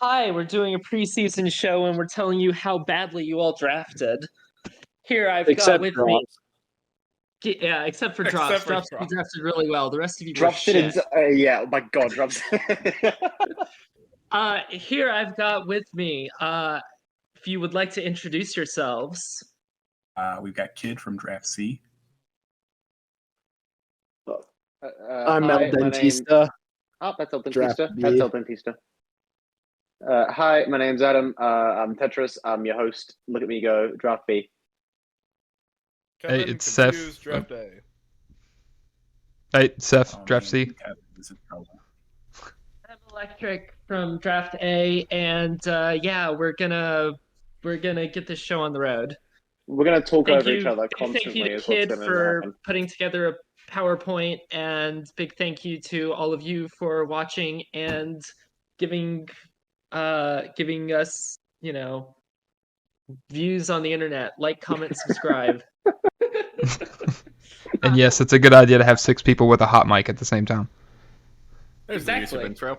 Hi, we're doing a preseason show and we're telling you how badly you all drafted. Here I've got Except with drops. me. Yeah, except for Except drops. for Drops drops. you drafted really well. The rest of you Drops were shit. didn't. Yeah, oh my god, drops. Here I've got with me. If you would like to introduce yourselves. We've got Kid from Draft C. I'm eldentista. Oh, that's eldentista. Draft That's B. eldentista. Hi, my name's Adam. I'm Tetris. I'm your host. Look at me go. Draft B. Kevin, it's confused, Seph. Draft A. Hey, Seph, Oh, Draft man, C. this is trouble. I'm Electric from Draft A, and yeah, we're gonna get this show on the road. We're gonna talk Thank over you. each other Big thank constantly. you to Is what's Kid gonna for happen. putting together a PowerPoint, and big thank you to all of you for watching and giving us, views on the internet. Like, comment, subscribe. And yes, it's a good idea to have 6 people with a hot mic at the same time. There's the Exactly. YouTube intro.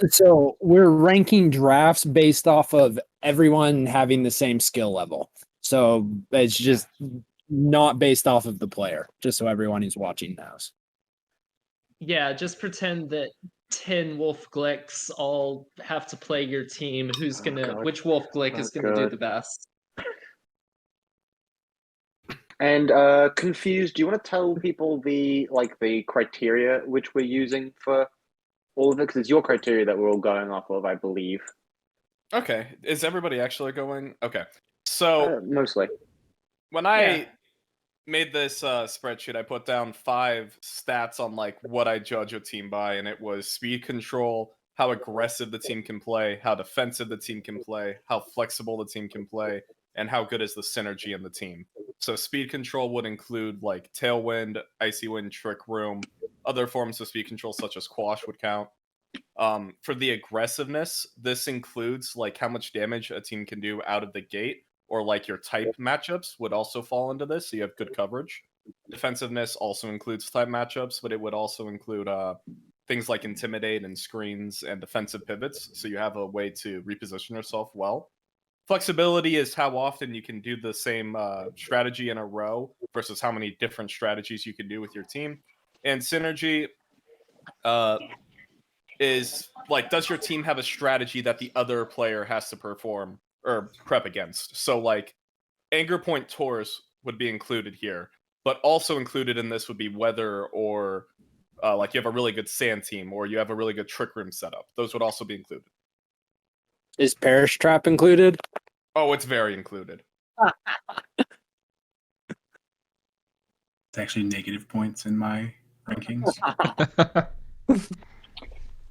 So we're ranking drafts based off of everyone having the same skill level. So it's just not based off of the player, just so everyone who's watching knows. Yeah, just pretend that 10 Wolf Glicks all have to play your team. God. Which Wolf Glick is gonna do God. the best? And confused. Do you want to tell people the criteria which we're using for all of it? Because it's your criteria that we're all going off of, I believe. Okay, is everybody actually going? Okay, so Mostly. when I made this spreadsheet, I put down 5 stats on like what I judge a team by, and it was speed control, how aggressive the team can play, how defensive the team can play, how flexible the team can play, and how good is the synergy in the team. So speed control would include like Tailwind, Icy Wind, Trick Room. Other forms of speed control such as Quash would count. For the aggressiveness, this includes like how much damage a team can do out of the gate, or like your type matchups would also fall into this, so you have good coverage. Defensiveness also includes type matchups, but it would also include things like Intimidate and screens and defensive pivots, so you have a way to reposition yourself well. Flexibility is how often you can do the same strategy in a row versus how many different strategies you can do with your team. And synergy is like, does your team have a strategy that the other player has to perform or prep against? So like Anger Point Tours would be included here, but also included in this would be weather, or like you have a really good sand team, or you have a really good trick room setup. Those would also be included. Is Perish Trap included? Oh, it's very included. It's actually negative points in my rankings.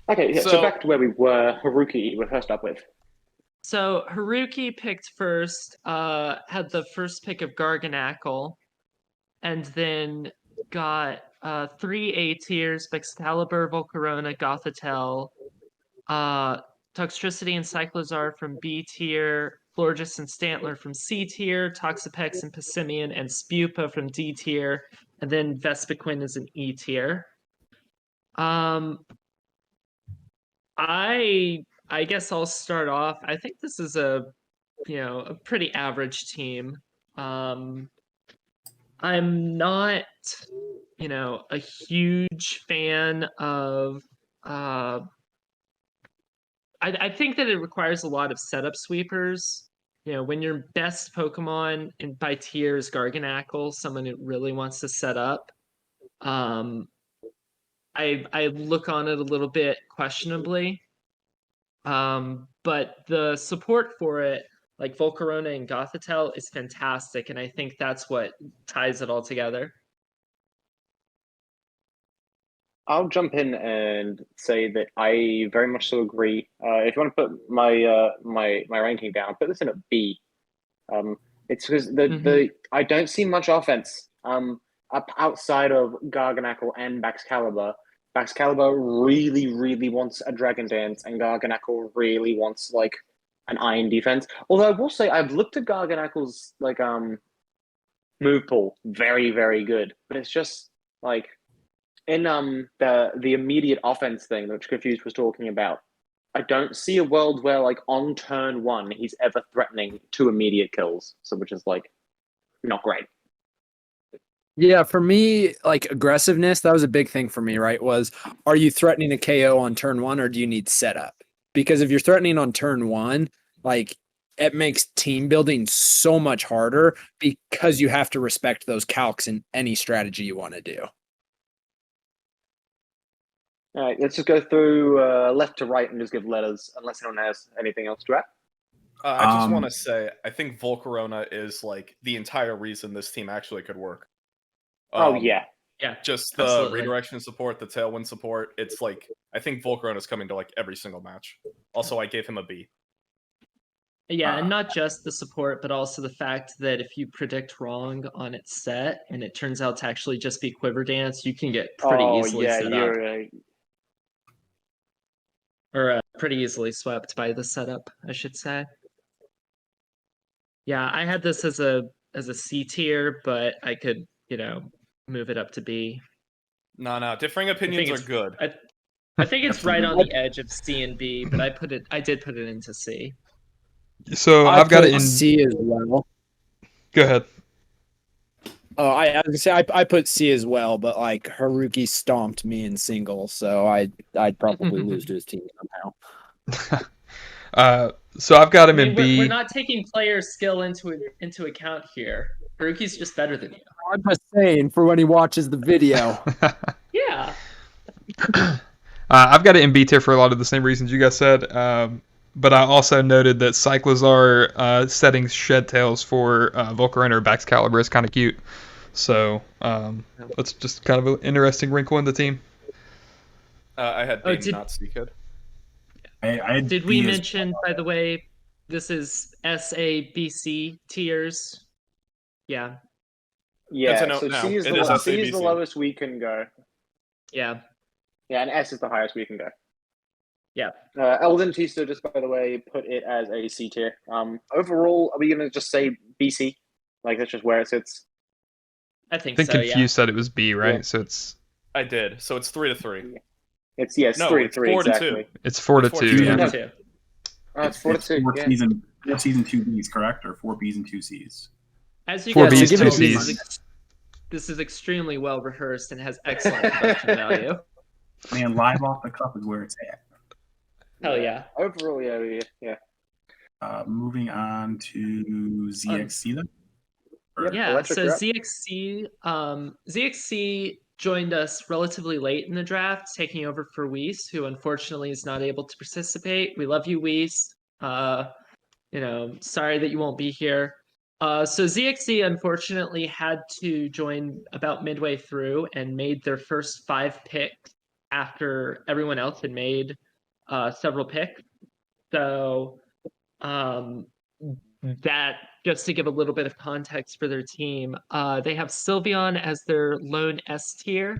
Okay, yeah, so So- back to where we were. Haruki, we're first up with. So Haruki picked first, had the first pick of Garganackle, and then got 3 A tiers: Excalibur, Volcarona, Gothitelle, Toxtricity and Cyclozar from B tier, Florges and Stantler from C tier, Toxapex and Passimian and Spupa from D tier, and then Vespiquen is an E tier. I guess I'll start off. I think this is a pretty average team. I'm not, a huge fan of. I think that it requires a lot of setup sweepers. When your best Pokemon by tier is Garganackle, someone who really wants to set up. I look on it a little bit questionably. But the support for it, like Volcarona and Gothitelle, is fantastic, and I think that's what ties it all together. I'll jump in and say that I very much so agree. If you want to put my my ranking down, put this in at B. It's because the I don't see much offense up outside of Garganackle and Baxcalibur. Baxcalibur really wants a Dragon Dance, and Garganackle really wants like an Iron Defense. Although I will say I've looked at Garganackle's like move pool, very good, but it's just like in the immediate offense thing, which Confused was talking about. I don't see a world where, like, on turn 1, he's ever threatening 2 immediate kills. So, which is, like, not great. Yeah, for me, like aggressiveness, that was a big thing for me, right? Was, are you threatening a KO on turn 1 or do you need setup? Because if you're threatening on turn 1, like it makes team building so much harder because you have to respect those calcs in any strategy you want to do. All right, let's just go through left to right and just give letters, unless anyone has anything else to add. I just want to say, I think Volcarona is like the entire reason this team actually could work. Yeah. Just the absolutely. redirection support, the tailwind support. It's like, I think Volcarona is coming to like every single match. Also, I gave him a B. Yeah, and not just the support, but also the fact that if you predict wrong on its set and it turns out to actually just be Quiver Dance, you can get pretty easily set up. Or pretty easily swept by the setup, I should say. Yeah, I had this as a C tier, but I could, move it up to B. No, differing opinions are good. I think it's right on the edge of C and B, but I did put it into C. So I've got it in C as well. Go ahead. Oh, I was gonna say I put C as well, but like Haruki stomped me in singles, so I'd probably lose to his team somehow. So I've got him in B. We're not taking player skill into account here. Haruki's just better than you. I'm just saying for when he watches the video. Yeah. I've got it in B tier for a lot of the same reasons you guys said. But I also noted that Cyclozar setting Shed Tails for Volcarona or Baxcalibur is kind of cute. So that's just kind of an interesting wrinkle in the team. I had B, not C kid. Did we mention, by the way, this is S, A, B, C tiers? Yeah. Yeah, a note so now. C is It is the lowest we can go. Yeah. Yeah, and S is the highest we can go. Yeah. Eldentista, just by the way, put it as a C tier. Overall, are we going to just say BC? Like, that's just where it sits? I think Confused said it was B, right? Yeah. So it's... I did. So it's 3-3. It's 3-3, 4-2. exactly. It's 4-2, yeah. 4-2. It's 4-2, four yeah. season 2 Bs, correct? Or 4 Bs and 2 Cs? As you 4 guys Bs, know, 2 Cs. This is extremely well rehearsed and has excellent production value. Man, live off the cuff is where it's at. Hell yeah. Overall, yeah. Moving on to ZXC then? Yeah, so ZXC, ZXC joined us relatively late in the draft, taking over for Weiss, who unfortunately is not able to participate. We love you, Weiss. Sorry that you won't be here. So ZXC unfortunately had to join about midway through and made their first 5 picks after everyone else had made several picks. So that, just to give a little bit of context for their team, they have Sylveon as their lone S tier,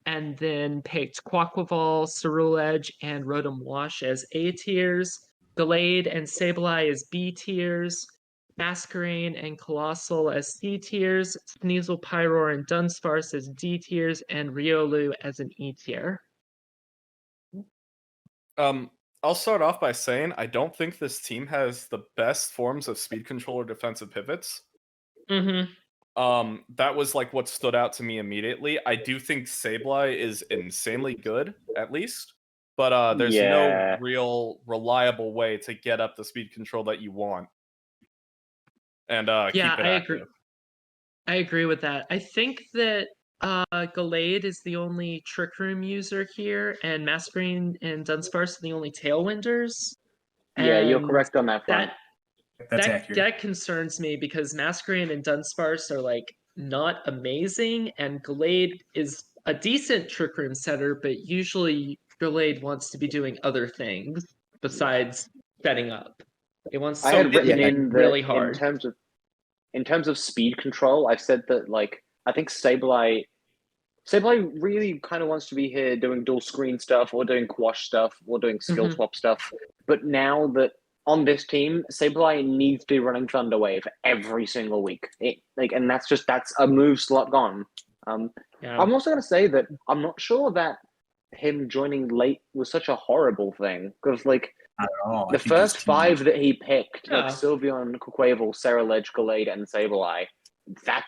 and then picked Quaquaval, Ceruledge, and Rotom Wash as A tiers, Gallade and Sableye as B tiers, Masquerain and Colossal as C tiers, Sneasel, Pyroar, and Dunsparce as D tiers, and Riolu as an E tier. I'll start off by saying I don't think this team has the best forms of speed control or defensive pivots. Mm-hmm. That was like what stood out to me immediately. I do think Sableye is insanely good, at least, but there's no real reliable way to get up the speed control that you want. And keep it active. I agree with that. I think that Gallade is the only Trick Room user here, and Masquerain and Dunsparce are the only Tailwinders. Yeah, you're correct on that front. That's accurate. That concerns me because Masquerain and Dunsparce are like not amazing, and Gallade is a decent Trick Room setter, but usually Gallade wants to be doing other things besides setting up. It wants to I had written hit in really hard. In terms of speed control, I said that I think Sableye really kind of wants to be here doing dual screen stuff or doing quash stuff or doing skill swap stuff. But now that on this team, Sableye needs to be running Thunder Wave every single week. And that's a move slot gone. I'm also going to say that I'm not sure that him joining late was such a horrible thing because like Not at all. I the think first his team- 5 that he picked, like Yeah. Sylveon, Quaquaval, Ceruledge, Gallade, and Sableye,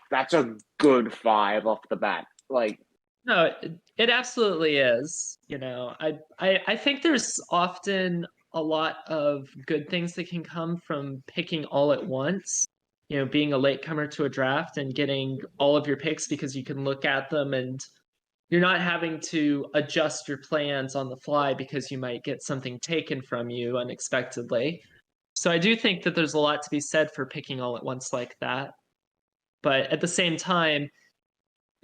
that's a good 5 off the bat. Like, No, it absolutely is. You know, I think there's often a lot of good things that can come from picking all at once. You know, being a latecomer to a draft and getting all of your picks because you can look at them and you're not having to adjust your plans on the fly because you might get something taken from you unexpectedly. So I do think that there's a lot to be said for picking all at once like that. But at the same time,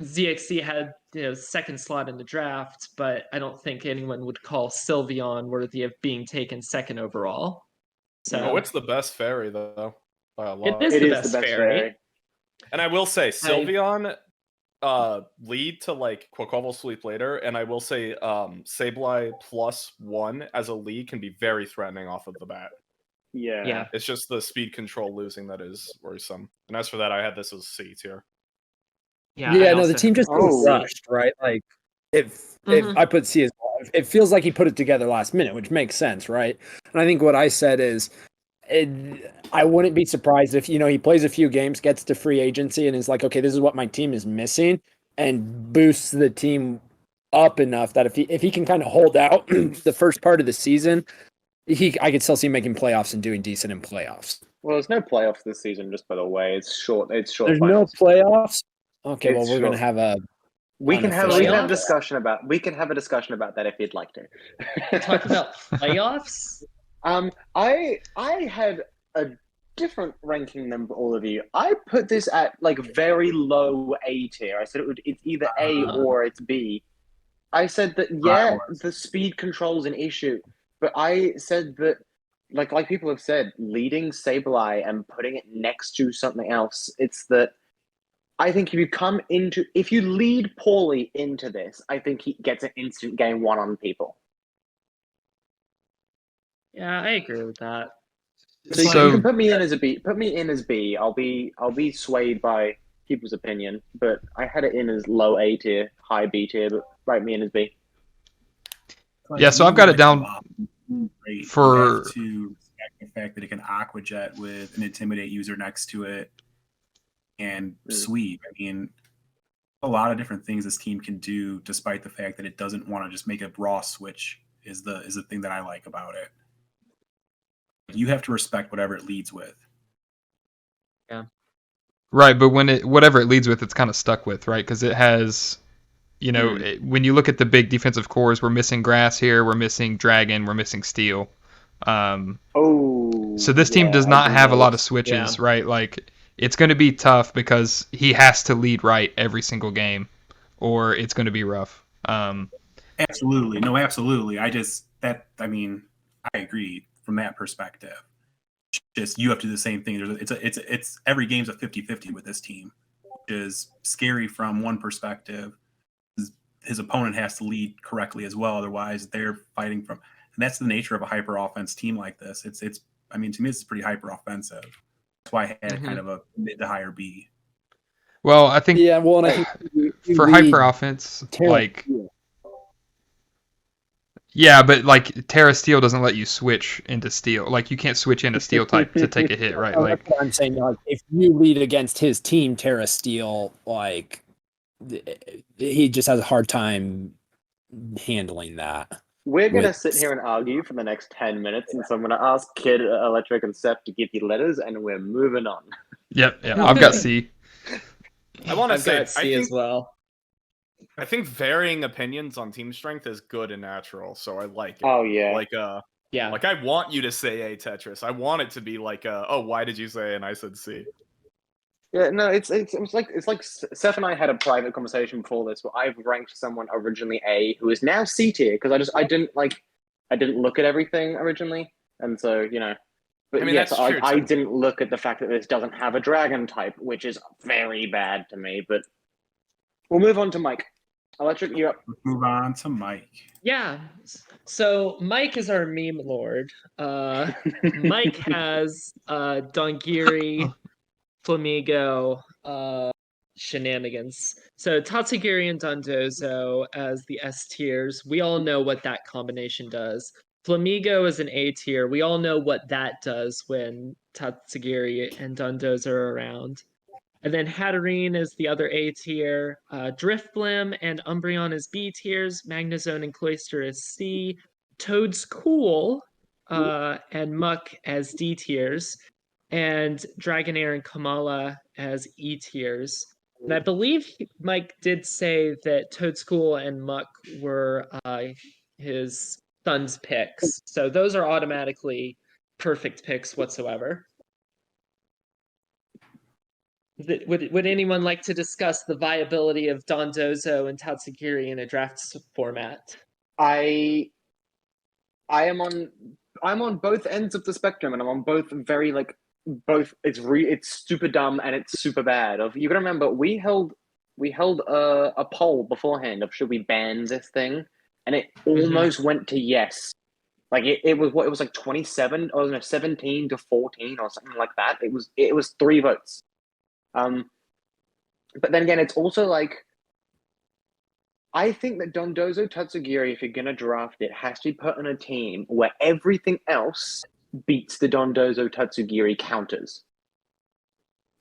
ZXC had second slot in the draft, but I don't think anyone would call Sylveon worthy of being taken second overall. So it's the best fairy though, by a lot. It is it the is best the best fairy. fairy. And I will say, Sylveon lead to like Quaquaval Sleep later, and I will say Sableye +1 as a lead can be very threatening off of the bat. Yeah. It's just the speed control losing that is worrisome. And as for that, I had this as C tier. Yeah, Yeah, I no, also the team have just it feels Oh. rushed, right? Like if Mhm. I put C as well, it feels like he put it together last minute, which makes sense, right? And I think what I said is I wouldn't be surprised if he plays a few games, gets to free agency, and is like, okay, this is what my team is missing, and boosts the team up enough that if he can kind of hold out the first part of the season, I could still see him making playoffs and doing decent in playoffs. Well, there's no playoffs this season, just by the way. It's short. There's There's no finals. playoffs. Okay, It's well we're gonna short. have a We can have unofficial a discussion about that if you'd like to. talk about playoffs. I had a different ranking than all of you. I put this at like very low A tier. I said it's either A or it's B. I said that the speed control is an issue, but I said that like people have said, leading Sableye and putting it next to something else, it's that I think if you lead poorly into this, I think he gets an instant game 1 on people. Yeah, I agree with that. So you can put me in as a B. Put me in as B. I'll be swayed by people's opinion, but I had it in as low A tier, high B tier, but write me in as B. Yeah, so I've got it down Great. for- You have to respect the fact that it can aqua jet with an intimidate user next to it and sweep. I mean, a lot of different things this team can do, despite the fact that it doesn't want to just make a raw switch. Is the thing that I like about it. You have to respect whatever it leads with. Yeah. Right, but whatever it leads with, it's kind of stuck with, right? Because it has, when you look at the big defensive cores, we're missing grass here, we're missing dragon, we're missing steel. So this team does not have a lot of switches, right? Like, it's going to be tough because he has to lead right every single game, or it's going to be rough. Absolutely. No, absolutely. I agree from that perspective. Just you have to do the same thing. It's every game's a 50-50 with this team, which is scary from one perspective. His opponent has to lead correctly as well, otherwise they're fighting from. And that's the nature of a hyper offense team like this. To me, it's pretty hyper offensive. That's why I had kind of a mid to higher B. Well, I think and I think for hyper offense, like. Yeah, but like Terra Steel doesn't let you switch into Steel. Like you can't switch into Steel type to take a hit, right? Like that's what I'm saying, like if you lead against his team, Terra Steel, like he just has a hard time handling that. We're gonna sit here and argue for the next 10 minutes, and so I'm gonna ask Kid, Electric, and Seph to give you letters, and we're moving on. Yep, I've got C. I want to say got C as well. I think varying opinions on team strength is good and natural, so I like it. Oh yeah. Like Yeah. like I want you to say A Tetris. I want it to be like oh, why did you say A and I said C? Yeah, no, it's like Seph and I had a private conversation before this where I've ranked someone originally A who is now C tier because I didn't look at everything originally, and so But I mean, yes, that's true, I too. didn't look at the fact that this doesn't have a dragon type, which is very bad to me. But we'll move on to Mike. Electric, you're up. Let's move on to Mike. Yeah. So Mike is our meme lord. Mike has Dongiri, Flamigo, shenanigans. So Tatsugiri and Dondozo as the S tiers. We all know what that combination does. Flamigo is an A tier. We all know what that does when Tatsugiri and Dondozo are around. And then Hatterene is the other A tier. Driftblim and Umbreon is B tiers. Magnezone and Cloyster is C. Toad's Cool and Muck as D tiers. And Dragonair and Kamala as E tiers. And I believe Mike did say that Toadstool and Muck were his son's picks. So those are automatically perfect picks whatsoever. Would anyone like to discuss the viability of Dondozo and Tatsugiri in a draft format? I'm on both ends of the spectrum, and I'm on both very both. It's super dumb and it's super bad. You gotta remember, we held a poll beforehand of should we ban this thing, and it almost went to yes. Like it was like 27 or no, 17 to 14 or something like that. It was 3 votes. But then again, it's also like, I think that Dondozo Tatsugiri, if you're gonna draft it, has to be put on a team where everything else beats the Dondozo Tatsugiri counters.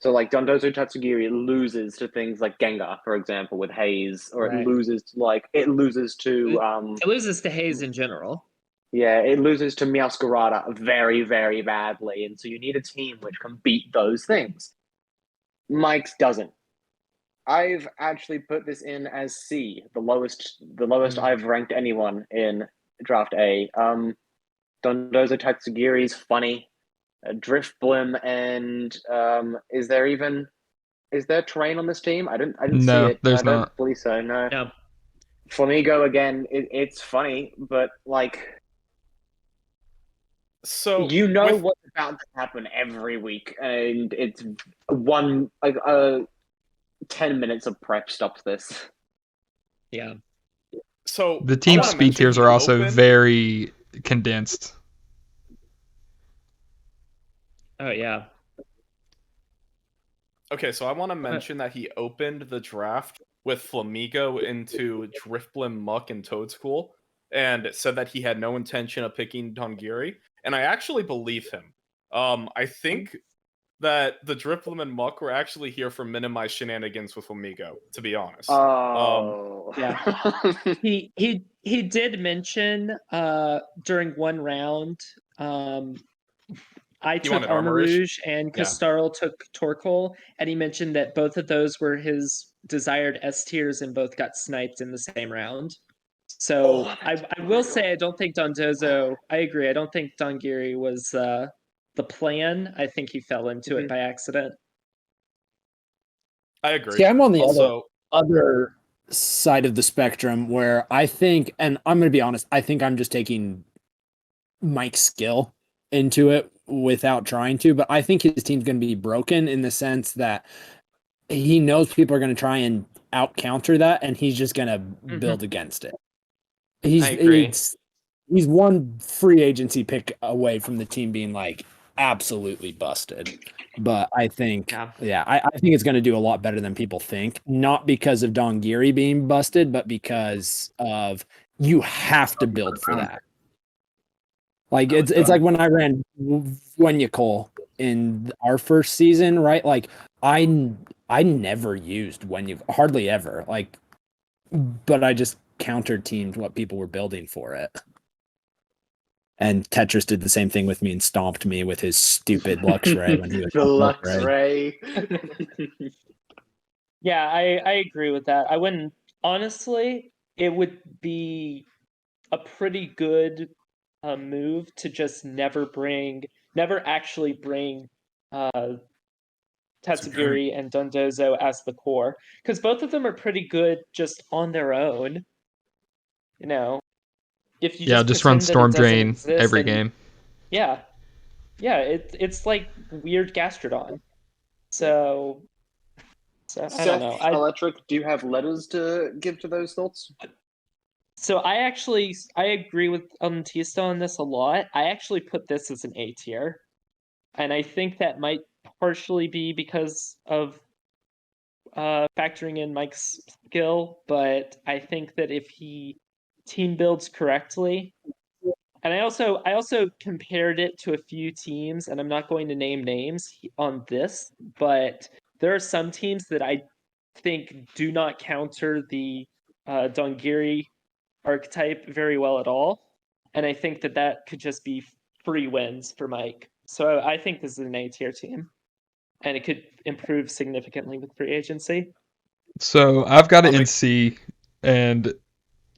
So like Dondozo Tatsugiri loses to things like Gengar, for example, with Haze, or Right. it loses to It loses to Haze in general. Yeah, it loses to Meowscarada very, very badly, and so you need a team which can beat those things. Mike's doesn't. I've actually put this in as C, the lowest I've ranked anyone in draft A. Dondozo Tatsugiri's funny. Driftblim and is there terrain on this team? I didn't No, see it. there's I don't not. believe so. No. No. Flamigo again. It's funny, but like, So you know with- what's about to happen every week, and it's 10 minutes of prep stops this. Yeah. So The I team wanna speed mention tiers he are also opened- very condensed. Oh yeah. Okay, so I want to mention that he opened the draft with Flamigo into Driftblim, Muck, and Toadstool, and said that he had no intention of picking Dongiri, and I actually believe him. I think that the Driftblim and Muck were actually here for minimized shenanigans with Flamigo, to be honest. Oh, yeah. He did mention during one round, I took wanted Armor Armor Rouge? Rouge and Yeah. Kistarl took Torkoal, and he mentioned that both of those were his desired S tiers and both got sniped in the same round. So I will say I don't think Dondozo. I agree. I don't think Dongiri was the plan. I think he fell into it by accident. I agree. See, I'm on the also, other side of the spectrum where I think, and I'm going to be honest, I think I'm just taking Mike's skill into it without trying to, but I think his team's going to be broken in the sense that he knows people are going to try and out counter that, and he's just going to build against it. I agree. He's one free agency pick away from the team being like absolutely busted. But I think, I think it's going to do a lot better than people think. Not because of Dongiri being busted, but because of you have to build for that. Like it's like when I ran Wenyacol in our first season, right? Like I never used hardly ever. Like, but I just counter teamed what people were building for it. And Tetris did the same thing with me and stomped me with his stupid Luxray when he was the Luxray. Yeah, I agree with that. I wouldn't, honestly, it would be a pretty good move to just never actually bring Tatsugiri and Dondozo as the core, because both of them are pretty good just on their own. You know, if you just run pretend that it Storm doesn't Drain exist, every and- game. Yeah, it's like weird Gastrodon. So I don't know. Electric, do you have letters to give to those thoughts? So I agree with eldentista on this a lot. I actually put this as an A tier, and I think that might partially be because of factoring in Mike's skill, but I think that if he team builds correctly, and I also compared it to a few teams, and I'm not going to name names on this, but there are some teams that I think do not counter the Dongiri archetype very well at all, and I think that could just be free wins for Mike. So I think this is an A tier team, and it could improve significantly with free agency. So I've got it in C, and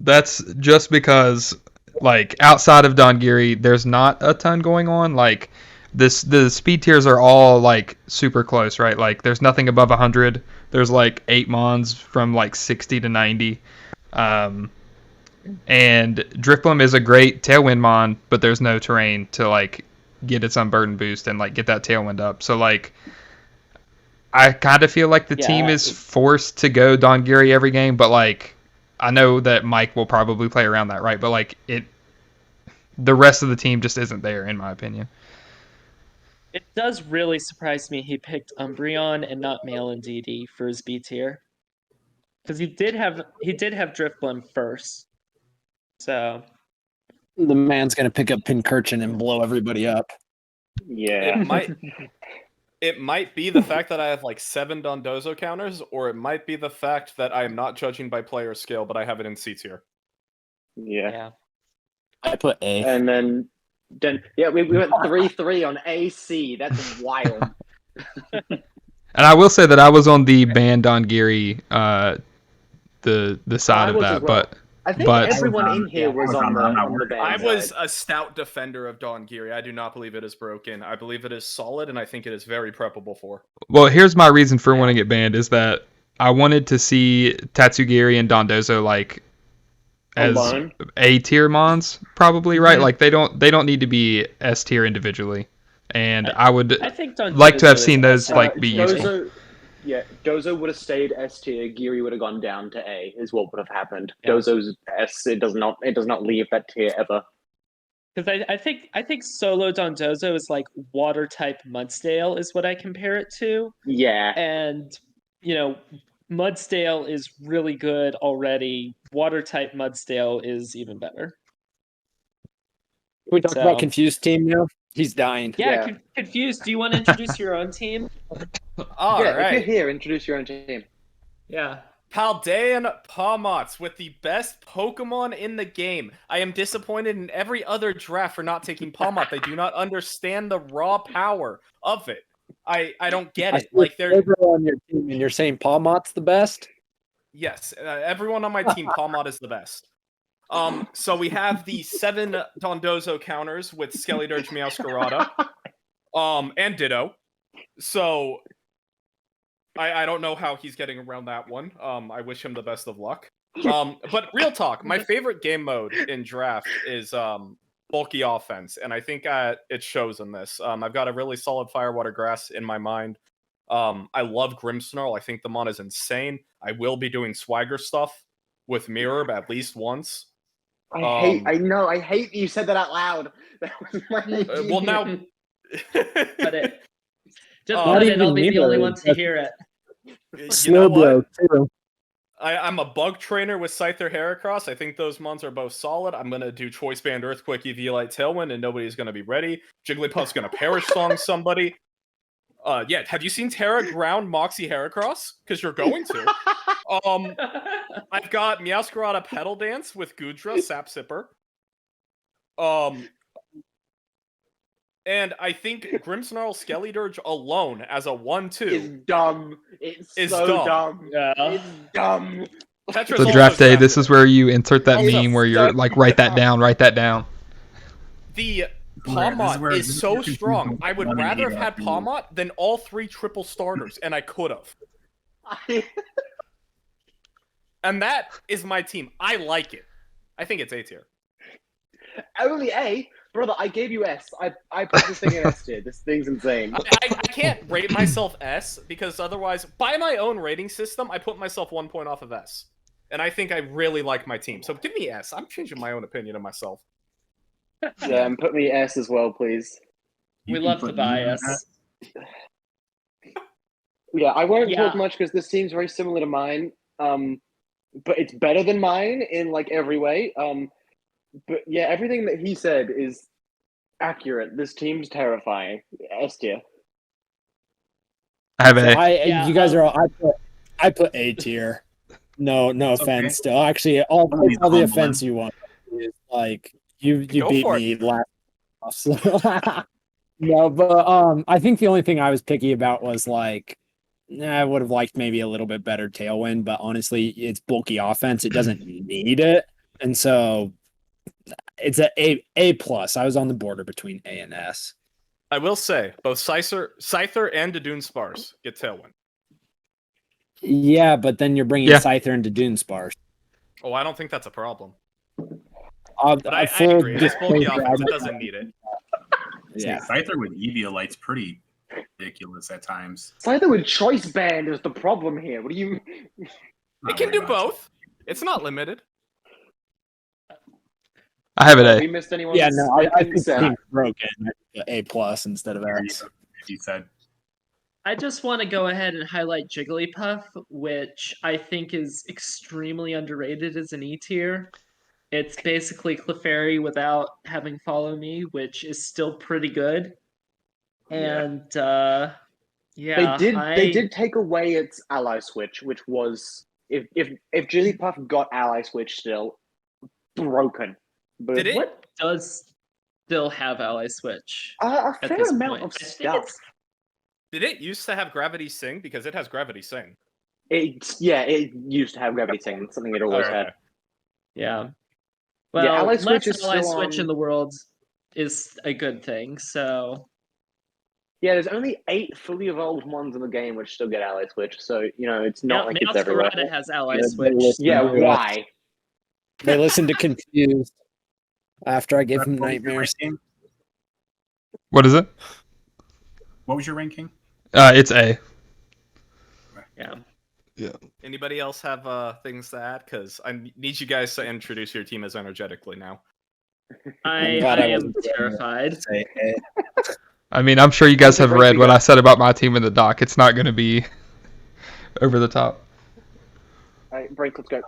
that's just because, like, outside of Dongiri, there's not a ton going on. Like, the speed tiers are all, like, super close, right? Like, there's nothing above 100. There's, like, 8 mons from, like, 60 to 90. And Drifblim is a great Tailwind mon, but there's no terrain to, like, get its Unburden boost and, like, get that Tailwind up. So, like, I kind of feel like the team is forced to go Dongiri every game, but, like, I know that Mike will probably play around that, right? But, like, the rest of the team just isn't there, in my opinion. It does really surprise me he picked Umbreon and not Male and DD for his B tier, because he did have Drifblim first. So The man's gonna pick up Pincurchin and blow everybody up. Yeah. It might be the fact that I have like 7 Dondozo counters, or it might be the fact that I am not judging by player skill, but I have it in C tier. Yeah. I put A. And then we went 3-3 on AC. That's wild. And I will say that I was on the ban Dongiri, the side of that, well. but I think everyone in here was on the band I was side. a stout defender of Dongiri. I do not believe it is broken. I believe it is solid, and I think it is very preppable for. Well, here's my reason for wanting it banned is that I wanted to see Tatsugiri and Dondozo like as Alone? A tier mons, probably, right? Like they don't need to be S tier individually, and I would think like to have Dondozo seen is those like be useful. Dozo would have stayed S tier. Giri would have gone down to A. Is what would have happened. Yeah. Dozo's S. It does not leave that tier ever. Because I think solo Dondozo is like water type Mudsdale is what I compare it to. Yeah. And Mudsdale is really good already. Water type Mudsdale is even better. Can we talk about Confused team now? He's dying. Yeah. Confused. Do you want to introduce your own team? All If right. you're here, introduce your own team. Yeah. Paldean Pawmots with the best Pokemon in the game. I am disappointed in every other draft for not taking Pawmot. They do not understand the raw power of it. I don't get it. Like they're on your team, and you're saying Palmot's the best. Yes, everyone on my team, Pawmot is the best. So we have the 7 Dondozo counters with Skeledirge, Meowscarada, and Ditto. So I don't know how he's getting around that one. I wish him the best of luck. But real talk, my favorite game mode in draft is bulky offense, and I think it shows in this. I've got a really solid Firewater Grass in my mind. I love Grimmsnarl. I think the mon is insane. I will be doing swagger stuff with Mirror at least once. I hate that you said that out loud. That was my idea. Well, now... But it. Just Not let it. even I'll be the only Mirror. one to hear it. You know Slow blow what? too. I'm a bug trainer with Scyther Heracross. I think those mons are both solid. I'm going to do Choice Band Earthquake EV Light Tailwind, and nobody's going to be ready. Jigglypuff's going to Perish Song somebody. Yeah, have you seen Terra Ground Moxie Heracross? Because you're going to. I've got Meowscarada Petal Dance with Goodra Sap Sipper. And I think Grimmsnarl Skeledirge alone as a 1-2 It's dumb. It's is so dumb. Yeah. It's dumb. Tetris So also draft day, this drafted is where you insert that Also meme where you're like, write that down. The Where- this is where- Pawmot this is is so where strong. confusing I would one and rather eight have had after you. Pawmot than all 3 triple starters, and I could have. And that is my team. I like it. I think it's A tier. Only A? Brother, I gave you S. I put this thing in S tier. This thing's insane. I can't rate myself S because otherwise, by my own rating system, I put myself 1 point off of S. And I think I really like my team. So give me S. I'm changing my own opinion of myself. Yeah, and put me S as well, please. We You love can the put me in bias. that. Yeah, I won't Yeah. talk much because this seems very similar to mine. But it's better than mine in like every way. But yeah, everything that he said is accurate. This team's terrifying. S tier. I have So A. Yeah, you guys are all, I put A tier. No offense. okay. Still, actually, all the humble offense you want is like you Go beat for me last. So. No, but I think the only thing I was picky about was like I would have liked maybe a little bit better tailwind, but honestly, it's bulky offense. It doesn't need it, and so it's A plus. I was on the border between A and S. I will say, both Scyther and Dadoon Sparse get Tailwind. Yeah, but then you're bringing Yeah. Scyther into Dune Sparse. Oh, I don't think that's a problem. But I agree. It's bulky offense. It doesn't need it. Yeah. Scyther with Eviolite's pretty ridiculous at times. Scyther with Choice Band is the problem here. What do you? It can do both. It's not limited. I have it Have we A. missed anyone? Yeah, no, I think the Seth? team's broken. A plus instead of There you S. go, as you said. I just want to go ahead and highlight Jigglypuff, which I think is extremely underrated as an E tier. It's basically Clefairy without having Follow Me, which is still pretty good. And yeah, They did take away its ally switch, which was if Jigglypuff got ally switch still broken. But Did it? What does still have Ally Switch? A at fair this amount point? of I think stuff. it's- Did it used to have Gravity Sing? Because it has Gravity Sing. It used to have Gravity Sing. It's something it always Okay. had. Yeah. Well, Ally Switch less is Ally still Switch on- in the world is a good thing. So Yeah, there's only 8 fully evolved ones in the game which still get ally switch, so it's not now, like now it's everywhere. Scarlet has Ally Yeah, Switch. Yeah, Yeah. why? They listened to Confused after I gave him What was your nightmares. ranking? What is it? What was your ranking? It's A. Yeah. Anybody else have things to add? Because I need you guys to introduce your team as energetically now. I glad I am wasn't there. terrified. Say A. I mean, I'm sure you guys have Brink, read we what got- I said about my team in the doc. It's not going to be over the top. Alright, Brink, let's go.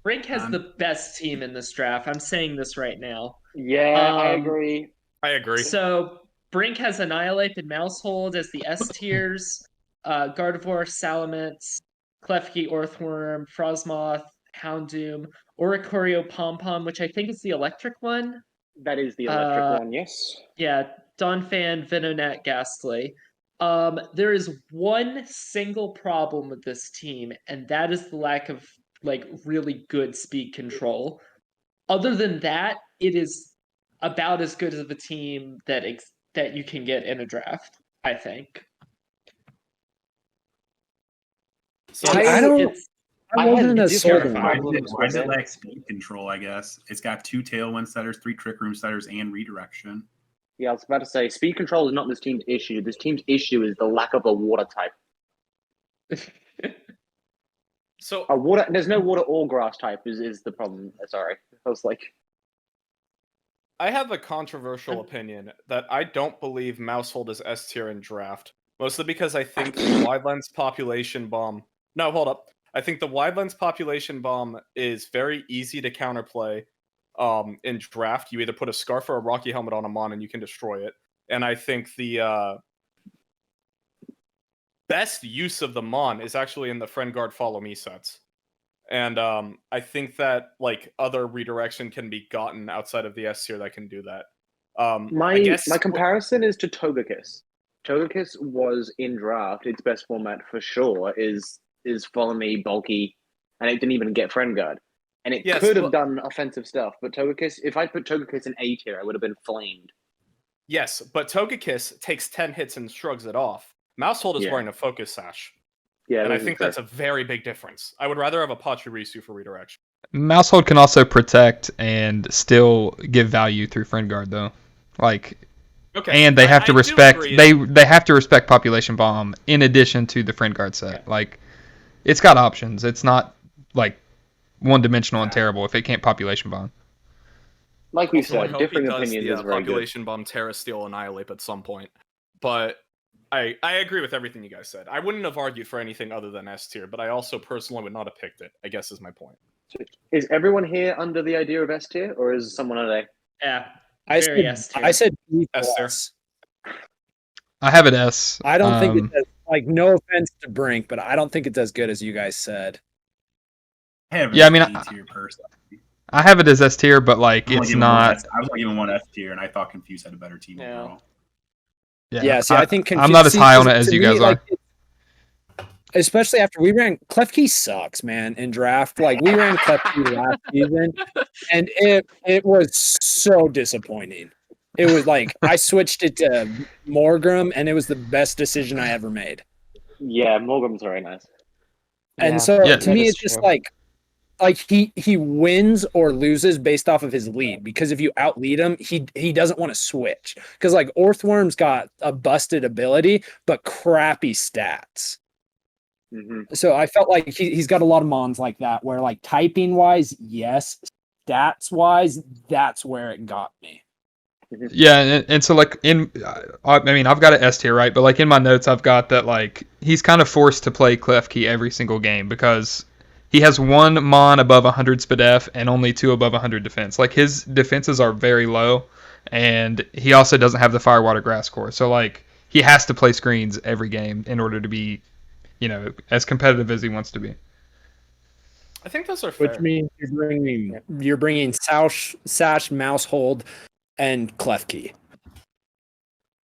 Brink has the best team in this draft. I'm saying this right now. Yeah, I Um, agree. I agree. So Brink has Annihilate and Mousehold as the S tiers. Gardevoir, Salamence, Klefki, Orthworm, Frosmoth, Houndoom, Oricorio, Pom-Pom, which I think is the electric one. That is the electric one, yes. Yeah, Donphan, Venonat, Ghastly. There is one single problem with this team, and that is the lack of really good speed control. Other than that, it is about as good of a team that you can get in a draft, I think. So I don't. It's- I I had wasn't as different sold on Why it. problems why does with it it. lack speed control, I guess? It's got 2 Tailwind setters, 3 Trick Room setters, and redirection. Yeah, I was about to say, speed control is not this team's issue. This team's issue is the lack of a water type. So There's no water or grass type is the problem. Sorry. I was like, I have a controversial opinion that I don't believe Mousehold is S tier in draft. Mostly because I think the Wide Lens Population Bomb. No, hold up. I think the Wide Lens Population Bomb is very easy to counterplay in draft. You either put a Scarf or a Rocky Helmet on a Mon and you can destroy it. And I think the best use of the Mon is actually in the Friend Guard Follow Me sets. And I think that other redirection can be gotten outside of the S tier that can do that. my comparison is to Togekiss. Togekiss was in draft. Its best format for sure is Follow Me, bulky, and it didn't even get Friend Guard. And it Yes, could have but- done offensive stuff, but Togekiss, if I put Togekiss in A tier, I would have been flamed. Yes, but Togekiss takes 10 hits and shrugs it off. Mousehold is Yeah. wearing a Focus Sash. Yeah, And I this is think true. that's a very big difference. I would rather have a Pachirisu for redirection. Mousehold can also protect and still give value through Friend Guard, though. Okay. And they have to I do respect agree. they have to respect Population Bomb in addition to the Friend Guard set. It's got options. It's not one-dimensional and terrible if it can't Population Bomb. Like we Also, I said, hope differing he does opinions the is very good. Population Bomb Terra Steel Annihilate at some point. But I agree with everything you guys said. I wouldn't have argued for anything other than S tier, but I also personally would not have picked it, I guess is my point. Is everyone here under the idea of S tier, or is someone on A? Yeah. I Very said, S tier. I said B S tier. plus. I have it S. I don't think it does, like, no offense to Brink, but I don't think it's as good as you guys said. Yeah, I mean, B tier personally. I have it as S tier, but like I was it's only not. given one S tier, and I thought Confused had a better team Yeah. overall. Yeah, see, I think I'm not as high on it as to you me, guys are. like, especially after we ran Klefki sucks, man, in draft. Like, we ran Klefki last season, and it was so disappointing. It was like I switched it to Morgrim, and it was the best decision I ever made. Yeah, Morgrim's very nice. And Yeah, so Yeah, to that me, is it's just true. like he wins or loses based off of his lead. Because if you outlead him, he doesn't want to switch. Because like Orthworm's got a busted ability, but crappy stats. So I felt like he's got a lot of mons like that, where like typing wise, yes, stats wise, that's where it got me. Yeah, and so like I mean, I've got an S tier, right? But like in my notes, I've got that like he's kind of forced to play Klefki every single game because he has one mon above 100 SPDF and only 2 above 100 defense. Like his defenses are very low, and he also doesn't have the Firewater Grass core. So like he has to play screens every game in order to be, you know, as competitive as he wants to be. I think those are fair. Which means you're bringing Sash, Mousehold, and Klefki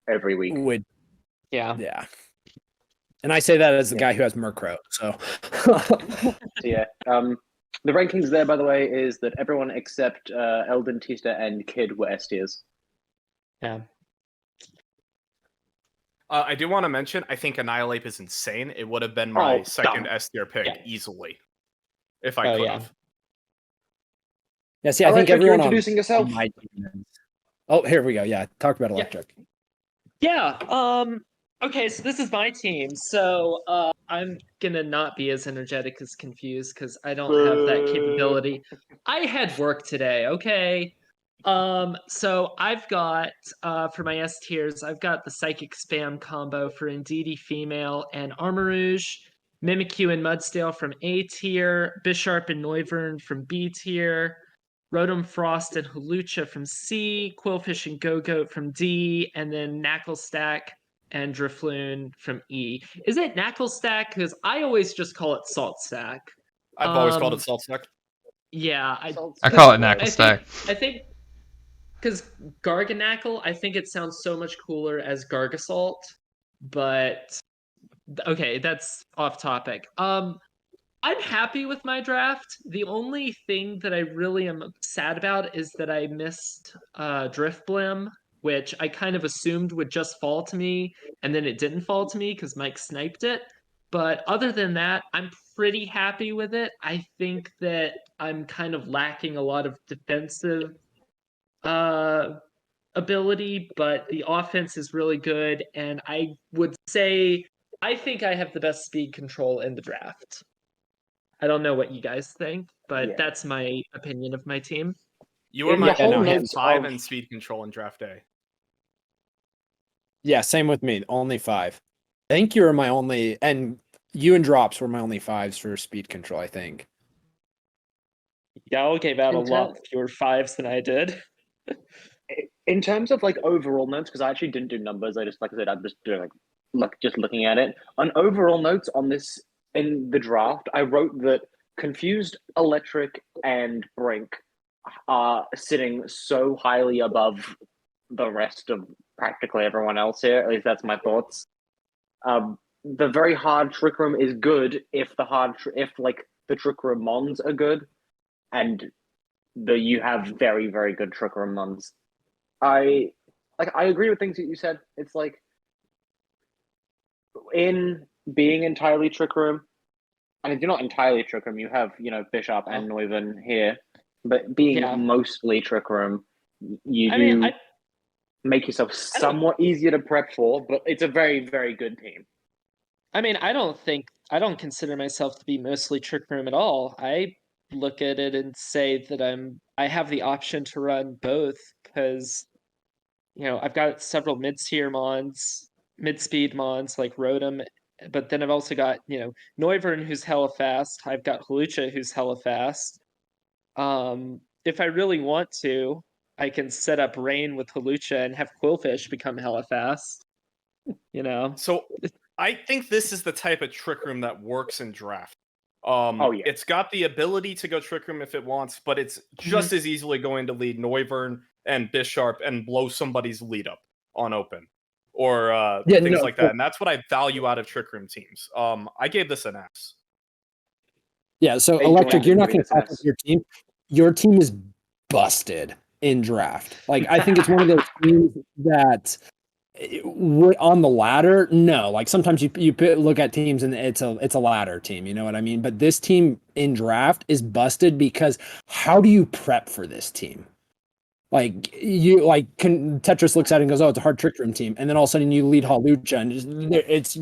Every week. Yeah. And I say that as the guy who has Murkrow. So So yeah. The rankings there, by the way, is that everyone except eldentista and Kid were S tiers. Yeah. I do want to mention, I think Annihilate is insane. It would have been my second dumb. S tier pick Yeah. easily, if I could have. yeah, see, I All think right, Rick, you're everyone introducing yourself. my team is. Oh, here we go. Yeah, talk about electric. Yeah. Okay, so this is my team. So I'm gonna not be as energetic as Confused because I don't have that capability. I had work today, okay? So I've got for my S tiers, I've got the Psychic Spam combo for Indeedee Female and Armarouge, Mimikyu and Mudsdale from A tier, Bisharp and Noivern from B tier, Rotom Frost and Hawlucha from C, Quillfish and Go-Goat from D, and then Knacklestack and Drifloon from E. Is it Knacklestack? Because I always just call it Salt Stack. I've always called it Salt Stack. Yeah, I call it Knackle I Stack. think because Garganackle, I think it sounds so much cooler as Gargasalt, but okay, that's off topic. I'm happy with my draft. The only thing that I really am sad about is that I missed Driftblim, which I kind of assumed would just fall to me, and then it didn't fall to me because Mike sniped it. But other than that, I'm pretty happy with it. I think that I'm kind of lacking a lot of defensive ability, but the offense is really good, and I would say I think I have the best speed control in the draft. I don't know what you guys think, but that's my opinion of my team. You were In my the whole only notes 5 of- in speed control in draft A. Yeah, same with me. Only 5. I think you were my only, and you and Drops were my only 5s for speed control, I think. Y'all gave out a In lot fewer 5s than I did. In terms of like overall notes, because I actually didn't do numbers. I just, like I said, I'm just doing just looking at it. On overall notes on this in the draft, I wrote that Confused, Electric, and Brink are sitting so highly above the rest of practically everyone else here. At least that's my thoughts. The very hard Trick Room is good if the Trick Room mons are good, and you have very, very good Trick Room mons. I agree with things that you said. It's like in being entirely Trick Room, and if you're not entirely Trick Room, you have, Bishop and Noivern here, but being mostly Trick Room, you make yourself somewhat easier to prep for, but it's a very, very good team. I mean, I don't consider myself to be mostly Trick Room at all. I look at it and say that I have the option to run both because, I've got several mid-tier mons. mid-speed mons like Rotom, but then I've also got, Noivern, who's hella fast. I've got Hawlucha, who's hella fast. If I really want to, I can set up Rain with Hawlucha and have Quillfish become hella fast. So I think this is the type of Trick Room that works in draft. Yeah. It's got the ability to go Trick Room if it wants, but it's just as easily going to lead Noivern and Bisharp and blow somebody's lead up on open. Or things like that. And that's what I value out of Trick Room teams. I gave this an S. Yeah, so Hey, Electric, Jordan, you're not give going me to this talk S. with your team. Your team is busted in draft. Like, I think it's one of those teams that on the ladder, no. Like, sometimes you look at teams and it's a ladder team, you know what I mean? But this team in draft is busted because how do you prep for this team? Like Tetris looks at it and goes, "Oh, it's a hard Trick Room team," and then all of a sudden you lead Hawlucha, and it's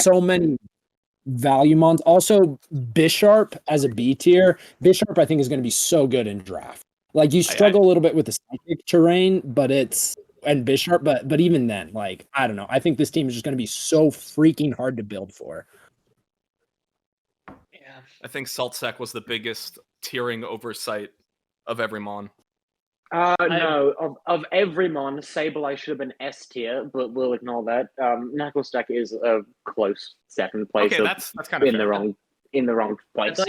so many value mons. Also, Bisharp as a B tier, Bisharp I think is going to be so good in draft. Like you struggle a little bit with the psychic terrain, but Bisharp, but even then, like I don't know, I think this team is just going to be so freaking hard to build for. Yeah. I think Saltsack was the biggest tiering oversight of every mon. No, of every mon, Sableye should have been S tier, but we'll ignore that. Knacklestack is a close second place. Okay, that's kind of in the wrong place.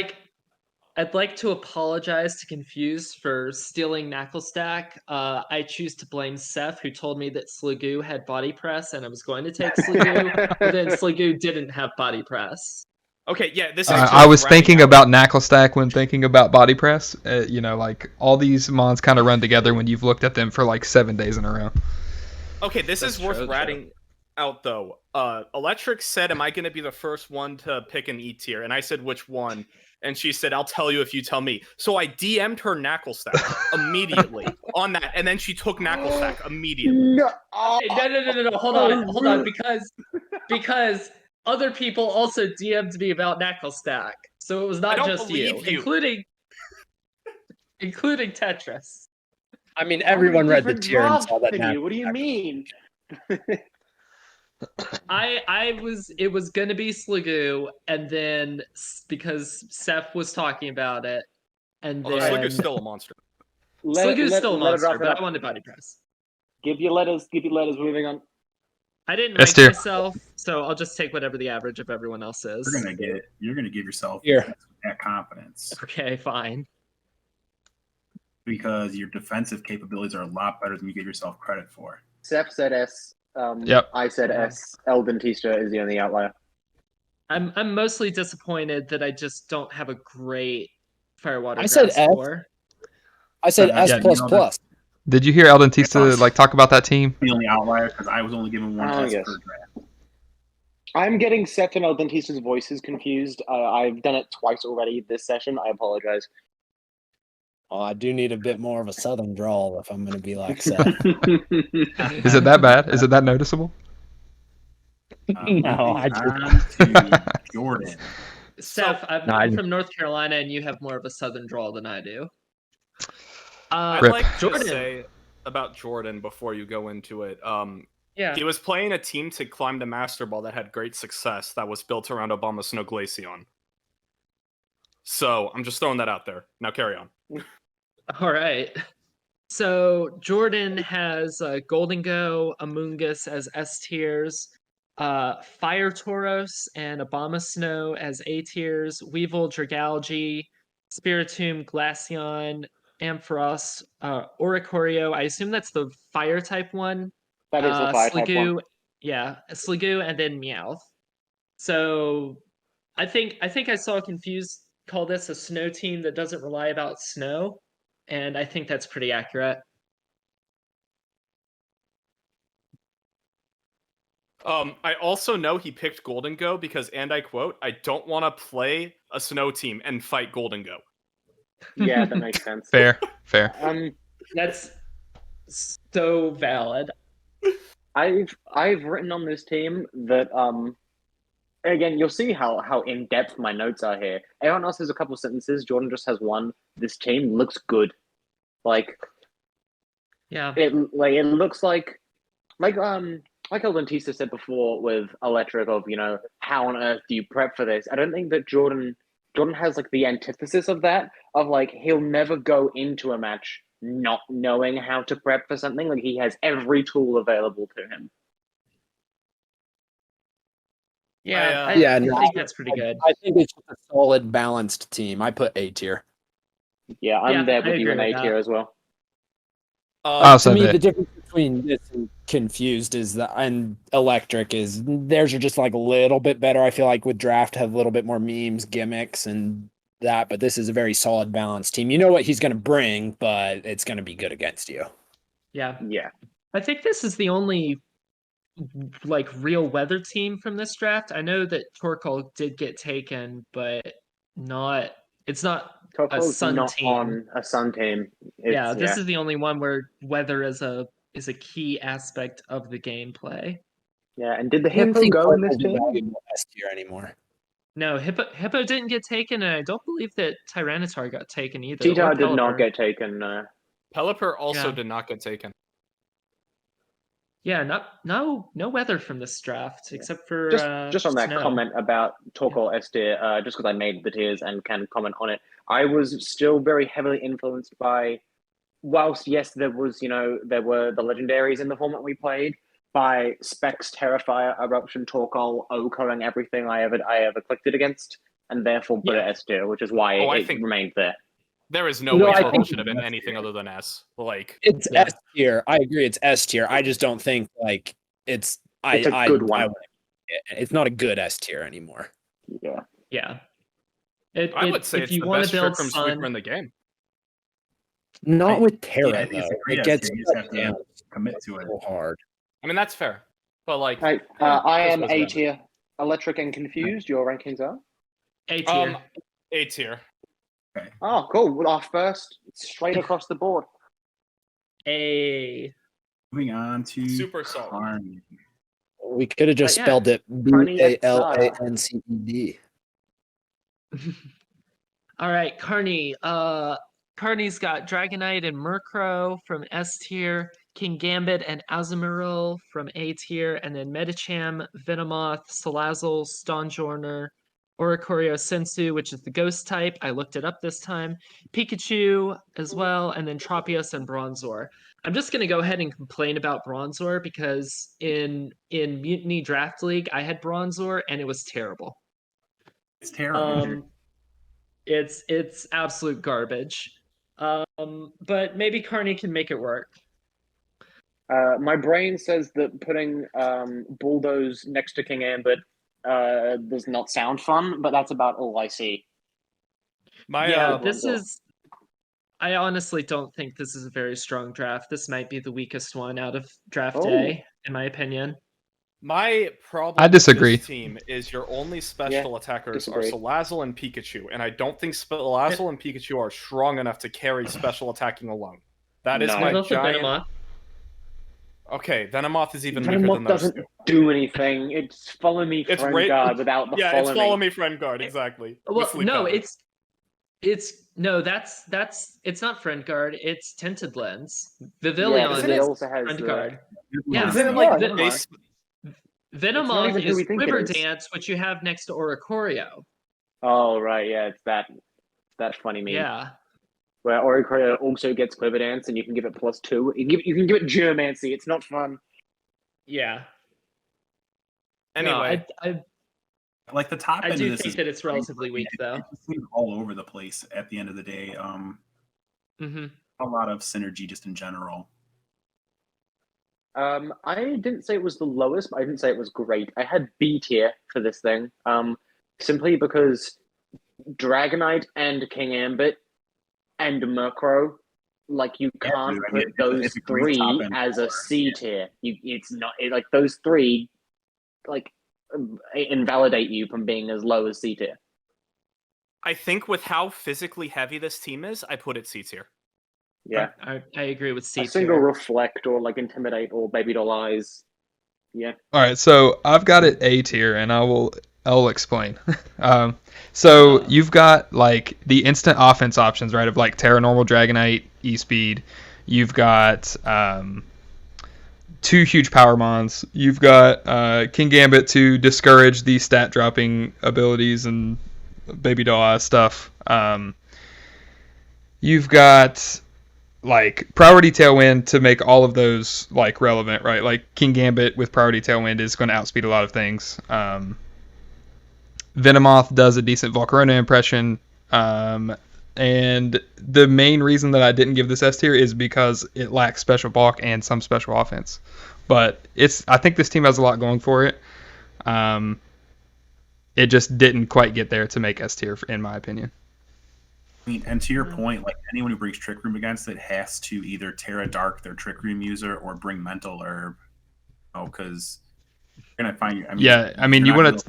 I'd like to apologize to Confuse for stealing Knacklestack. I choose to blame Seph, who told me that Shyguy had body press, and I was going to take Shyguy, but then Shyguy didn't have body press. Okay, yeah, this is. I was thinking about Knacklestack when thinking about body press. Like all these mons kind of run together when you've looked at them for like 7 days in a row. Okay, this is worth ratting out though. Electric said, "Am I going to be the first one to pick an E tier?" And I said, "Which one?" And she said, "I'll tell you if you tell me." So I DM'd her Knacklestack immediately on that, and then she took Knacklestack immediately. No, hold on, because other people also DM'd me about Knacklestack, so it was not just you, including Tetris. I mean, everyone read the tier and saw that. What do you mean? It was gonna be Shyguy, and then because Seph was talking about it, and then Slygoo's still a monster. Slygoo's still a monster, but I wanted body press. Give your letters. Moving on. I didn't rank myself, so I'll just take whatever the average of everyone else is. You're gonna give yourself that confidence. Okay, fine. Because your defensive capabilities are a lot better than you give yourself credit for. Seph said S. Yep. I said S. Eldentista is the only outlier. I'm mostly disappointed that I just don't have a great Firewater. I said S. Score. I said S plus plus. Did you hear Eldentista talk about that team? The only outlier because I was only given one test per draft. I'm getting Seph and Eldentista's voices confused. I've done it twice already this session. I apologize. Oh, I do need a bit more of a southern drawl if I'm going to be like Seph. Is it that bad? Is it that noticeable? No, I Jordan. Seph, I'm from North Carolina, and you have more of a southern drawl than I do. I'd like to say about Jordan before you go into it. He was playing a team to climb the Master Ball that had great success that was built around Obama Snow Glaceon. So I'm just throwing that out there. Now carry on. All right. So Jordan has Golden Go, Amoonguss as S tiers, Fire Tauros and Abomasnow as A tiers, Weevil, Dragalge, Spiritomb, Glaceon, Ampharos, Oricorio. I assume that's the fire type one. That is the fire type one. Yeah, Shyguy, and then Meowth. So I think I saw Confused call this a snow team that doesn't rely about snow, and I think that's pretty accurate. I also know he picked Golden Go because, and I quote, "I don't want to play a snow team and fight Golden Go." Yeah, that makes sense. Fair. That's so valid. I've written on this team that again, you'll see how in depth my notes are here. Everyone else has a couple sentences. Jordan just has one. This team looks good. Like, yeah, it looks like like eldentista said before with electric of, how on earth do you prep for this? I don't think that Jordan has like the antithesis of that, of like he'll never go into a match not knowing how to prep for something. Like he has every tool available to him. Yeah, I no, think that's pretty good. I think it's a solid, balanced team. I put A tier. Yeah, I'm there I with you in agree A with tier that. as well. To me, the difference between this and Confused and Electric is theirs are just like a little bit better. I feel like with Draft have a little bit more memes, gimmicks, and that. But this is a very solid, balanced team. You know what he's going to bring, but it's going to be good against you. Yeah. Yeah. I think this is the only like real weather team from this draft. I know that Torkoal did get taken, but it's not a Torkoal's sun not team. on a Sun team. This is the only one where weather is a key aspect of the gameplay. Yeah, and did the I don't Hippo think go in this Torkoal's a team? valuable S tier anymore. No, Hippo didn't get taken, and I don't believe that Tyranitar got taken either. Cheetah or did not Pelipper. get taken. Pelipper also Yeah. did not get taken. Yeah, no weather from this draft except for Just on that snow. comment about Torkoal S tier, just because I made the tiers and can comment on it, I was still very heavily influenced by, whilst yes, there were the legendaries in the format we played, by Specs, Terrifier, Eruption, Torkoal, Okoing everything I ever clicked it against, and therefore put it S tier, which is why I it think remained there. There is no No, way I Torkoal think should have been it's anything other than S. Like, It's Yeah. S tier. I agree. It's S tier. I just don't think like it's. It's a good one. It's not a good S tier anymore. Yeah. Yeah. I would say if it's you the want best to build Trick Room Sun, sweeper in the game. Not with Yeah, Terra I think it's though. a great It S gets tier. You just have down to commit to it. so hard. I mean, that's fair. But like, I am was A better. tier. Electric and Confused, your rankings are? A tier. A tier. Oh, cool. Well, our first straight across the board. A. Moving on to Super solid. Carney. We could have just Yeah. spelled it Carneyasadaa. BALANCED. All right, Carney. Carney's got Dragonite and Murkrow from S tier, King Gambit and Azumarill from A tier, and then Medicham, Venomoth, Salazzle, Stonjourner, Oricorio Sensu, which is the ghost type. I looked it up this time. Pikachu as well, and then Tropius and Bronzor. I'm just gonna go ahead and complain about Bronzor because in Mutiny Draft League I had Bronzor and it was terrible. It's terrible. It's absolute garbage. But maybe Carney can make it work. My brain says that putting Bulldoze next to King Ambit does not sound fun, but that's about all I see. I honestly don't think this is a very strong draft. This might be the weakest one out of draft Oh. day, in my opinion. My problem I disagree. with this team is your only special attackers are disagree. Salazzle and Pikachu, and I don't think Salazzle and Pikachu are strong enough to carry special attacking alone. That is No. my There's also giant... Venomoth. Okay, Venomoth is even weaker Venomoth than those doesn't two. do anything. It's follow me, It's friend ra- guard without the Yeah, follow it's me. follow me friend guard, exactly. Well, With sleep no, powder. it's not friend guard. It's tinted lens. Yeah, Vivillon but Isn't it it also has friend the... guard. Yeah. Isn't it Yeah, like never mind. base... not Venomoth even who is we think it Quiver is. Dance, which you have next to Oricorio. Oh, right, yeah, it's that funny meme. Yeah. Where Oricorio also gets Quiver Dance and you can give it +2. You can give it Geomancy. It's not fun. Yeah. Anyway, No, Like the top I end do of this think is that it's relatively weak, though. it just seems all over the place at the end of the day. Mm-hmm. A lot of synergy just in general. I didn't say it was the lowest, but I didn't say it was great. I had B tier for this thing, simply because Dragonite and King Ambit and Murkrow, like you Yeah, can't dude, I put mean, those it's a great three top end as a color, C yeah. tier. It's not like those three, like invalidate you from being as low as C tier. I think with how physically heavy this team is, I put it C tier. Yeah, I agree with C a single tier. reflect or like intimidate or baby doll eyes. Yeah. All right, so I've got it A tier, and I'll explain. So you've got like the instant offense options, right? Of like Terra Normal, Dragonite, E-Speed. You've got two huge power mons. You've got King Gambit to discourage the stat dropping abilities and baby doll stuff. You've got like priority tailwind to make all of those like relevant, right? Like King Gambit with priority tailwind is going to outspeed a lot of things. Venomoth does a decent Volcarona impression. And the main reason that I didn't give this S tier is because it lacks special bulk and some special offense. But I think this team has a lot going for it. It just didn't quite get there to make S tier, in my opinion. I mean, and to your point, like anyone who brings Trick Room against it has to either Terra Dark their Trick Room user or bring Mental Herb. Oh, because you're gonna find. I mean, you want to.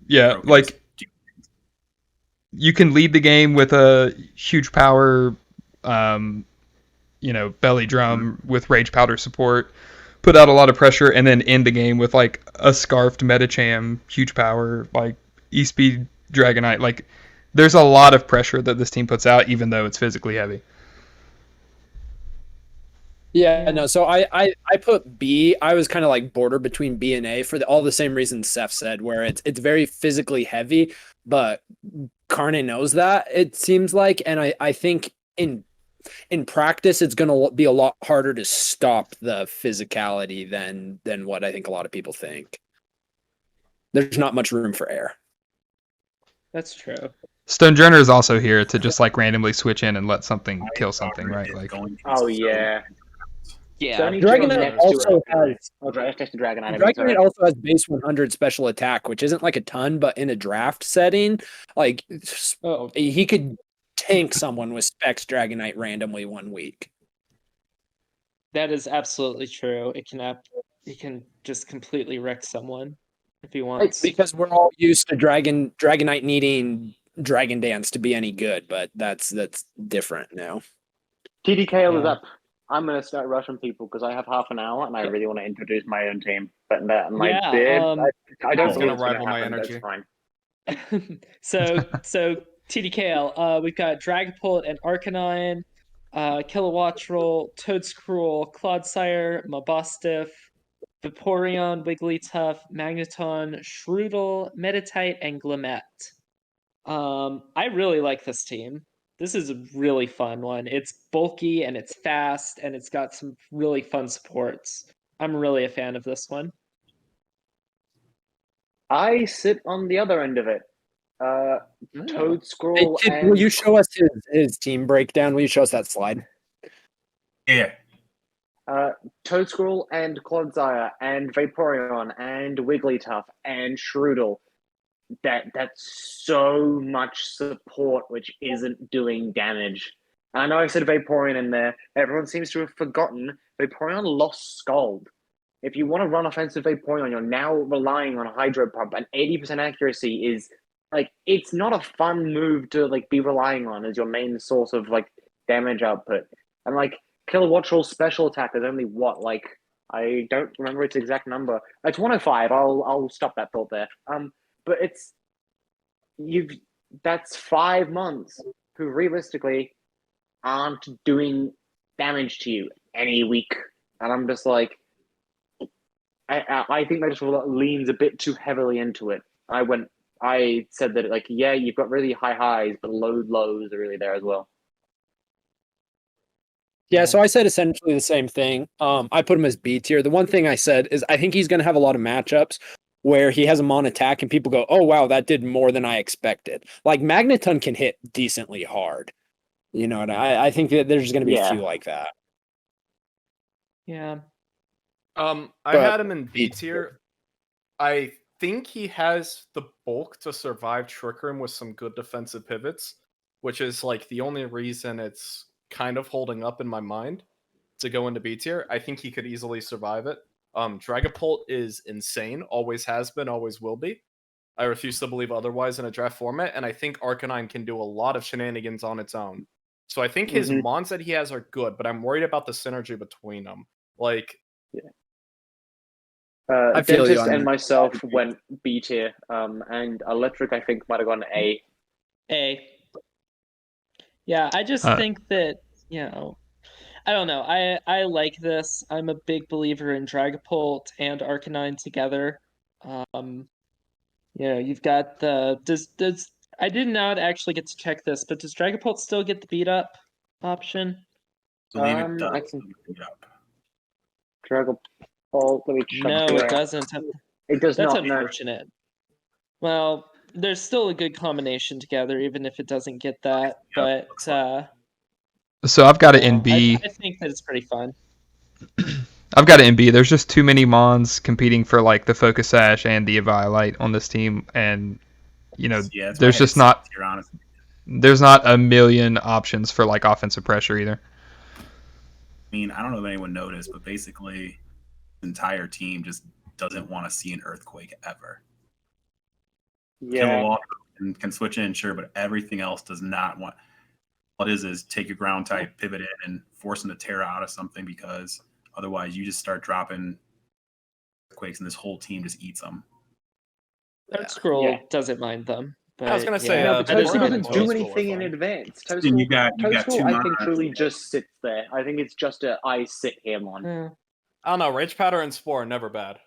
Yeah, like you can lead the game with a huge power, belly drum with Rage Powder support, put out a lot of pressure, and then end the game with like a Scarfed Medicham, huge power, like E-Speed Dragonite. Like, there's a lot of pressure that this team puts out, even though it's physically heavy. Yeah, no. So I put B. I was kind of like border between B and A for all the same reasons Seph said, where it's very physically heavy, but Carne knows that, it seems like, and I think in practice it's going to be a lot harder to stop the physicality than what I think a lot of people think. There's not much room for error. That's true. Stonejourner is also here to just like randomly switch in and let something kill something, right? Like, oh yeah. Yeah, So Dragonite also has Dragonite. Dragonite also has base 100 special attack, which isn't like a ton, but in a draft setting, like he could tank someone with Specs Dragonite randomly 1 week. that is absolutely true. It can just completely wreck someone if he wants. Because we're all used to Dragonite needing Dragon Dance to be any good, but that's different now. tdKale is up. I'm going to start rushing people because I have half an hour and I really want to introduce my own team. But I don't think it's rival my happen, energy. that's fine. So tdKale, we've got Dragapult and Arcanine, Kilowattrel, Toedscruel, Clodsire, Mabostiff, Vaporeon, Wigglytuff, Magneton, Shroodle, Meditite, and Glimmet. I really like this team. This is a really fun one. It's bulky and it's fast and it's got some really fun supports. I'm really a fan of this one. I sit on the other end of it. Toedscruel. Hey, kid, will you show us his team breakdown? Will you show us that slide? Yeah. Toedscruel and Clodsire and Vaporeon and Wigglytuff and Shroodle. That's so much support which isn't doing damage. And I know I said Vaporeon in there. Everyone seems to have forgotten Vaporeon lost Scald. If you want to run offensive Vaporeon, you're now relying on Hydro Pump, and 80% accuracy is like, it's not a fun move to like be relying on as your main source of like damage output. And like Kilowattrel's special attack is only what, like, I don't remember its exact number. It's 105. I'll stop that thought there. But that's 5 months who realistically aren't doing damage to you any week. And I'm just like, I think that just leans a bit too heavily into it. I said that, like, yeah, you've got really high highs, but low lows are really there as well. Yeah, so I said essentially the same thing. I put him as B tier. The one thing I said is I think he's going to have a lot of matchups where he has him on attack and people go, oh, wow, that did more than I expected. Like, Magneton can hit decently hard. You know, and I think that there's going to be a few like that. Yeah. I had him in B tier. I think he has the bulk to survive Trick Room with some good defensive pivots, which is like the only reason it's kind of holding up in my mind to go into B tier. I think he could easily survive it. Dragapult is insane, always has been, always will be. I refuse to believe otherwise in a draft format, and I think Arcanine can do a lot of shenanigans on its own. So I think his mons that he has are good, but I'm worried about the synergy between them. Like, I feel Dentist you and myself went B tier, and Electric I think might have gone A. A. Yeah, I just think that, you know, I don't know. I like this. I'm a big believer in Dragapult and Arcanine together. You've got the does I did not actually get to check this, but does Dragapult still get the beat up option? Believe it does. I can Yep. Dragapult. Let me check. No, here. it doesn't. It does That's not. No. unfortunate. Well, there's still a good combination together, even if it doesn't get that. Yep. But So I've got it in B. I think that it's pretty fun. I've got it in B. There's just too many Mons competing for like the Focus Sash and the Eviolite on this team, and That's there's why just it's not here, honestly. there's not a million options for like offensive pressure either. I mean, I don't know if anyone noticed, but basically, the entire team just doesn't want to see an earthquake ever. Yeah. Kilowog can switch in, sure, but everything else does not want. What is take your ground type, pivot in, and force them to tear out of something, because otherwise you just start dropping earthquakes and this whole team just eats them. Scroll doesn't mind them. But I was gonna say, No, but Toadstool Toadstool and doesn't do Toadstool are anything in fine. advance. Then Toadstool, you got two I think Mons. truly just sits there. I think it's just a I sit here mon. I don't know. Rage Powder and Spore are never bad.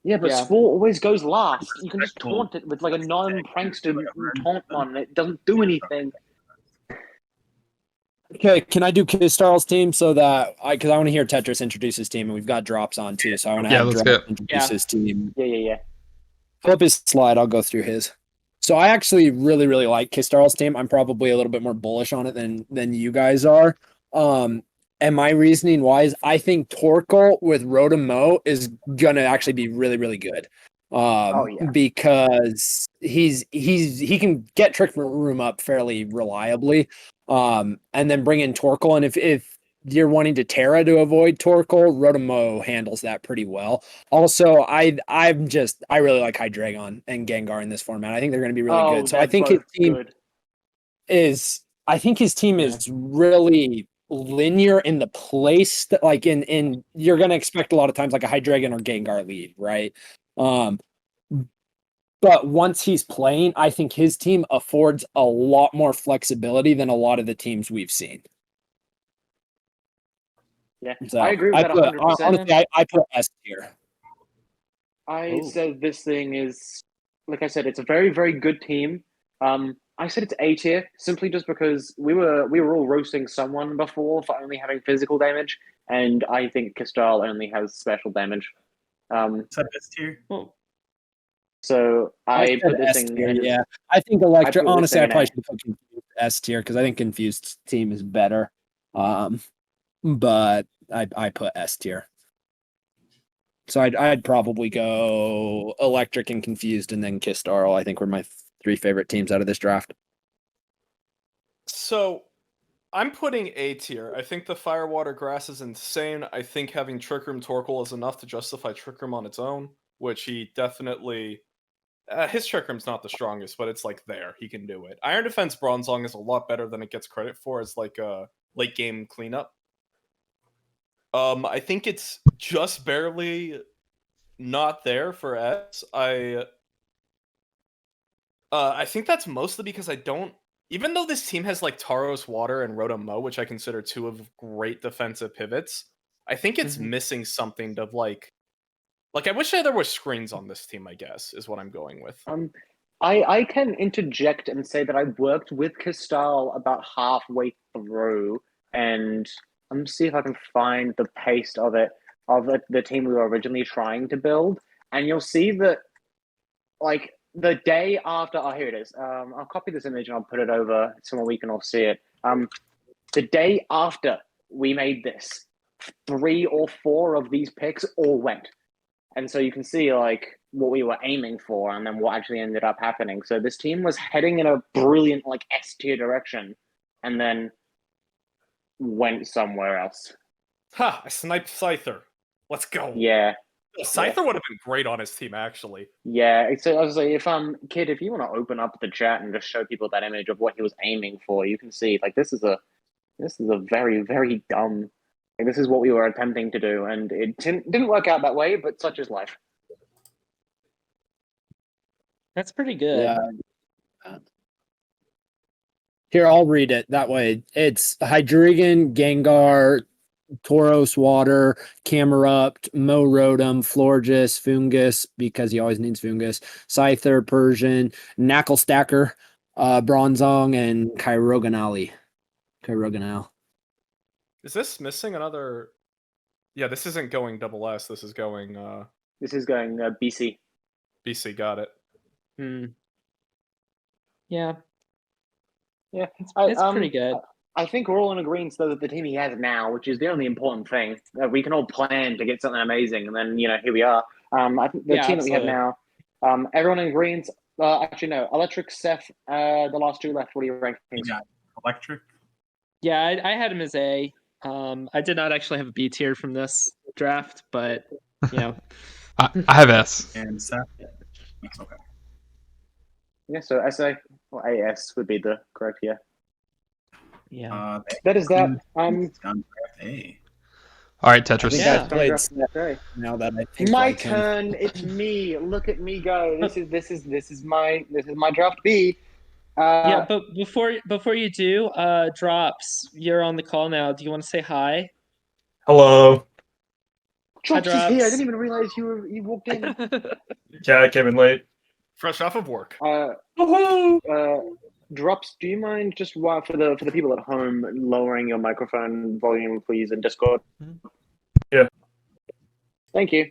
Yeah, but Yeah. Spore always goes last. You can just taunt it with like a non-prankster taunt mon. It doesn't do anything. Okay, can I do Kistarl's team so that because I want to hear Tetris introduce his team, and we've got drops on too, so I want to Yeah, have let's drops go. introduce his team. Yeah. Flip his slide. I'll go through his. So I actually really, really like Kistarl's team. I'm probably a little bit more bullish on it than you guys are. And my reasoning why is I think Torkoal with Rotom-Mow is gonna actually be really, really good. Because he can get Trick Room up fairly reliably. And then bring in Torkoal. And if you're wanting to Terra to avoid Torkoal, Rotom-Mow handles that pretty well. Also, I really like Hydreigon and Gengar in this format. I think they're going to be really good. So I think his team is really linear in the place that like in you're going to expect a lot of times like a Hydreigon or Gengar lead, right? But once he's playing, I think his team affords a lot more flexibility than a lot of the teams we've seen. Yeah, So I agree with that 100%. Honestly, I put S tier. I said this thing is, like I said, it's a very, very good team. I said it's A tier simply just because we were all roasting someone before for only having physical damage, and I think Kistarl only has special damage. Is that S tier? So I put this S thing tier, in. yeah. I think Electric. I put this Honestly, thing I in probably A. should put Confused S tier because I think Confused team is better. But I put S tier. So I'd probably go Electric and Confused and then Kistarl. I think were my three favorite teams out of this draft. So I'm putting A tier. I think the Firewater Grass is insane. I think having Trick Room Torkoal is enough to justify Trick Room on its own, which he definitely. His Trick Room's not the strongest, but it's like there. He can do it. Iron Defense Bronzong is a lot better than it gets credit for as like a late game cleanup. I think it's just barely not there for S. I think that's mostly because I don't. Even though this team has like Tauros Water and Rotom-Mow, which I consider two of great defensive pivots, I think it's missing something to like I wish there were screens on this team, I guess, is what I'm going with. I can interject and say that I worked with Kistarl about halfway through, and let me see if I can find the paste of the team we were originally trying to build, and you'll see that like the day after. Oh, here it is. I'll copy this image and I'll put it over somewhere we can all see it. The day after we made this, 3 or 4 of these picks all went. And so you can see like what we were aiming for and then what actually ended up happening. So this team was heading in a brilliant like S tier direction and then went somewhere else. Ha! I sniped Scyther. Let's go. Yeah. Scyther would have been great on his team, actually. Yeah. So I was like, if kid, if you want to open up the chat and just show people that image of what he was aiming for, you can see like this is a very, very dumb. Like, this is what we were attempting to do, and it didn't work out that way. But such is life. That's pretty good. Yeah. Here, I'll read it. That way, it's Hydreigon, Gengar, Tauros Water, Camerupt, Rotom, Florges, Fungus, because he always needs Fungus, Scyther, Persian, Knuckle Stacker, Bronzong, and Kyroganali. Is this missing another? Yeah, this isn't going double S. This is going BC. BC. Got it. Yeah, Yeah, it's pretty good. I think we're all in agreement though that the team he has now, which is the only important thing, we can all plan to get something amazing, and then here we are. I think the team that we have now, everyone in agreement. Actually, no. Electric, Seph, the last two left. What are your rankings? Yeah, Electric. Yeah, I had him as A. I did not actually have a B tier from this draft, but I have S. And Seph. That's okay. Yeah, so SA or AS would be the correct Yeah. That is that. A. All right, Tetris. Yeah. Played Seph now that I think My like him. turn. It's me. Look at me go. This is my draft B. Yeah, but before you do, Drops, you're on the call now. Do you want to say hi? Hello. Drops is Drops. here. I didn't even realize you walked in. Yeah, I came in late. Fresh off of work. Drops, do you mind just for the people at home lowering your microphone volume, please, in Discord? Yeah. Thank you.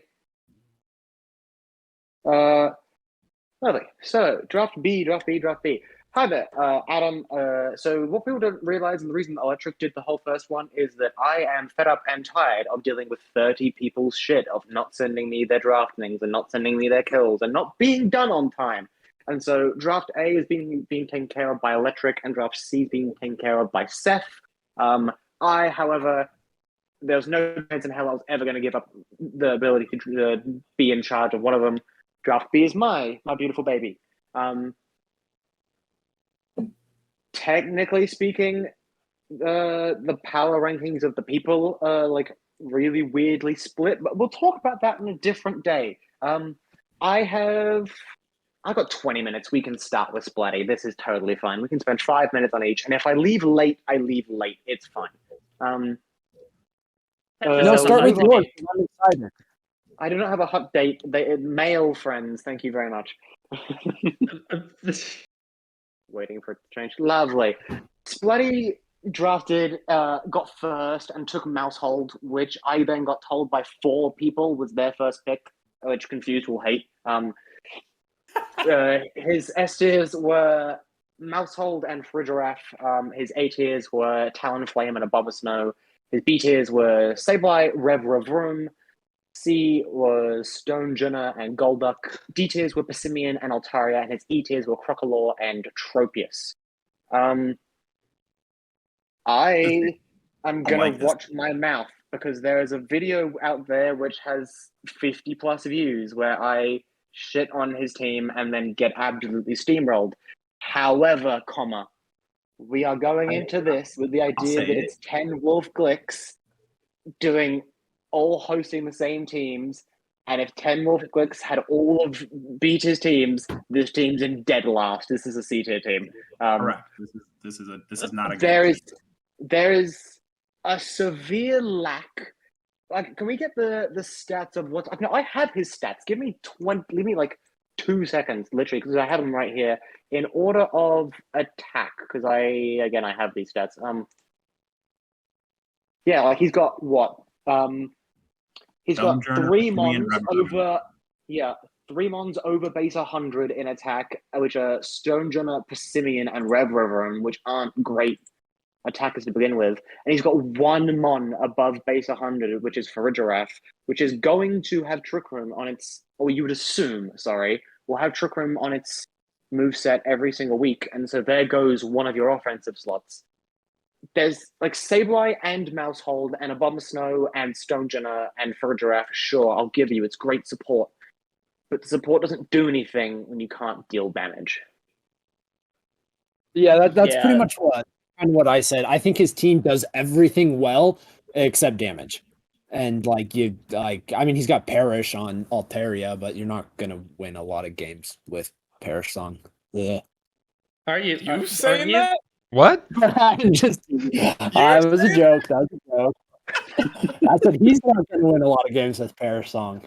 Lovely. So, draft B. Hi there, Adam. So what people don't realize, and the reason Electric did the whole first one, is that I am fed up and tired of dealing with 30 people's shit of not sending me their draftings and not sending me their kills and not being done on time. And so draft A is being taken care of by Electric, and draft C is being taken care of by Seph. However, there's no chance in hell I was ever going to give up the ability to be in charge of one of them. Draft B is my beautiful baby. Technically speaking, the power rankings of the people are like really weirdly split, but we'll talk about that in a different day. I got 20 minutes. We can start with Splatty. This is totally fine. We can spend 5 minutes on each, and if I leave late, I leave late. It's fine. No, start with yours. I'm excited. I do not have a hot date. Male friends, thank you very much. Waiting for it to change. Lovely. Splatty drafted, got first, and took Mousehold, which I then got told by 4 people was their first pick, which Confused will hate. His S tiers were Mousehold and Frigiraf. His A tiers were Talonflame and Abomasnow. His B tiers were Sableye, Revroom. C was Stonjourner and Golduck. D tiers were Persimmon and Altaria, and his E tiers were Crocodile and Tropius. I am gonna watch my mouth because there is a video out there which has 50 plus views where I shit on his team and then get absolutely steamrolled. However, we are going into this with the idea that it's 10 Wolf Glicks all hosting the same teams, and if 10 Wolf Glicks had all of Beta's teams, this team's in dead last. This is a C tier team. Correct. This is not a good there is a severe lack. Like, can we get the stats of what? I have his stats. Give me 2 seconds, literally, because I have them right here in order of attack. Because I have these stats. Yeah, like he's got what? He's got 3 mons over. Yeah, 3 mons over base 100 in attack, which are Stonjourner, Persimmon, and Revroom, which aren't great attackers to begin with. And he's got 1 mon above base 100, which is Frigiraf, which is going to have Trick Room on its, or you would assume, will have Trick Room on its moveset every single week. And so there goes one of your offensive slots. There's like Sableye and Mousehold and Abomasnow and Stonjourner and Frigiraf. Sure, I'll give you. It's great support. But the support doesn't do anything when you can't deal damage. Yeah, that's pretty much what I said. I think his team does everything well except damage. And he's got Perish on Altaria, but you're not gonna win a lot of games with Perish on. Yeah. Are you saying that? What? It was a joke. That was a joke. I said he's not going to win a lot of games with Perish Song.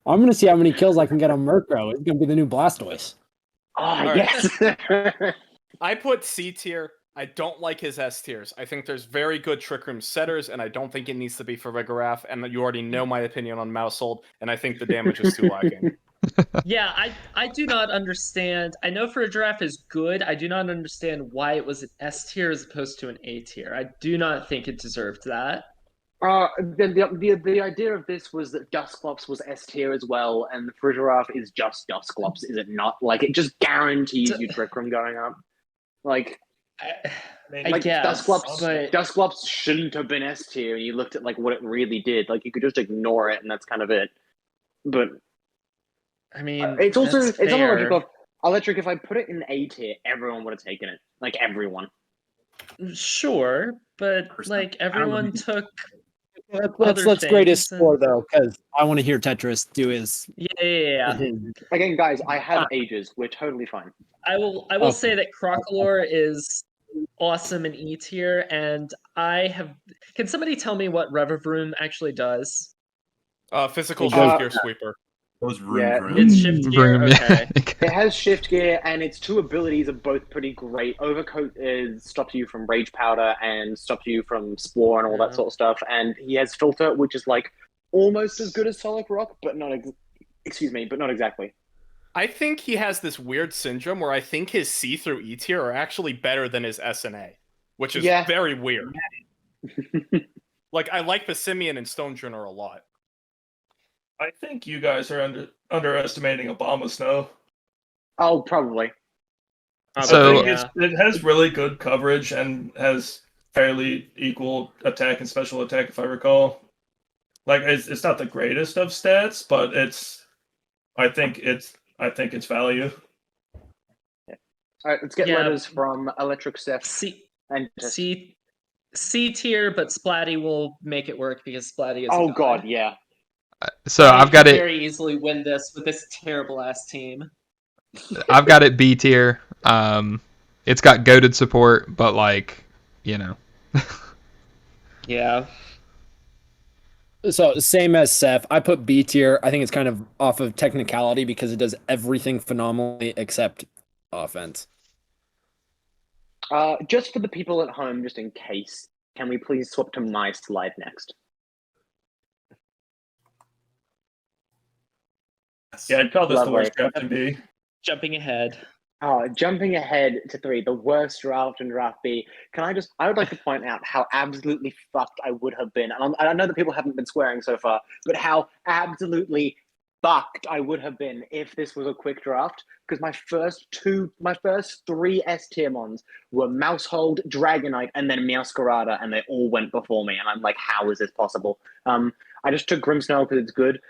I'm going to see how many kills I can get on Murkrow. It's going to be the new Blastoise. Oh, right. yes. I put C tier. I don't like his S tiers. I think there's very good Trick Room setters, and I don't think it needs to be for Vigoraph. And you already know my opinion on Mousehold, and I think the damage is too lacking. Yeah, I do not understand. I know for a giraffe is good. I do not understand why it was an S tier as opposed to an A tier. I do not think it deserved that. The idea of this was that Dusclops was S tier as well, and the Frigiraffe is just Dusclops, is it not? Like, it just guarantees you Trick Room going up. Like, I guess, Dusclops shouldn't have been S tier, and you looked at like what it really did. Like, you could just ignore it, and that's kind of it. But I mean, it's also fair. like Electric. If I put it in A tier, everyone would have taken it. Like, everyone. Sure, but like everyone took. Let's grade his score though, because I want to hear Tetris do his. Yeah. Again, guys, I have ages. We're totally fine. I will say that Crocolore is awesome in E tier, and I have. Can somebody tell me what Revavroom actually does? Physical shift gear sweeper. Those It's shift gear. Vroom, Okay. It has shift gear, and its two abilities are both pretty great. Overcoat stops you from Rage Powder and stops you from Spore and all that sort of stuff. And he has Filter, which is like almost as good as Solid Rock, but not but not exactly. I think he has this weird syndrome where I think his C through E tier are actually better than his S and A, which is very weird. Like, I like Passimian and Stonejourner a lot. I think you guys are underestimating Obama Snow. Oh, probably. So It has really good coverage and has fairly equal attack and special attack, if I recall. Like, it's not the greatest of stats, but I think it's value. All right, let's get letters from Electric Seph. C tier, but Splatty will make it work because Splatty is. Oh God, yeah. So I've got it very easily win this with this terrible ass team. I've got it B tier. It's got goated support, but like, you know. Yeah. So same as Seph, I put B tier. I think it's kind of off of technicality because it does everything phenomenally except offense. Just for the people at home, just in case, can we please swap to my slide next? Yeah, I'd call this the Lovely. worst draft in B. Jumping ahead. Jumping ahead to 3, the worst draft in draft B. I would like to point out how absolutely fucked I would have been. And I know that people haven't been swearing so far, but how absolutely fucked I would have been if this was a quick draft. Because my first 3 S tier mons were Mousehold, Dragonite, and then Meowscarada, and they all went before me. And I'm like, how is this possible? I just took Grimmsnarl because it's good.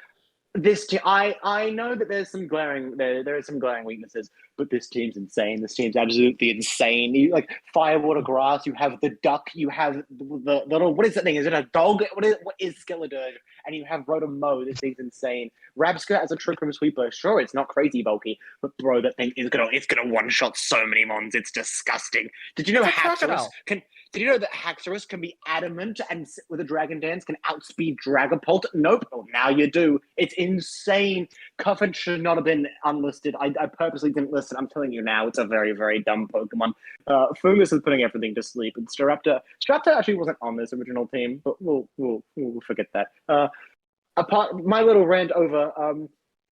This team, I know that there's some glaring there are some glaring weaknesses, but this team's insane. This team's absolutely insane. You like Firewater Grass. You have the duck. You have the little what is that thing? Is it a dog? What is Skeledirge? And you have Rotom-Mow. This thing's insane. Rabska as a Trick Room sweeper. Sure, it's not crazy bulky, but bro, that thing is gonna one shot so many mons. It's disgusting. Did you know Haxorus can? Did you know that Haxorus can be adamant and with a Dragon Dance can outspeed Dragapult? Nope. Oh, now you do. It's insane. Cuffin should not have been unlisted. I purposely didn't list it. I'm telling you now, it's a very, very dumb Pokemon. Fungus is putting everything to sleep. And Staraptor actually wasn't on this original team, but we'll forget that. My little rant over.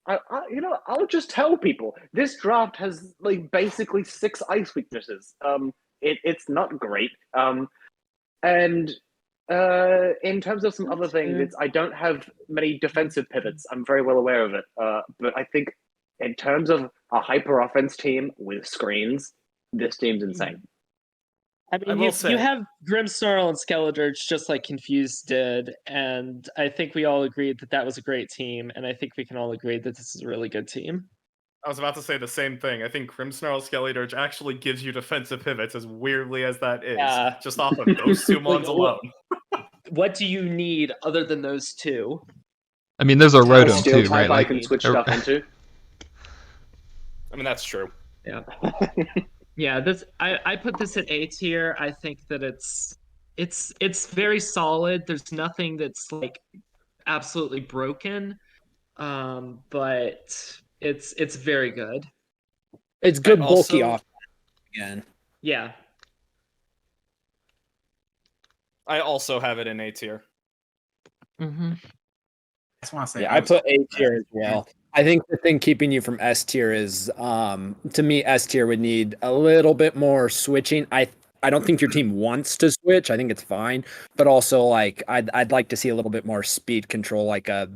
I'll just tell people this draft has like basically 6 ice weaknesses. It's not great. And in terms of some other things, I don't have many defensive pivots. I'm very well aware of it. But I think in terms of a hyper offense team with screens, this team's insane. I mean, you have Grimmsnarl and Skeledirge just like Confused did, and I think we all agreed that that was a great team, and I think we can all agree that this is a really good team. I was about to say the same thing. I think Grimmsnarl Skeledirge actually gives you defensive pivots, as weirdly as that is, just off of those 2 mons alone. What do you need other than those 2? I mean, there's a Rotom too, right? Like, I can switch stuff into. I mean, that's true. Yeah. Yeah, I put this at A tier. I think that it's it's very solid. There's nothing that's like absolutely broken. But it's very good. It's good bulky also- off again. Yeah. I also have it in A tier. Mm-hmm. I just want to say, Yeah, I put A tier as well. I think the thing keeping you from S tier is, to me, S tier would need a little bit more switching. I don't think your team wants to switch. I think it's fine, but also like I'd like to see a little bit more speed control, like a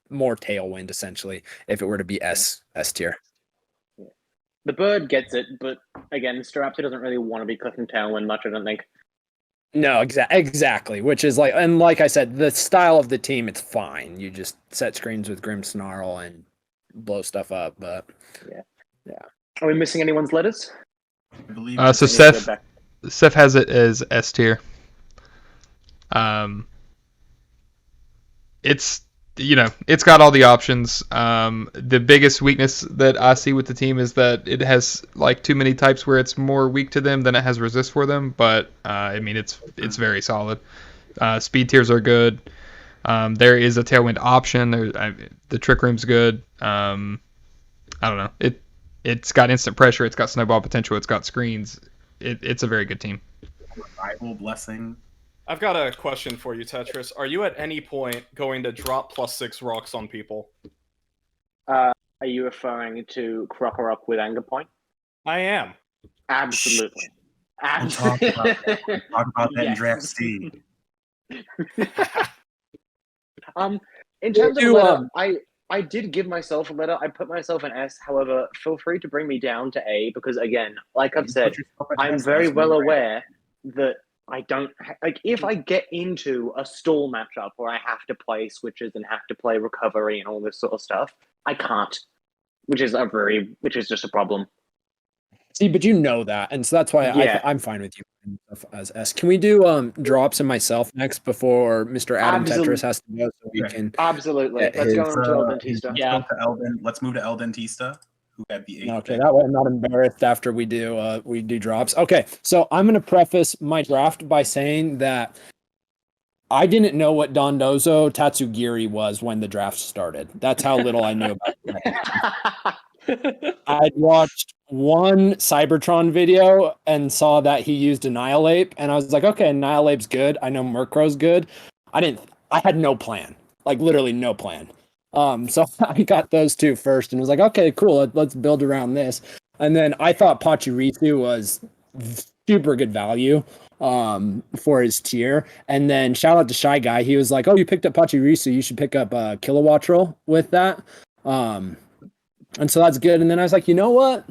more tailwind essentially, if it were to be S tier. The bird gets it, but again, Staraptor doesn't really want to be clicking tailwind much, I don't think. No, exactly. Which is like, and like I said, the style of the team, it's fine. You just set screens with Grimmsnarl and blow stuff up. But Are we missing anyone's letters? I believe So I need to go Seph back. Seph has it as S tier. It's it's got all the options. The biggest weakness that I see with the team is that it has like too many types where it's more weak to them than it has resist for them. But I mean, it's very solid. Speed tiers are good. There is a tailwind option. The trick room's good. I don't know. It's got instant pressure. It's got snowball potential. It's got screens. It's a very good team. Bible blessing. I've got a question for you, Tetris. Are you at any point going to drop +6 rocks on people? Are you referring to Krokorok with Anger Point? I am. Absolutely. We'll talk about that. We'll talk about that in Draft C. In terms of You, letter, I did give myself a letter. I put myself an S. However, feel free to bring me down to A because, again, like I've said, I'm very well aware that I don't like if I get into a stall matchup where I have to play switches and have to play recovery and all this sort of stuff. I can't, which is just a problem. see, but you know that, and so that's why Yeah. I'm fine with you as S. Can we do drops and myself next before Mr. Adam Absolutely. Tetris has to go so we Okay. can? Absolutely. Yeah, Let's go his, on to eldentista. Yeah. Let's move to eldentista, who had the 8th Okay, pick. that way I'm not embarrassed after we do drops. Okay, so I'm gonna preface my draft by saying that I didn't know what Dondozo Tatsugiri was when the draft started. That's how little I knew about it. I'd watched one Cybertron video and saw that he used Annihilate, and I was like, okay, Annihilate's good. I know Murkrow's good. I had no plan, like literally no plan. So I got those two first and was like, okay, cool. Let's build around this. And then I thought Pachirisu was super good value for his tier. And then shout out to Shyguy. He was like, oh, you picked up Pachirisu. You should pick up Kilowattrel with that. And so that's good. And then I was like, you know what?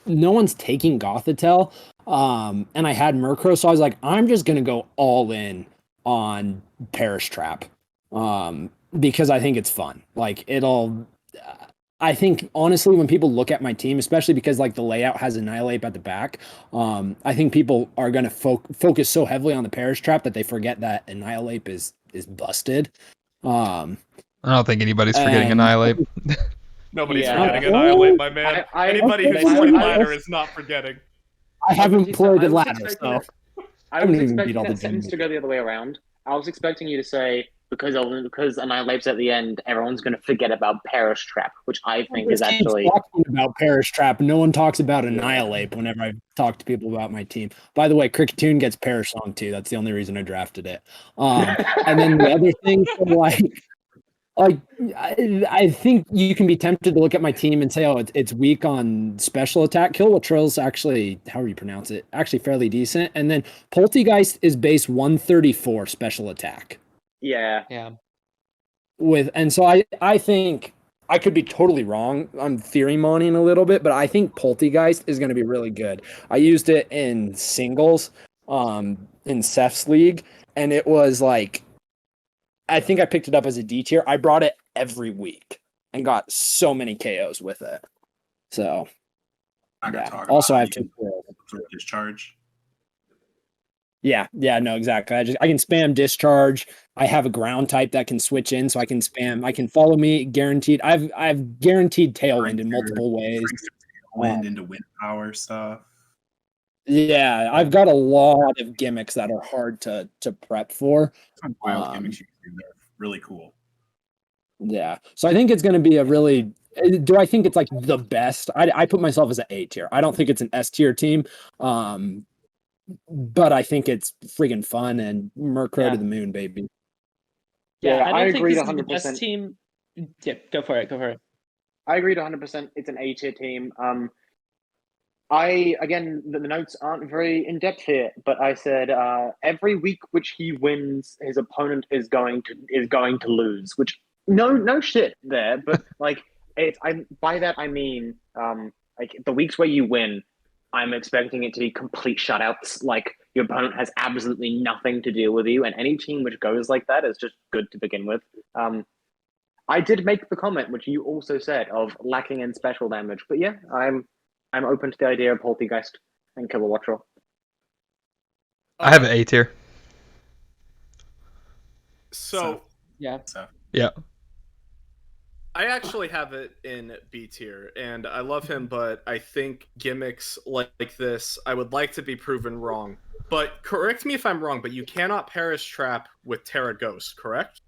No one's taking Gothitelle. And I had Murkrow. So I was like, I'm just going to go all in on Perish Trap. Because I think it's fun. Like I think honestly, when people look at my team, especially because like the layout has Annihilate at the back, I think people are going to focus so heavily on the Perish Trap that they forget that Annihilate is busted. I don't think anybody's forgetting Annihilate. Nobody's Yeah. forgetting Annihilate, my man. Anybody who's okay, played I- ladder is not forgetting. I haven't played the I was ladder, expecting so I haven't was even beat expecting all the that sentence gyms. to go the other way around. I was expecting you to say because Annihilate's at the end, everyone's going to forget about Perish Trap, which I think is Everyone keeps actually talking about Perish Trap. No one talks about Annihilate whenever I talk to people about my team. By the way, Cricketune gets Perish Song too. That's the only reason I drafted it. And then the other thing, I think you can be tempted to look at my team and say, oh, it's weak on special attack. Kilowattrel's actually, however you pronounce it, actually fairly decent. And then Poltegeist is base 134 special attack. yeah. And so I think I could be totally wrong. I'm theory moning a little bit, but I think Poltegeist is going to be really good. I used it in singles, in Seph's league, and it was like, I think I picked it up as a D tier. I brought it every week and got so many KOs with it. So I'm not gonna yeah. talk Also, I about have how you to. can discharge. Yeah, no, exactly. I can spam discharge. I have a ground type that can switch in, so I can spam. I can follow me guaranteed. I've guaranteed tailwind in multiple ways. Wind into wind power stuff. Yeah, I've got a lot of gimmicks that are hard to prep for. Some wild gimmicks you can do. They're really cool. Yeah, so I think it's going to be a really. Do I think it's like the best? I put myself as an A tier. I don't think it's an S tier team, but I think it's friggin' fun and Murkrow to the moon, baby. Yeah, I don't think agreed this is the 100%. best team. Yeah, go for it. Go for it. I agreed 100%. It's an A tier team. Again, the notes aren't very in depth here, but I said every week which he wins, his opponent is going to lose. Which no shit there, but like by that I mean like the weeks where you win, I'm expecting it to be complete shutouts. Like your opponent has absolutely nothing to deal with you, and any team which goes like that is just good to begin with. I did make the comment which you also said of lacking in special damage, but yeah, I'm open to the idea of Poltergeist and Kilowattrel. I have an A tier. So Yeah. Yeah. I actually have it in B tier, and I love him, but I think gimmicks like this, I would like to be proven wrong. But correct me if I'm wrong, but you cannot Perish Trap with Terra Ghost, correct?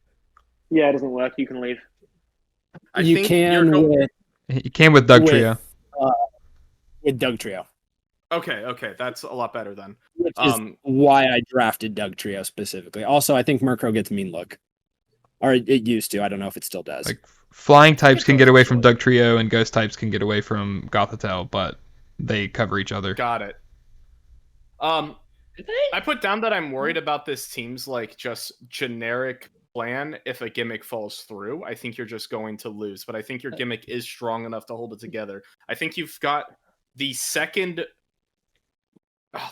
Yeah, it doesn't work. You can leave. You can with Dugtrio. With Dugtrio. Okay, that's a lot better then. Which is why I drafted Dugtrio specifically. Also, I think Murkrow gets Mean Look. Or it used to. I don't know if it still does. Like flying types can get away from Dugtrio, and ghost types can get away from Gothitelle, but they cover each other. Got it. I put down that I'm worried about this team's like just generic plan. If a gimmick falls through, I think you're just going to lose. But I think your gimmick is strong enough to hold it together. I think you've got the second.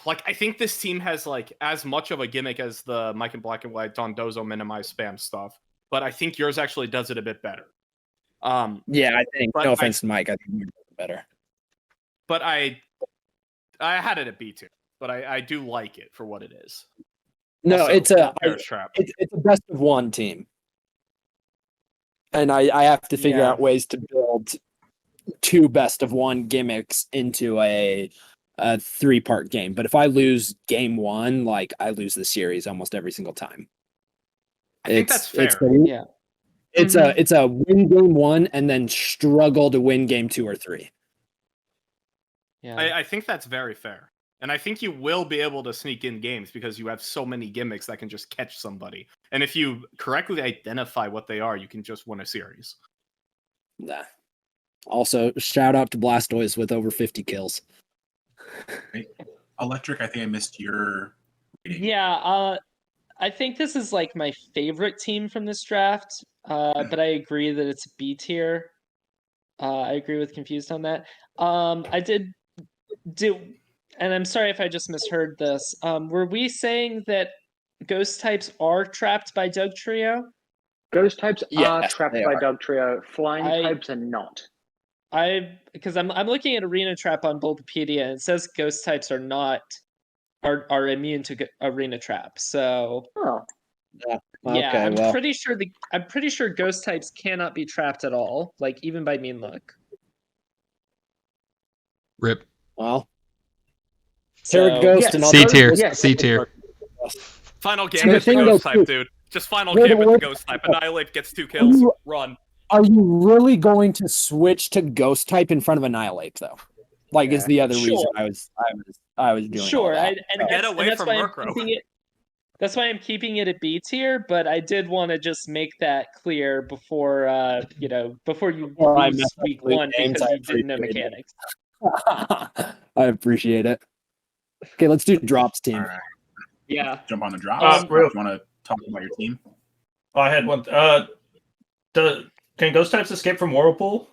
Like I think this team has like as much of a gimmick as the mikeblacknwhite Dondozo minimize spam stuff. But I think yours actually does it a bit better. Yeah, I think. No offense to Mike, I think yours does it better. But I had it at B2, but I do like it for what it is. No, Also, it's a Trap. it's a best of one team, and I have to figure out ways to build two best of one gimmicks into a 3-part game. But if I lose game one, like I lose the series almost every single time. I think that's fair. It's a win game one and then struggle to win game 2 or 3. Yeah, I think that's very fair. And I think you will be able to sneak in games because you have so many gimmicks that can just catch somebody. And if you correctly identify what they are, you can just win a series. Nah. Also, shout out to Blastoise with over 50 kills. Electric, I think I missed your rating. Yeah, I think this is like my favorite team from this draft, but I agree that it's B tier. I agree with Confused on that. I did do, and I'm sorry if I just misheard this. Were we saying that ghost types are trapped by Dugtrio? Ghost types are Yes, trapped they by are. Dugtrio. Flying types are not. Because I'm looking at Arena Trap on Bulbapedia, and it says ghost types are not are immune to Arena Trap. So Oh, yeah, I'm pretty sure ghost types cannot be trapped at all, like even by Mean Look. Rip. Well, So, Terra Ghost yes. and all C those- tier. yes. C tier. Final See, game the with the thing ghost though, type, too- dude. Just final game with the ghost type. Annihilate gets 2 kills. Run. Are you really going to switch to ghost type in front of Annihilate though? Like is the other reason Sure. I was doing Sure, all that. Get away that's from why I'm Murkrow. keeping it. That's why I'm keeping it at B tier, but I did want to just make that clear before before you Before I lose mess up week Blue one James, because I you didn't know appreciate it. mechanics. I appreciate it. Okay, let's do drops team. All right, Yeah. jump on the drops. real- You want to talk about your team? Oh, I had one. Can ghost types escape from Whirlpool?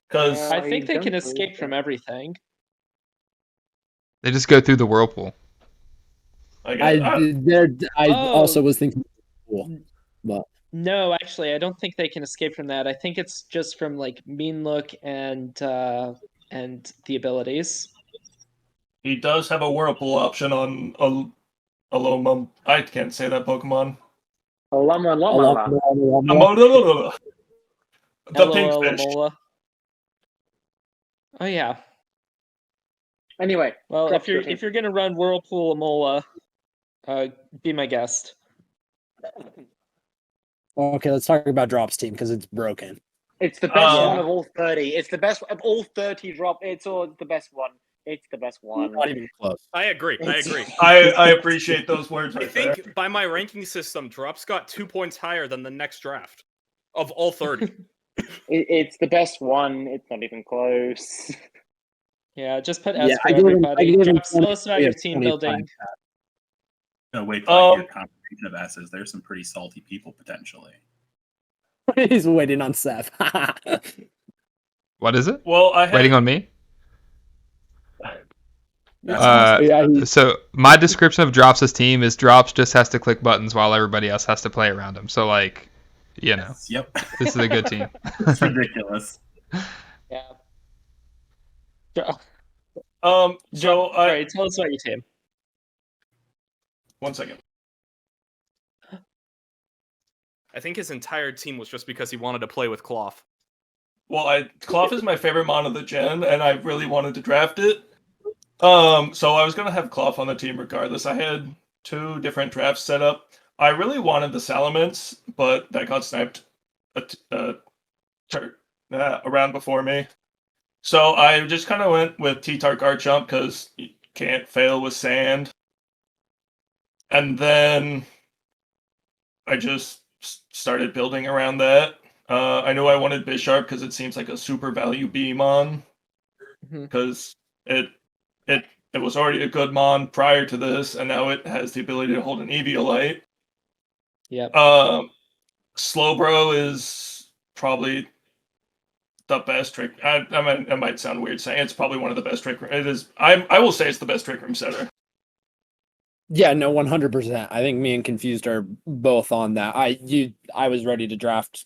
Because I think they don't can believe escape from so. everything. They just go through the whirlpool. I Oh. also was thinking cool. But No, actually, I don't think they can escape from that. I think it's just from like Mean Look and the abilities. he does have a Whirlpool option on Aloma. I can't say that Pokemon. Lama. The LOL, pink fish. Lamola. Oh yeah. Anyway, Well, drop your team. if you're gonna run Whirlpool Amola, be my guest. Okay, let's talk about Drop's team because it's broken. It's the best Yeah. one of all 30. It's the best of all 30 drop. It's the best one. It's the best one. Not even close. I agree. I agree. I appreciate those words I right there. think by my ranking system, Drops got 2 points higher than the next draft of all 30. It's the best one. It's not even close. Yeah, just put Yeah, S for I give him- I everybody. give him Drops, tell us about 20 your of team 25. building. No, wait till I hear Um, confirmation of S's. There's some pretty salty people potentially. He's waiting on Seph. What is it? Well, I had, Waiting on me? Yeah, So my description of Drops' team is Drops just has to click buttons while everybody else has to play around him. So like, you know, Yep. this is a good team. It's ridiculous. Yeah. Joe, Alright, tell us about your team. 1 second. I think his entire team was just because he wanted to play with Cloth. Well, Cloth is my favorite mon of the gen, and I really wanted to draft it. So I was gonna have Cloth on the team regardless. I had 2 different drafts set up. I really wanted the Salamence, but that got sniped around before me. So I just kind of went with T-Tark Garchomp because you can't fail with sand. And then I just started building around that. I knew I wanted Bisharp because it seems like a super value Beamon. Because it was already a good Mon prior to this, and now it has the ability to hold an Eviolite. Yep. Slowbro is probably the best trick. I mean, it might sound weird saying it's probably one of the best trick. It is. I will say it's the best trick room setter. Yeah, no, 100%. I think me and Confused are both on that. I was ready to draft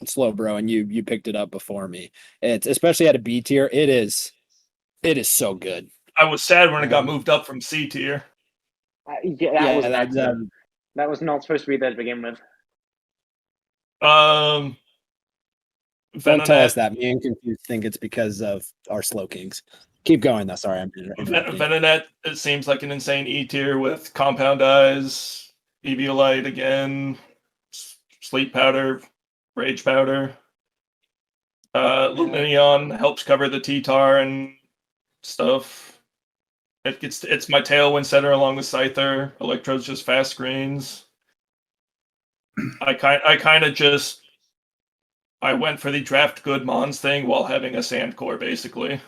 Slowbro, and you picked it up before me. It's especially at a B tier. It is so good. I was sad when it got moved up from C tier. That was not supposed to be there to begin with. Don't tell us Venonat, that. Me and Confused think it's because of our Slow Kings. Keep going though. Sorry, I'm interrupting. Venonat, it seems like an insane E tier with Compound Eyes, Eviolite again, Sleep Powder, Rage Powder. Lumineon helps cover the T-Tar and stuff. It's my Tailwind setter along with Scyther. Electro's just fast screens. I went for the draft good Mons thing while having a Sand Core, basically.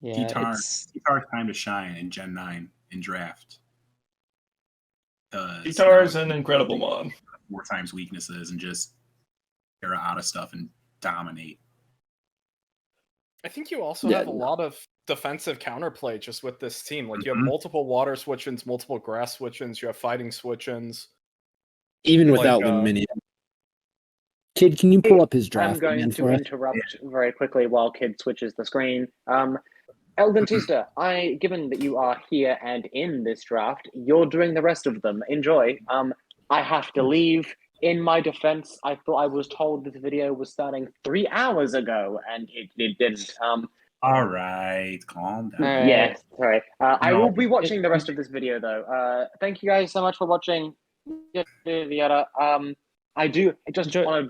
Yeah, T-Tar's time to shine in Gen 9 in draft. T-Tar is an incredible Mon. 4 times weaknesses and just era out of stuff and dominate. I think you also have a lot of defensive counterplay just with this team. Like you have multiple water switch-ins, multiple grass switch-ins, you have fighting switch-ins. Even without Lumineon. Kid, can you pull up his draft? I'm going to interrupt very quickly while Kid switches the screen. Eldentista, given that you are here and in this draft, you're doing the rest of them. Enjoy. I have to leave. In my defense, I thought I was told this video was starting 3 hours ago, and it didn't. All right, calm down. Yes, sorry. I will be watching the rest of this video, though. Thank you guys so much for watching. I do just on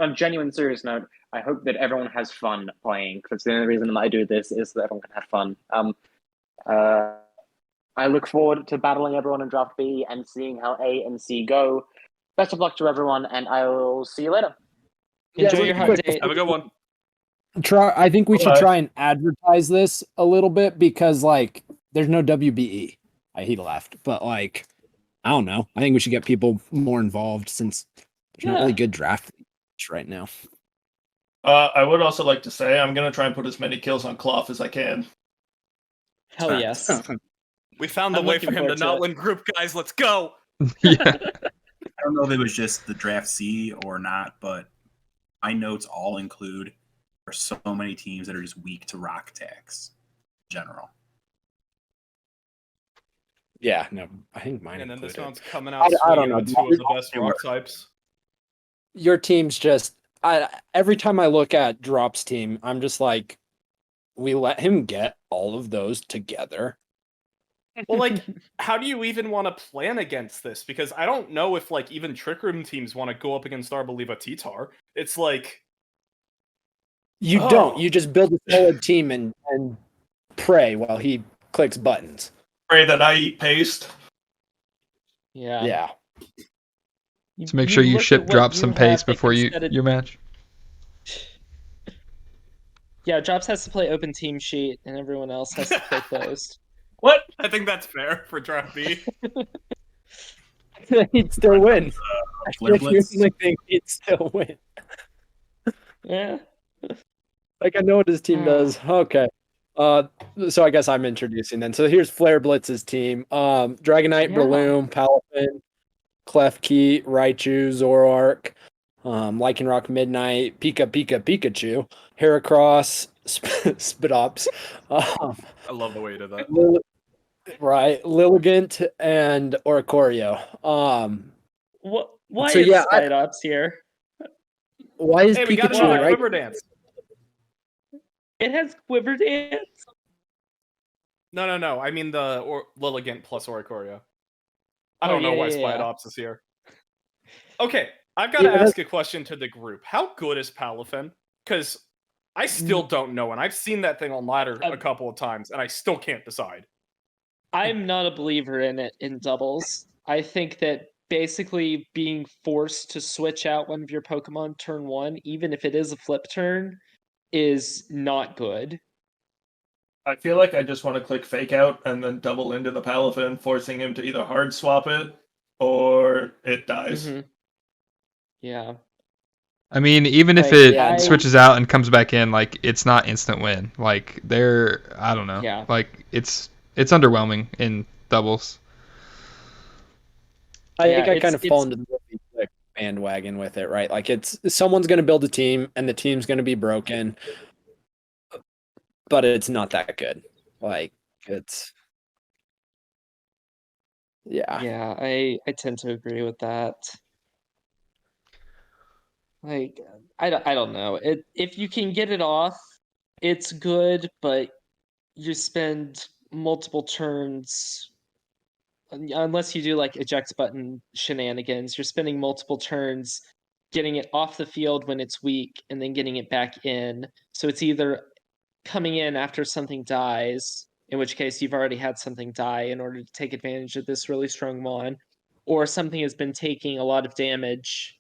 a genuine serious note, I hope that everyone has fun playing, because the only reason that I do this is that everyone can have fun. I look forward to battling everyone in Draft B and seeing how A and C go. Best of luck to everyone, and I will see you later. Enjoy your hot date. Have a good one. I think we should try and advertise this a little bit because, like, there's no WBE. He left, but like, I don't know. I think we should get people more involved since there's not really good draft right now. I would also like to say I'm gonna try and put as many kills on Cloth as I can. Hell yes. We found the way for him to not win group, guys. Let's go. Yeah. I don't know if it was just the draft C or not, but my notes all include there's so many teams that are just weak to rock attacks in general. Yeah, no, I think mine. And then included. this one's coming out I don't know. with 2 of the best rock types. Your team's just every time I look at Drop's team, I'm just like, we let him get all of those together. Well, like, how do you even want to plan against this? Because I don't know if, like, even Trick Room teams want to go up against Arboliva TETR. It's like... You don't. You just build a solid team and pray while he clicks buttons. Pray that I eat paste. Yeah. Yeah. So make sure you look ship at what Drop you some have, paste like, before instead of- your match. Yeah, Drops has to play open team sheet, and everyone else has to play closed. What? I think that's fair for Drop B. He'd still win. I Flareblitz. genuinely think he'd still win. Yeah. Like, I know what his team does. Okay. So I guess I'm introducing then. So here's Flareblitz's team. Dragonite, Yeah. Breloom, Palafin, Klefki, Raichu, Zoroark, Lycanroc, Midnight, Pikachu, Heracross, Spidops, I love the way you did that. Lilligant, and Oricorio. Why So, is yeah, Spidops here? Why is Hey, we got Pikachu another right? Quiver Dance. It has Quiver Dance. No. I mean the Lilligant plus Oricorio. I Oh, don't know yeah, why yeah, yeah. Spidops is here. Okay, I've got to Yeah, ask a question to the group. How good is Palafin? Because I still don't know, and I've seen that thing on ladder a couple of times, and I still can't decide. I'm not a believer in it in doubles. I think that basically being forced to switch out one of your Pokemon turn 1, even if it is a flip turn, is not good. I feel like I just want to click Fake Out and then double into the Palafin, forcing him to either hard swap it or it dies. Mhm. Yeah. I mean, even if Like, it yeah, switches out and comes back in, like, it's not instant win. Like, I don't know. Yeah. Like, it's underwhelming in doubles. I Yeah, think I kind it's- of fall into the really quick bandwagon with it, right? Like, it's someone's going to build a team, and the team's going to be broken, but it's not that good. Like, it's Yeah, I tend to agree with that. Like, I don't know. If you can get it off, it's good, but you spend multiple turns, unless you do like eject button shenanigans, you're spending multiple turns getting it off the field when it's weak and then getting it back in. So it's either coming in after something dies, in which case you've already had something die in order to take advantage of this really strong mon, or something has been taking a lot of damage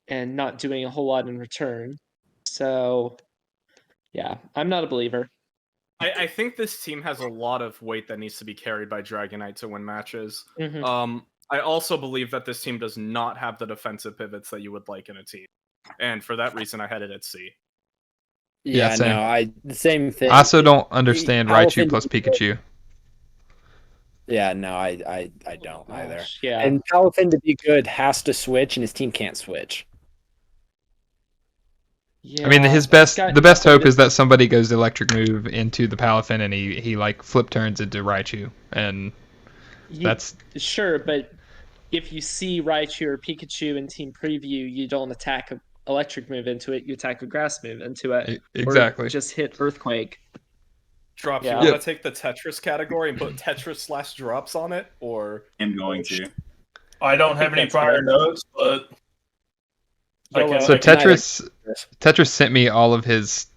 and not doing a whole lot in return. So, yeah, I'm not a believer. I think this team has a lot of weight that needs to be carried by Dragonite to win matches. Mhm. I also believe that this team does not have the defensive pivots that you would like in a team. And for that reason, I had it at C. Yeah, same. no, the same thing. I also don't understand Raichu Palafin- plus Pikachu. Yeah, no, I don't either. Gosh, yeah. And Palafin to be good has to switch, and his team can't switch. I mean, Yeah, the best hope is that somebody goes electric move into the Palafin and he like flip turns into Raichu, and that's sure, but if you see Raichu or Pikachu in team preview, you don't attack a electric move into it, you attack a grass move into it. exactly. Or just hit Earthquake. Drops, Yeah. you want to take the Tetris category and put Tetris/drops on it, or I'm going to. I don't have any that's prior fair. notes, but YOLO. So I can either- Tetris sent me all of his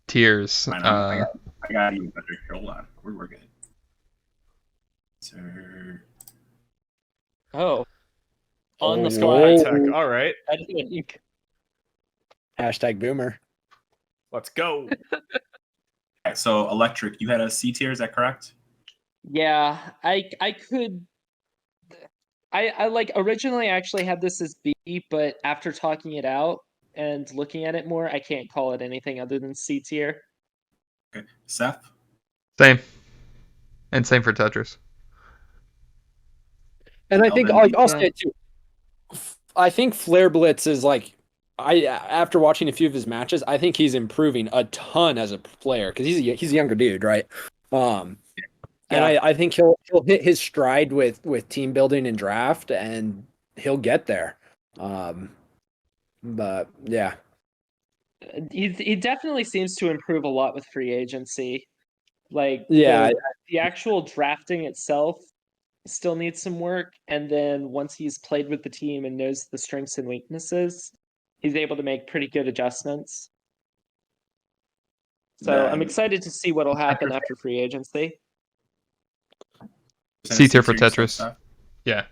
tiers. I know. I got even better. Hold on. We're good. Sir. Oh. On the Oh, spot. whoa. tech? All right, I think. Hashtag boomer. let's go. Okay, so electric, you had a C tier, is that correct? Yeah, I could. I like originally I actually had this as B, but after talking it out and looking at it more, I can't call it anything other than C tier. Okay. Seph? Same, and same for Tetris. And I think Elden, I'll yeah. say it too. I think Flareblitz is like after watching a few of his matches, I think he's improving a ton as a player because he's a younger dude, right? And I think he'll hit his stride with team building and draft, and he'll get there. But yeah, He definitely seems to improve a lot with free agency. Like yeah, the actual drafting itself still needs some work, and then once he's played with the team and knows the strengths and weaknesses, he's able to make pretty good adjustments. So I'm excited to see what'll happen after free agency. C tier for Tetris. Yeah.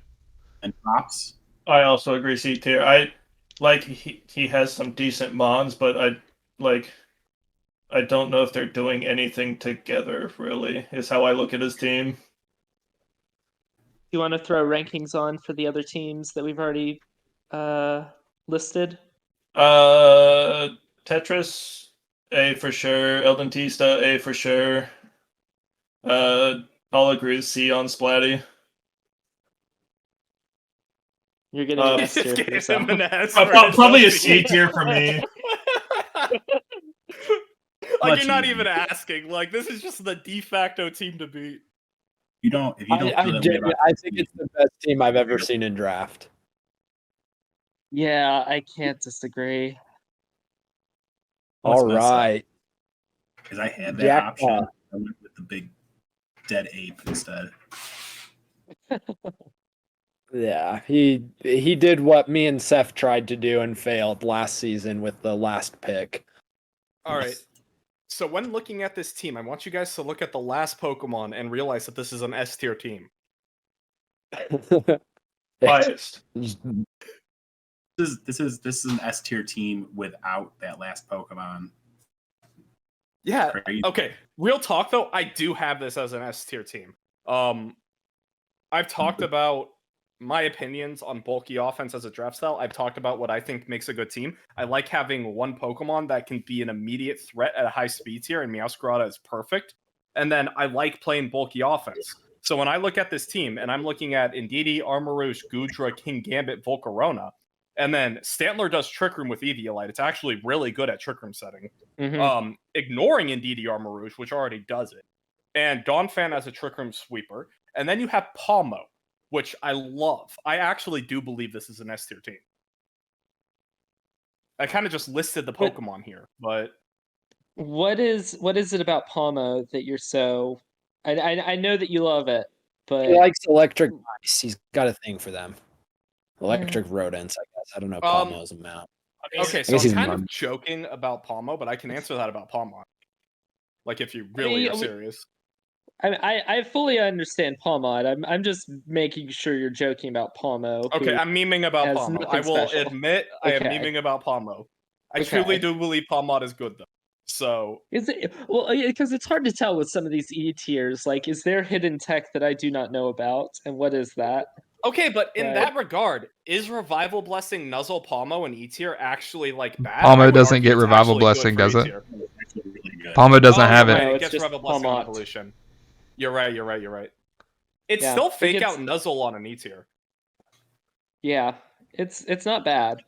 And Pops. I also agree C tier. I like he has some decent mons, but I don't know if they're doing anything together, really, is how I look at his team. You want to throw rankings on for the other teams that we've already listed? Tetris, A for sure. Eldentista, A for sure. I'll agree with C on Splatty. You're getting an S tier for yourself. Probably a C tier for me. Like, you're not even asking. Like, this is just the de facto team to beat. If you don't feel that way about I think it's the best team I've ever seen in draft. Yeah, I can't disagree. All right. Because I had that JackDaw. option. I went with the big dead ape instead. Yeah, he did what me and Seph tried to do and failed last season with the last pick. All right. So when looking at this team, I want you guys to look at the last Pokemon and realize that this is an S tier team. Biased. This is an S tier team without that last Pokemon. Yeah. Crazy. Okay. Real talk though, I do have this as an S tier team. I've talked about my opinions on bulky offense as a draft style. I've talked about what I think makes a good team. I like having one Pokemon that can be an immediate threat at a high speed tier, and Meowscarada is perfect. And then I like playing bulky offense. So when I look at this team, and I'm looking at Indeedee, Armarouge, Goodra, King Gambit, Volcarona, and then Stantler does Trick Room with Eviolite. It's actually really good at Trick Room setting. Mhm. Ignoring Indeedee, Armarouge, which already does it. And Donphan as a Trick Room sweeper. And then you have Palmo, which I love. I actually do believe this is an S tier team. I kind of just listed the Pokemon here, but What is it about Palmo that you're so? I know that you love it, but He likes electric mice. He's got a thing for them. Electric rodents, I guess. I don't know Palmo's amount. okay, so guess I'm he's kind normal. of joking about Palmo, but I can answer that about Palmon. Like, if you really are serious. I fully understand Palmod. I'm just making sure you're joking about Palmo. Okay, I'm memeing about has Palmo. nothing I will special. admit I am Okay. memeing about Palmo. I Okay. truly do believe Palmod is good, though. So, Is it well? Because it's hard to tell with some of these E tiers. Like, is there hidden tech that I do not know about, and what is that? okay, but in Right. that regard, is Revival Blessing Nuzzle Palmo and E tier actually, like, bad? Palmo I would doesn't argue get it's Revival actually good Blessing, for does E it? tier. It's actually really good. Palmo doesn't have you're it. right, No, it it's gets just Revival Blessing on Palmot. Evolution. You're right. It's Yeah, still it fake gets- out Nuzzle on an E tier. Yeah, it's not bad.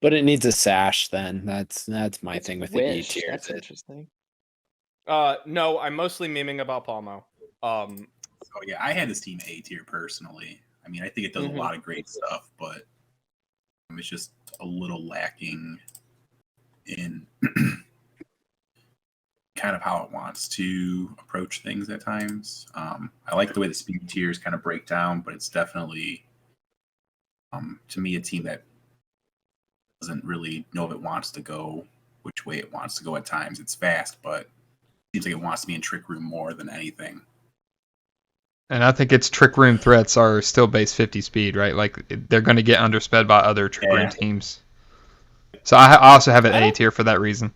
But it needs a sash then. That's my It's thing with the E Wish. tier. That's interesting. No, I'm mostly memeing about Palmo. Oh yeah, I had this team A tier personally. I mean, I think it does Mhm. a lot of great stuff, but it's just a little lacking in kind of how it wants to approach things at times. I like the way the speed tiers kind of break down, but it's definitely, to me, a team that doesn't really know if it wants to go which way it wants to go at times. It's fast, but it seems like it wants to be in Trick Room more than anything. And I think its Trick Room threats are still base 50 speed, right? Like, they're going to get undersped by other Trick Room teams. So I also have an A tier for that reason.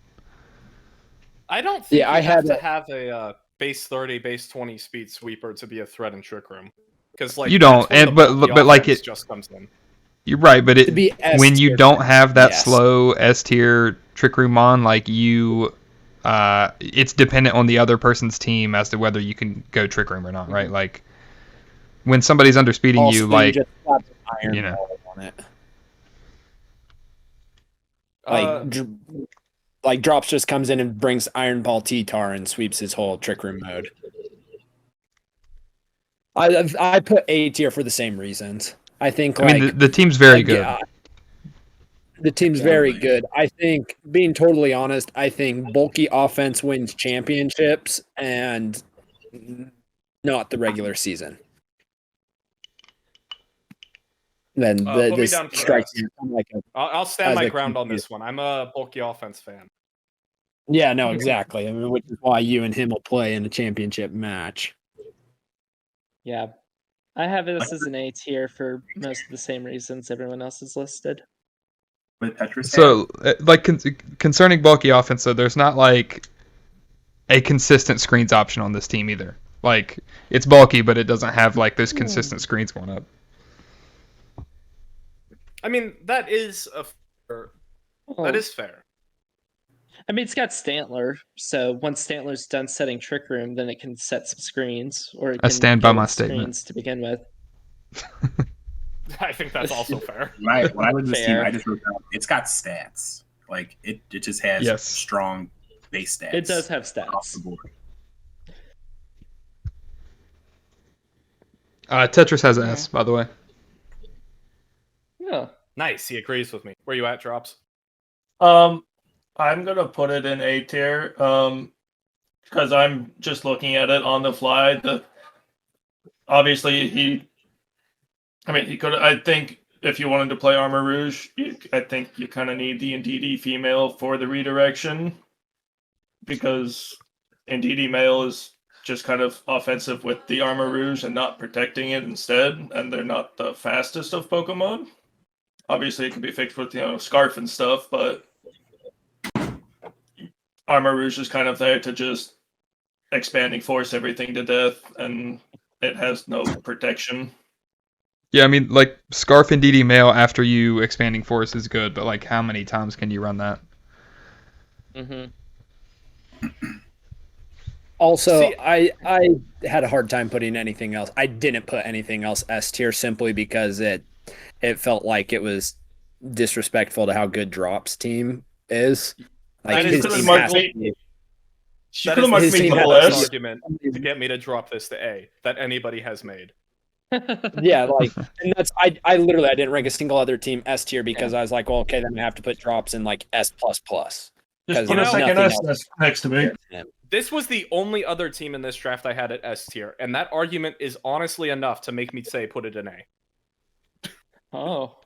I don't think Yeah, I you have had to have a base 30, base 20 speed sweeper to be a threat in Trick Room. Because, like, You don't, that's where and the but bulky like offense it just comes in. You're right, but To be S when you tier, don't have that yes. slow S tier Trick Room on, like it's dependent on the other person's team as to whether you can go Trick Room or not, right? Like when somebody's underspeeding All you, spin like just slaps an iron you know. ball on it. Like Drops just comes in and brings Iron Ball T-Tar and sweeps his whole Trick Room mode. I put A tier for the same reasons. I think I mean the team's very good. The team's very good. I think, being totally honest, I think bulky offense wins championships and not the regular season. Then Put me this down for strikes this. me like I'll stand as my a ground on confused- this one. I'm a bulky offense fan. Yeah, no, exactly. I mean, which is why you and him will play in a championship match. Yeah. I have this as an A tier for most of the same reasons everyone else is listed. With Tetris. So, like, concerning bulky offense, though, there's not like a consistent screens option on this team either. Like, it's bulky, but it doesn't have like those consistent screens going up. I mean, that is fair. That is fair. I mean, it's got Stantler, so once Stantler's done setting Trick Room, then it can set some screens, or it I can stand go by my with statement. screens to begin with. I think that's also fair. When I look at this team, Fair. I just wrote down it's got stats. Like it just has Yes. strong base stats. It does have off stats. the board. Tetris has an S, by the way. Yeah. Nice. He agrees with me. Where you at, Drops? I'm gonna put it in A tier, because I'm just looking at it on the fly. Obviously he could. I think if you wanted to play Armor Rouge, I think you kind of need the Indeedee female for the redirection, because Indeedee male is just kind of offensive with the Armor Rouge and not protecting it instead, and they're not the fastest of Pokemon. Obviously, it can be fixed with Scarf and stuff, but Armor Rouge is kind of there to just expanding force everything to death, and it has no protection. Yeah, I mean, like, Scarf and DD male after you expanding force is good, but, like, how many times can you run that? Mm-hmm. Also, See- I had a hard time putting anything else. I didn't put anything else S tier simply because it felt like it was disrespectful to how good Drops team is. Like And his could've team marked has me- to be- She That could have is marked his me team double has the S. argument to get me to drop this to A that anybody has made. yeah, like, and that's I literally I didn't rank a single other team S tier because I was like, well, okay, then I have to put Drops in like S++. Just Because put a there's second nothing S next to me. This was the only other team in this draft I had at S tier, and that argument is honestly enough to make me say put it in A. Oh.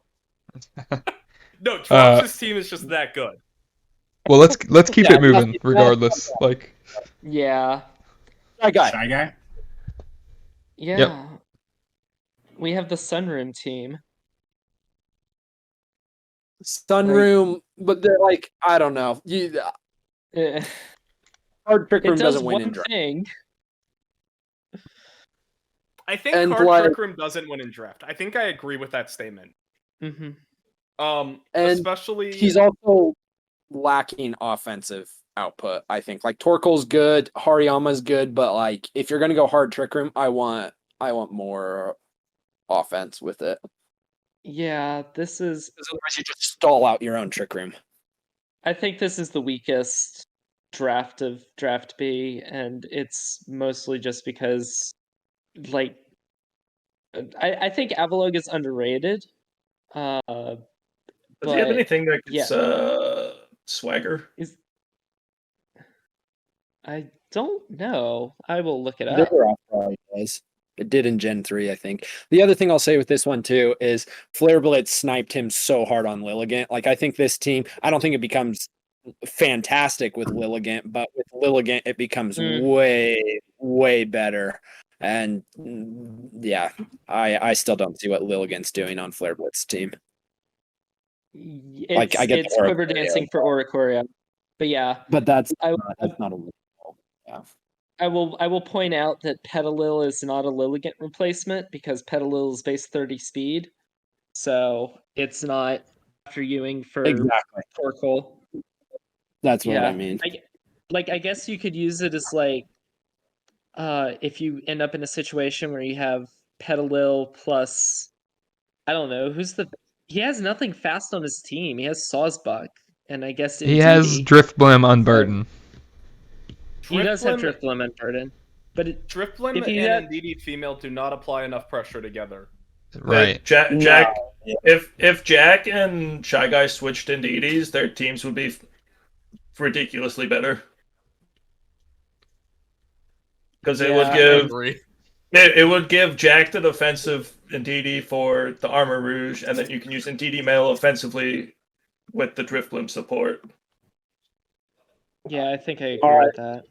No, Drops' team is just that good. Well, let's keep Yeah, it moving nothing- regardless. Like, Yeah. I got Shy Guy. Yeah. We have the Sunroom team. Sunroom, but they're like, I don't know. Eh, Hard Trick Room It does doesn't win in one draft. thing. I think And, Hard like- Trick Room doesn't win in draft. I think I agree with that statement. Mm-hmm. And Especially He's also lacking offensive output, I think. Like Torkoal's good, Hariyama's good, but like if you're gonna go Hard Trick Room, I want more offense with it. Yeah, this is. Because otherwise you just stall out your own Trick Room. I think this is the weakest draft of Draft B, and it's mostly just because, like, I think Avalog is underrated. Does he But, have anything that gets swagger? I don't know. I will look it up. Vigoroth probably does. It did in Gen 3, I think. The other thing I'll say with this one too is Flareblitz sniped him so hard on Lilligant. Like I think this team, I don't think it becomes fantastic with Lilligant, but with Lilligant it becomes way better. And yeah, I still don't see what Lilligant's doing on Flareblitz's team. Like, I get the It's Quiver Oricorio. Dancing for Oricorio. But yeah, But that's I not a yeah. I will point out that Petalil is not a Lilligant replacement because Petalil is base 30 speed. So it's not after Ewing for Exactly. Torkoal. That's what Yeah. I mean. I guess you could use it as like if you end up in a situation where you have Petalil plus I don't know, he has nothing fast on his team. He has Sawsbuck, and I guess he has Indeedee. Driftblim Unburden. He does have Driftblim and Burden. But Driftblim if and you had- Indeedee female do not apply enough pressure together. Right. Jack If Jack and Shyguy switched into EDs, their teams would be ridiculously better. Because it would give it would give Jack the defensive Indeedee for the Armor Rouge, and then you can use Indeedee Male offensively with the Drifblim support. Yeah, I think I agree All right. with that.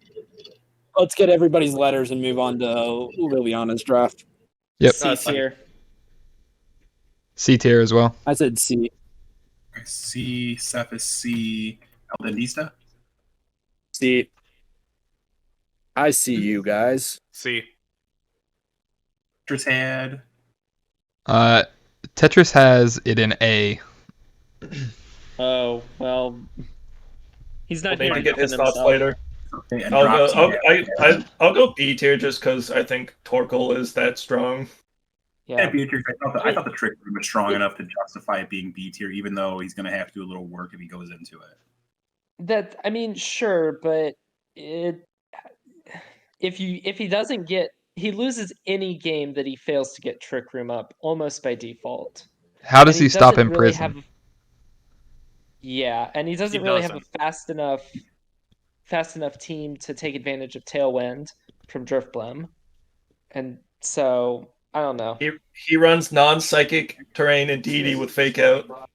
Let's get everybody's letters and move on to Liliana's draft. Yep. C tier. C tier as well. I said C. C. Seph is C. Eldentista. C. I see you guys. See. Tetris had. Tetris has it in A. Oh, well. He's not We'll here maybe to get his defend thoughts himself. later. Okay, and I'll drops go. had. I'll go B tier just because I think Torkoal is that strong. Yeah. B tier. I thought the trick room was strong enough to justify it being B tier, even though he's going to have to do a little work if he goes into it. I mean, sure, but if he doesn't get, he loses any game that he fails to get Trick Room up almost by default. How does And he stop doesn't in really prison? Yeah, and he doesn't really have a fast enough team to take advantage of Tailwind from Drifblim, and so I don't know. He runs non-psychic terrain and DD with Fake Out.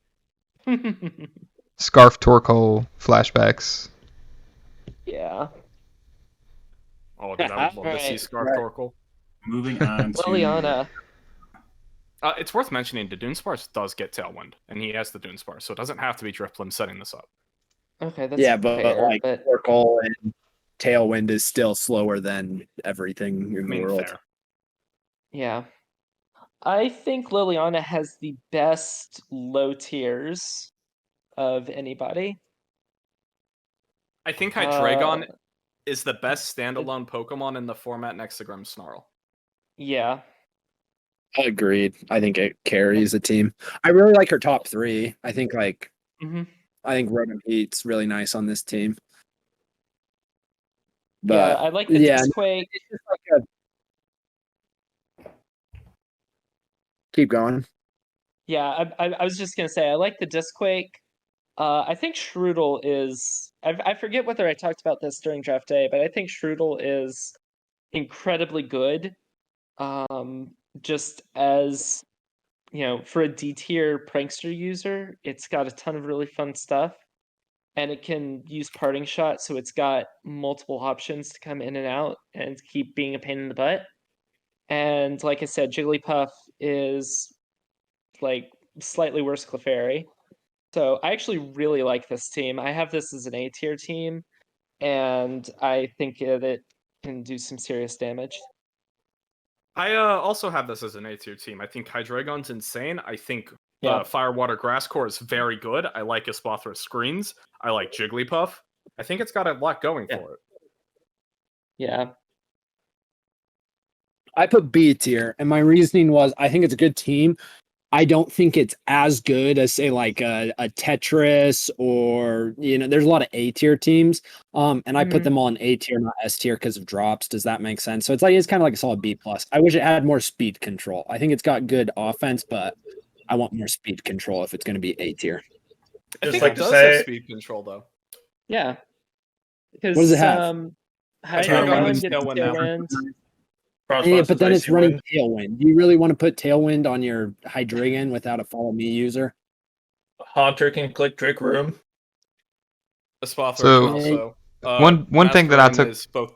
Scarf Torkoal flashbacks. Yeah. Oh, dude, I would love to see Alright. Scarf Torkoal. Moving on to Liliana. It's worth mentioning the Dunesparce does get Tailwind, and he has the Dunesparce, so it doesn't have to be Drifblim setting this up. Okay, that's Yeah, but fair, like but Torkoal and Tailwind is still slower than everything in the world. Fair. yeah. I think Liliana has the best low tiers of anybody. I think Hydreigon Uh, is the best standalone Pokemon in the format next to Grimmsnarl. Yeah. Agreed. I think it carries a team. I really like her top three. I think hmm I think Rotom Heat's really nice on this team. Yeah, But I like the yeah, Disquake. it's just like keep going. Yeah, I was just gonna say I like the Disquake. I think Shroodle is. I forget whether I talked about this during draft day, but I think Shroodle is incredibly good. Just as for a D tier prankster user, it's got a ton of really fun stuff, and it can use Parting Shot, so it's got multiple options to come in and out and keep being a pain in the butt. And like I said, Jigglypuff is like slightly worse Clefairy. So I actually really like this team. I have this as an A tier team, and I think that it can do some serious damage. I also have this as an A tier team. I think Hydreigon's insane. I think Yeah. Fire, Water, Grass Core is very good. I like Espathra Screens. I like Jigglypuff. I think it's got a lot going for it. Yeah. I put B tier, and my reasoning was I think it's a good team. I don't think it's as good as say like a Tetris or there's a lot of A tier teams. And I put them all in A tier, not S tier because of drops. Does that make sense? So it's kind of like a solid B plus. I wish it had more speed control. I think it's got good offense, but I want more speed control if it's going to be A tier. I think like it to does say- have speed control though. Yeah. Because What does it have? Hydreigon is gets Tailwind now. Tailwind. Yeah, but then it's Icy running Wind. Tailwind. Do you really want to put Tailwind on your Hydreigon without a Follow Me user? Haunter can click Trick Room. Espathra So- can also. One thing that I Masquerain took- is both.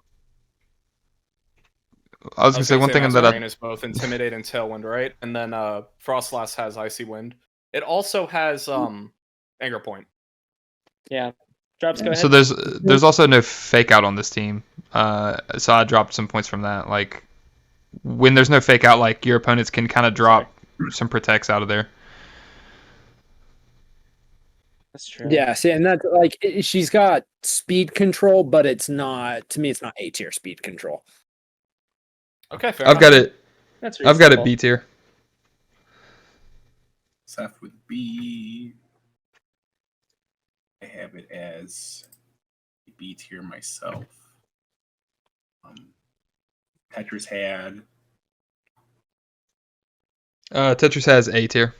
I was gonna say one thing that Masquerain I is both Intimidate and Tailwind, right? And then Frostlass has Icy Wind. It also has Anger Point. Yeah. Drops, go ahead. so there's also no fake out on this team. So I dropped some points from that. Like when there's no fake out, like your opponents can kind of drop some protects out of there. That's true. Yeah, see, and that's she's got speed control, but it's not. To me, it's not A tier speed control. Okay, fair I've enough. got it. That's I've got it reasonable. B tier. Seph with B. I have it as B tier myself. Tetris had. Tetris has A tier.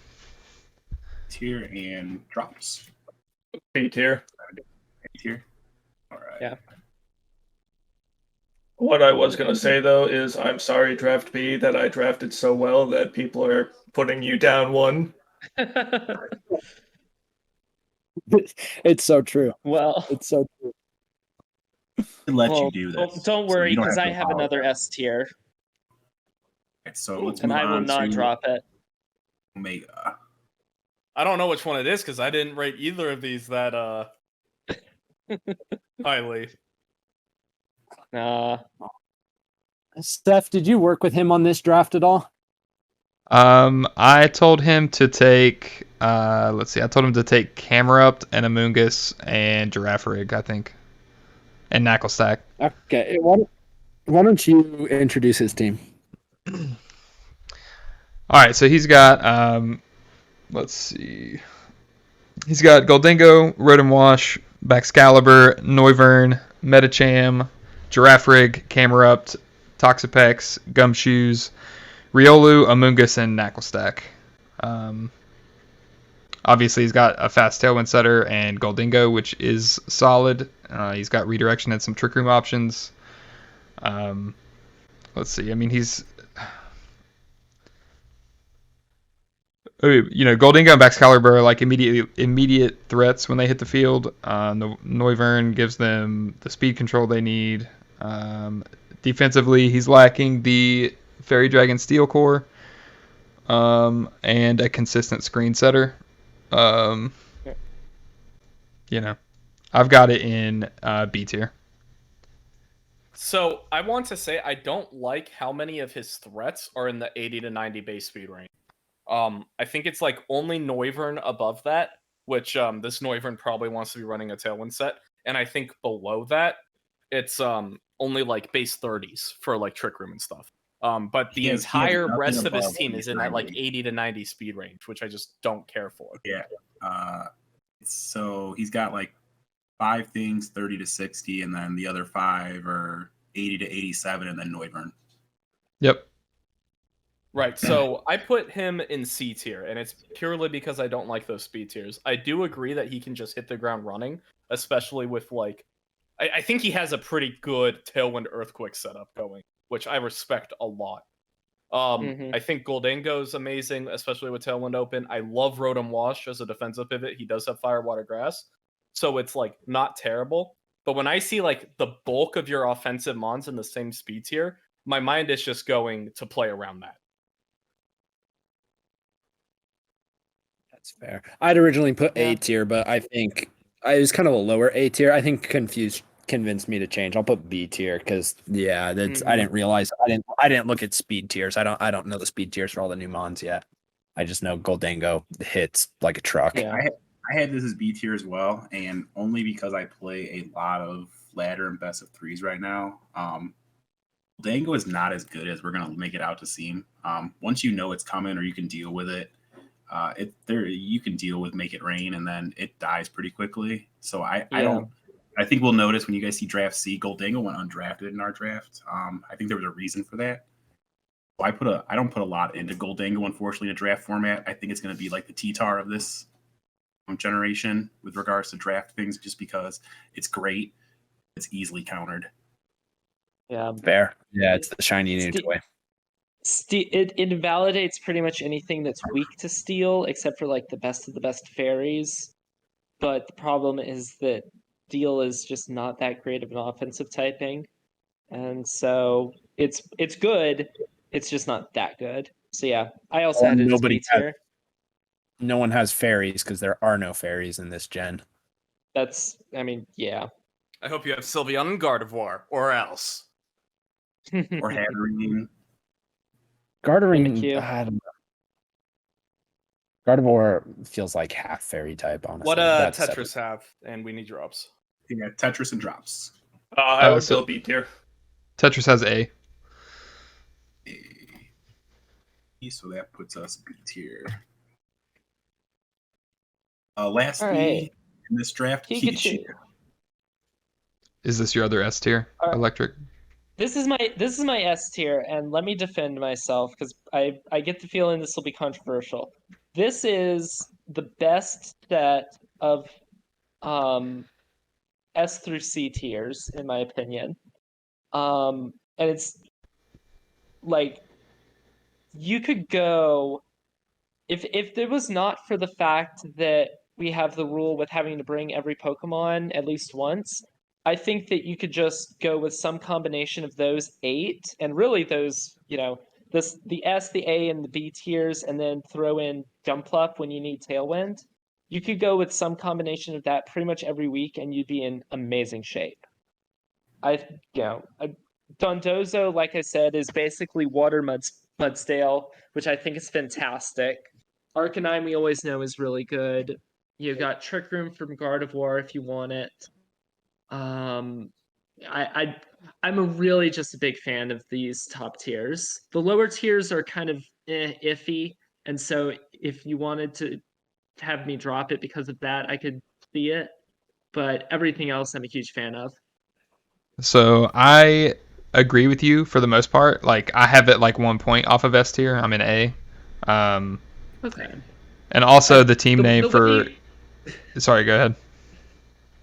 tier and drops. B tier. A tier. All right. Yeah. What I was gonna say though is I'm sorry, Draft B, that I drafted so well that people are putting you down one. It's so true. Well, It's so true. Let well, you do this. don't so worry, you don't because to I have another apologize. S tier, Okay, so let's and move I will on not to drop it. Omega. I don't know which one it is because I didn't rate either of these that highly. Seph, did you work with him on this draft at all? I told him to take let's see, I told him to take Camerupt and Amoonguss and Girafarig, I think. And Knacklestack. Okay, why don't you introduce his team? Alright, so he's got let's see. He's got Goldingo, Rotom Wash, Baxcalibur, Noivern, Metacham, Girafarig, Camerupt, Toxapex, Gumshoes, Riolu, Amoonguss, and Knacklestack. Obviously, he's got a fast Tailwind Setter and Goldingo, which is solid. He's got Redirection and some Trick Room options. Let's see. I mean, he's... Goldingo and Baxcalibur are like immediate threats when they hit the field. Noivern gives them the speed control they need. Defensively, he's lacking the Fairy Dragon Steel Core and a consistent screen setter. I've got it in B tier. So I want to say I don't like how many of his threats are in the 80 to 90 base speed range. I think it's like only Noivern above that, which this Noivern probably wants to be running a Tailwind set, and I think below that it's only like base 30s for like Trick Room and stuff. But the entire rest of his team is in that like 80 to 90 speed range, which I just don't care for. Yeah. So he's got like 5 things, 30 to 60, and then the other 5 are 80 to 87, and then Noivern. Yep. Right, so I put him in C tier, and it's purely because I don't like those speed tiers. I do agree that he can just hit the ground running, especially with, like... I think he has a pretty good Tailwind Earthquake setup going, which I respect a lot. I think Goldingo's amazing, especially with Tailwind open. I love Rotom Wash as a defensive pivot. He does have Fire, Water, Grass, so it's, like, not terrible. But when I see, like, the bulk of your offensive mons in the same speed tier, my mind is just going to play around that. That's fair. I'd originally put A tier, but I think I was kind of a lower A tier. I think convinced me to change. I'll put B tier because I didn't realize I didn't look at speed tiers. I don't know the speed tiers for all the new mons yet. I just know Goldingo hits like a truck. Yeah. I had this as B tier as well, and only because I play a lot of ladder and best of 3s right now. Goldingo is not as good as we're gonna make it out to seem. Once you know it's coming or you can deal with it, you can deal with Make It Rain, and then it dies pretty quickly. So I think we'll notice when you guys see draft C, Goldingo went undrafted in our draft. I think there was a reason for that. So I don't put a lot into Goldingo, unfortunately, in a draft format. I think it's going to be like the TETR of this generation with regards to draft things, just because it's great. It's easily countered. Yeah, fair. Yeah, it's the shiny new toy. It invalidates pretty much anything that's weak to steel, except for like the best of the best fairies. But the problem is that steel is just not that great of an offensive typing, and so it's good. It's just not that good. So yeah, I also had it as B tier. No one has fairies because there are no fairies in this gen. I hope you have Sylveon and Gardevoir, or else. Or Hatterene. Gardevoir, I don't know. Gardevoir feels like half fairy type, honestly. What Tetris have? And we need drops. Yeah, Tetris and drops. I would still B tier. Tetris has A. So that puts us B tier. Lastly, right. in this draft, Keegachu. Is this your other S tier? Electric? This is my S tier, and let me defend myself because I get the feeling this will be controversial. This is the best set of S through C tiers, in my opinion. And it's like you could go if it was not for the fact that we have the rule with having to bring every Pokemon at least once, I think that you could just go with some combination of those 8 and really those, the S, the A, and the B tiers, and then throw in Jumpluff when you need Tailwind. You could go with some combination of that pretty much every week, and you'd be in amazing shape. Dondozo, like I said, is basically Water Mudsdale, which I think is fantastic. Arcanine, we always know, is really good. You got Trick Room from Gardevoir if you want it. I'm really just a big fan of these top tiers. The lower tiers are kind of iffy, and so if you wanted to have me drop it because of that, I could see it. But everything else, I'm a huge fan of. So I agree with you for the most part. Like I have it like 1 point off of S tier. I'm in A. Okay. And also the team name for. Sorry, go ahead.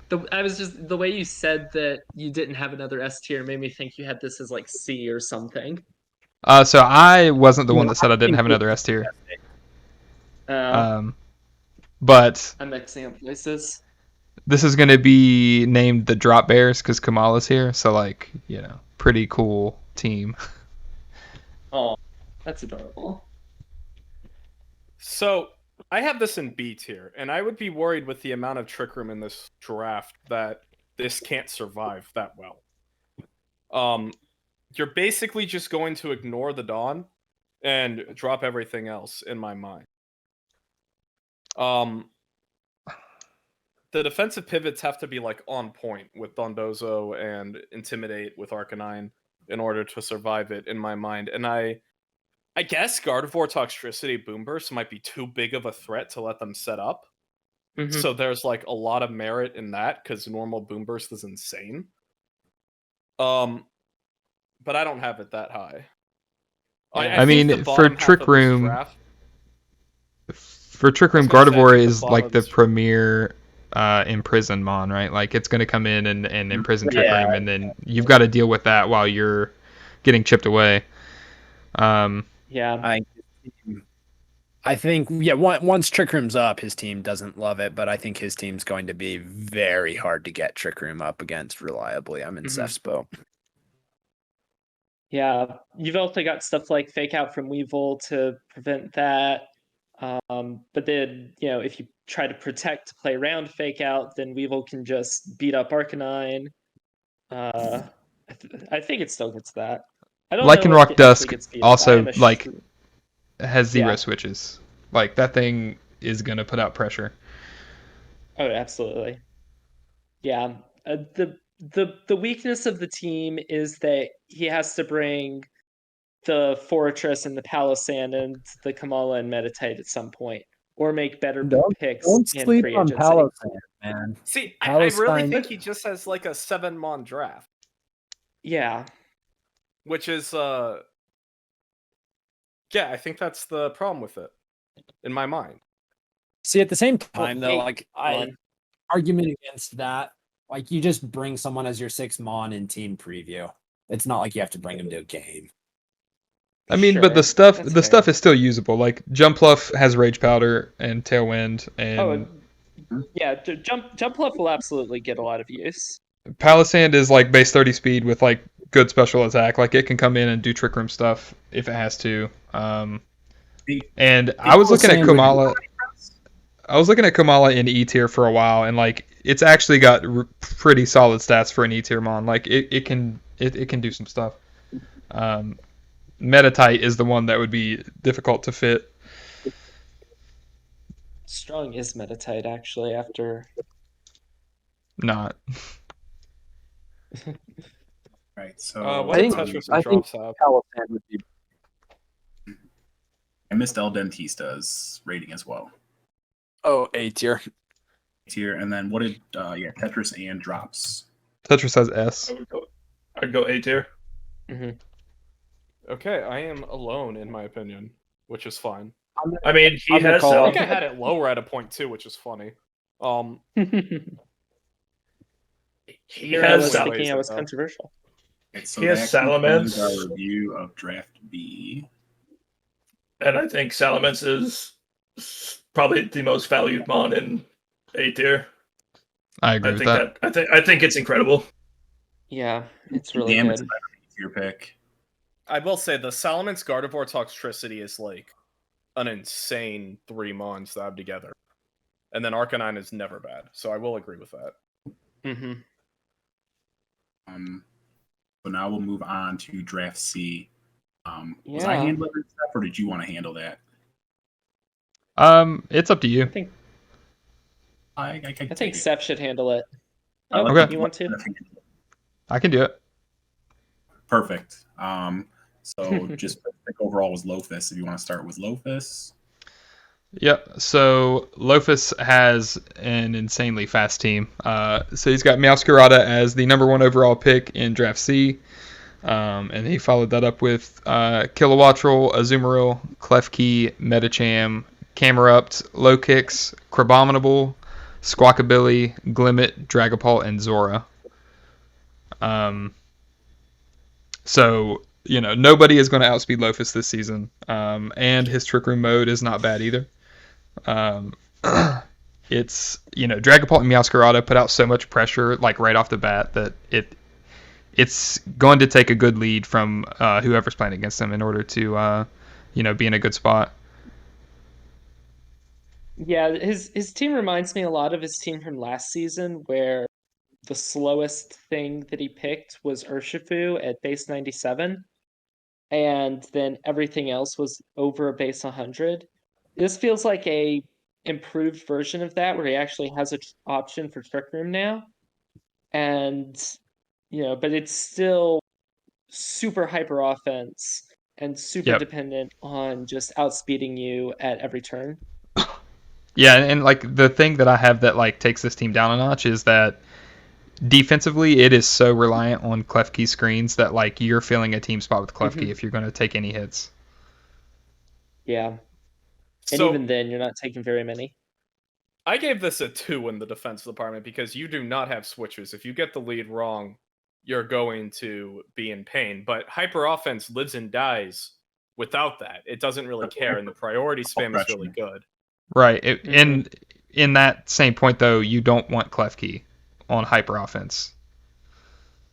The way you said that you didn't have another S tier made me think you had this as like C or something. So I wasn't the one that said I didn't have another S tier. But I'm mixing up voices. This is going to be named the Drop Bears because Kamala's here. So like, pretty cool team. Oh, that's adorable. So I have this in B tier, and I would be worried with the amount of Trick Room in this draft that this can't survive that well. You're basically just going to ignore the Dawn and drop everything else, in my mind. The defensive pivots have to be like on point with Dondozo and Intimidate with Arcanine in order to survive it, in my mind. And I guess Gardevoir Toxtricity Boomburst might be too big of a threat to let them set up. Mm-hmm. So there's like a lot of merit in that because normal Boomburst is insane. But I don't have it that high. I mean, for Trick Room, Gardevoir is like the premier imprison Mon, right? Like it's going to come in and imprison Trick Room, and then you've got to deal with that while you're getting chipped away. I think once Trick Room's up, his team doesn't love it, but I think his team's going to be very hard to get Trick Room up against reliably. I'm in Seph's boat. Yeah, you've also got stuff like Fake Out from Weevil to prevent that. But then, if you try to protect to play around Fake Out, then Weevil can just beat up Arcanine. I think it still gets that. I don't know Lycanroc Dusk also has 0 switches. Like that thing is gonna put out pressure. Oh, absolutely. Yeah. The weakness of the team is that he has to bring the Fortress and the Palisand and the Kamala and Meditate at some point, or make better picks. Don't sleep on Palisand, man. See, I really think he just has like a 7-mon draft. Yeah. Which is, I think that's the problem with it, in my mind. See, at the same time, though, argument against that, like you just bring someone as your 6-mon in team preview. It's not like you have to bring them to a game. I mean, but the stuff is still usable. Like Jumpluff has Rage Powder and Tailwind, and Jumpluff will absolutely get a lot of use. Palisand is like base 30 speed with like good special attack. Like it can come in and do Trick Room stuff if it has to. And I was looking at Kamala. I was looking at Kamala in E tier for a while, and like it's actually got pretty solid stats for an E tier mon. Like it can do some stuff. Meditite is the one that would be difficult to fit. Strong is Meditite actually after. Not. Right. So I think Palisand would be. I missed eldentista's rating as well. Oh, A tier. And then what did Tetris and Drops? Tetris has S. I'd go A tier. Mm-hmm. Okay, I am alone in my opinion, which is fine. I mean, he I'm gonna has. call I it. think I had it lower at a point too, which is funny. He Here I has was Sal- thinking I was though. controversial. Okay, so He has that concludes Salamence. our review of Draft B. And I think Salamence is probably the most valued mon in A tier. I agree I with think that. I think it's incredible. Yeah, it's really Damn, good. it's a better tier pick. I will say the Salamence Gardevoir Toxtricity is like an insane 3 mons to have together. And then Arcanine is never bad. So I will agree with that. Mm-hmm. So now we'll move on to Draft C. Was I Yeah. handling this stuff, or did you want to handle that? It's up to you. I I think take it. Seph should handle it. I like Okay. it. You want to? I can do it. Perfect. So just pick overall was Loafus. If you want to start with Loafus, Yep. So Loafus has an insanely fast team. So he's got Meowscarada as the number 1 overall pick in Draft C. And he followed that up with Kilowattrel, Azumarill, Klefki, Medicham, Camerupt, Lowkicks, Crabominable, Squawkabilly, Glimmet, Dragapult, and Zora. So, nobody is going to outspeed Loafus this season. And his Trick Room mode is not bad either. It's, Dragapult and Meowscarada put out so much pressure, like right off the bat, that it's going to take a good lead from whoever's playing against them in order to, be in a good spot. Yeah, his team reminds me a lot of his team from last season, where the slowest thing that he picked was Urshifu at base 97, and then everything else was over a base 100. This feels like a improved version of that, where he actually has an option for Trick Room now, and but it's still super hyper offense and super Yep. dependent on just outspeeding you at every turn. Yeah, and like the thing that I have that like takes this team down a notch is that defensively it is so reliant on Klefki screens that like you're filling a team spot with Klefki if you're going to take any hits. Yeah. And So even then, you're not taking very many. I gave this a 2 in the defense department because you do not have switches. If you get the lead wrong, you're going to be in pain. But hyper offense lives and dies without that. It doesn't really care, and the priority spam is really good. Right. In that same point though, you don't want Klefki on hyper offense.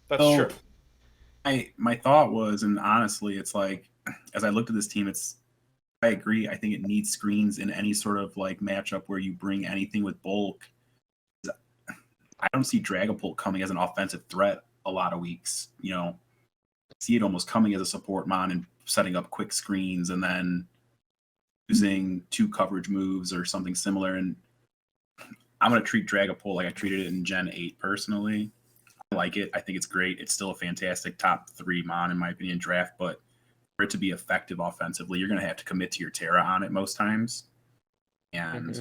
That's So, true. my thought was, and honestly, it's like as I looked at this team, I agree. I think it needs screens in any sort of like matchup where you bring anything with bulk. I don't see Dragapult coming as an offensive threat a lot of weeks. I see it almost coming as a support mon and setting up quick screens and then using 2 coverage moves or something similar. And I'm going to treat Dragapult like I treated it in Gen 8 personally. I like it. I think it's great. It's still a fantastic top 3 mon, in my opinion, draft. But for it to be effective offensively, you're going to have to commit to your Terra on it most times. And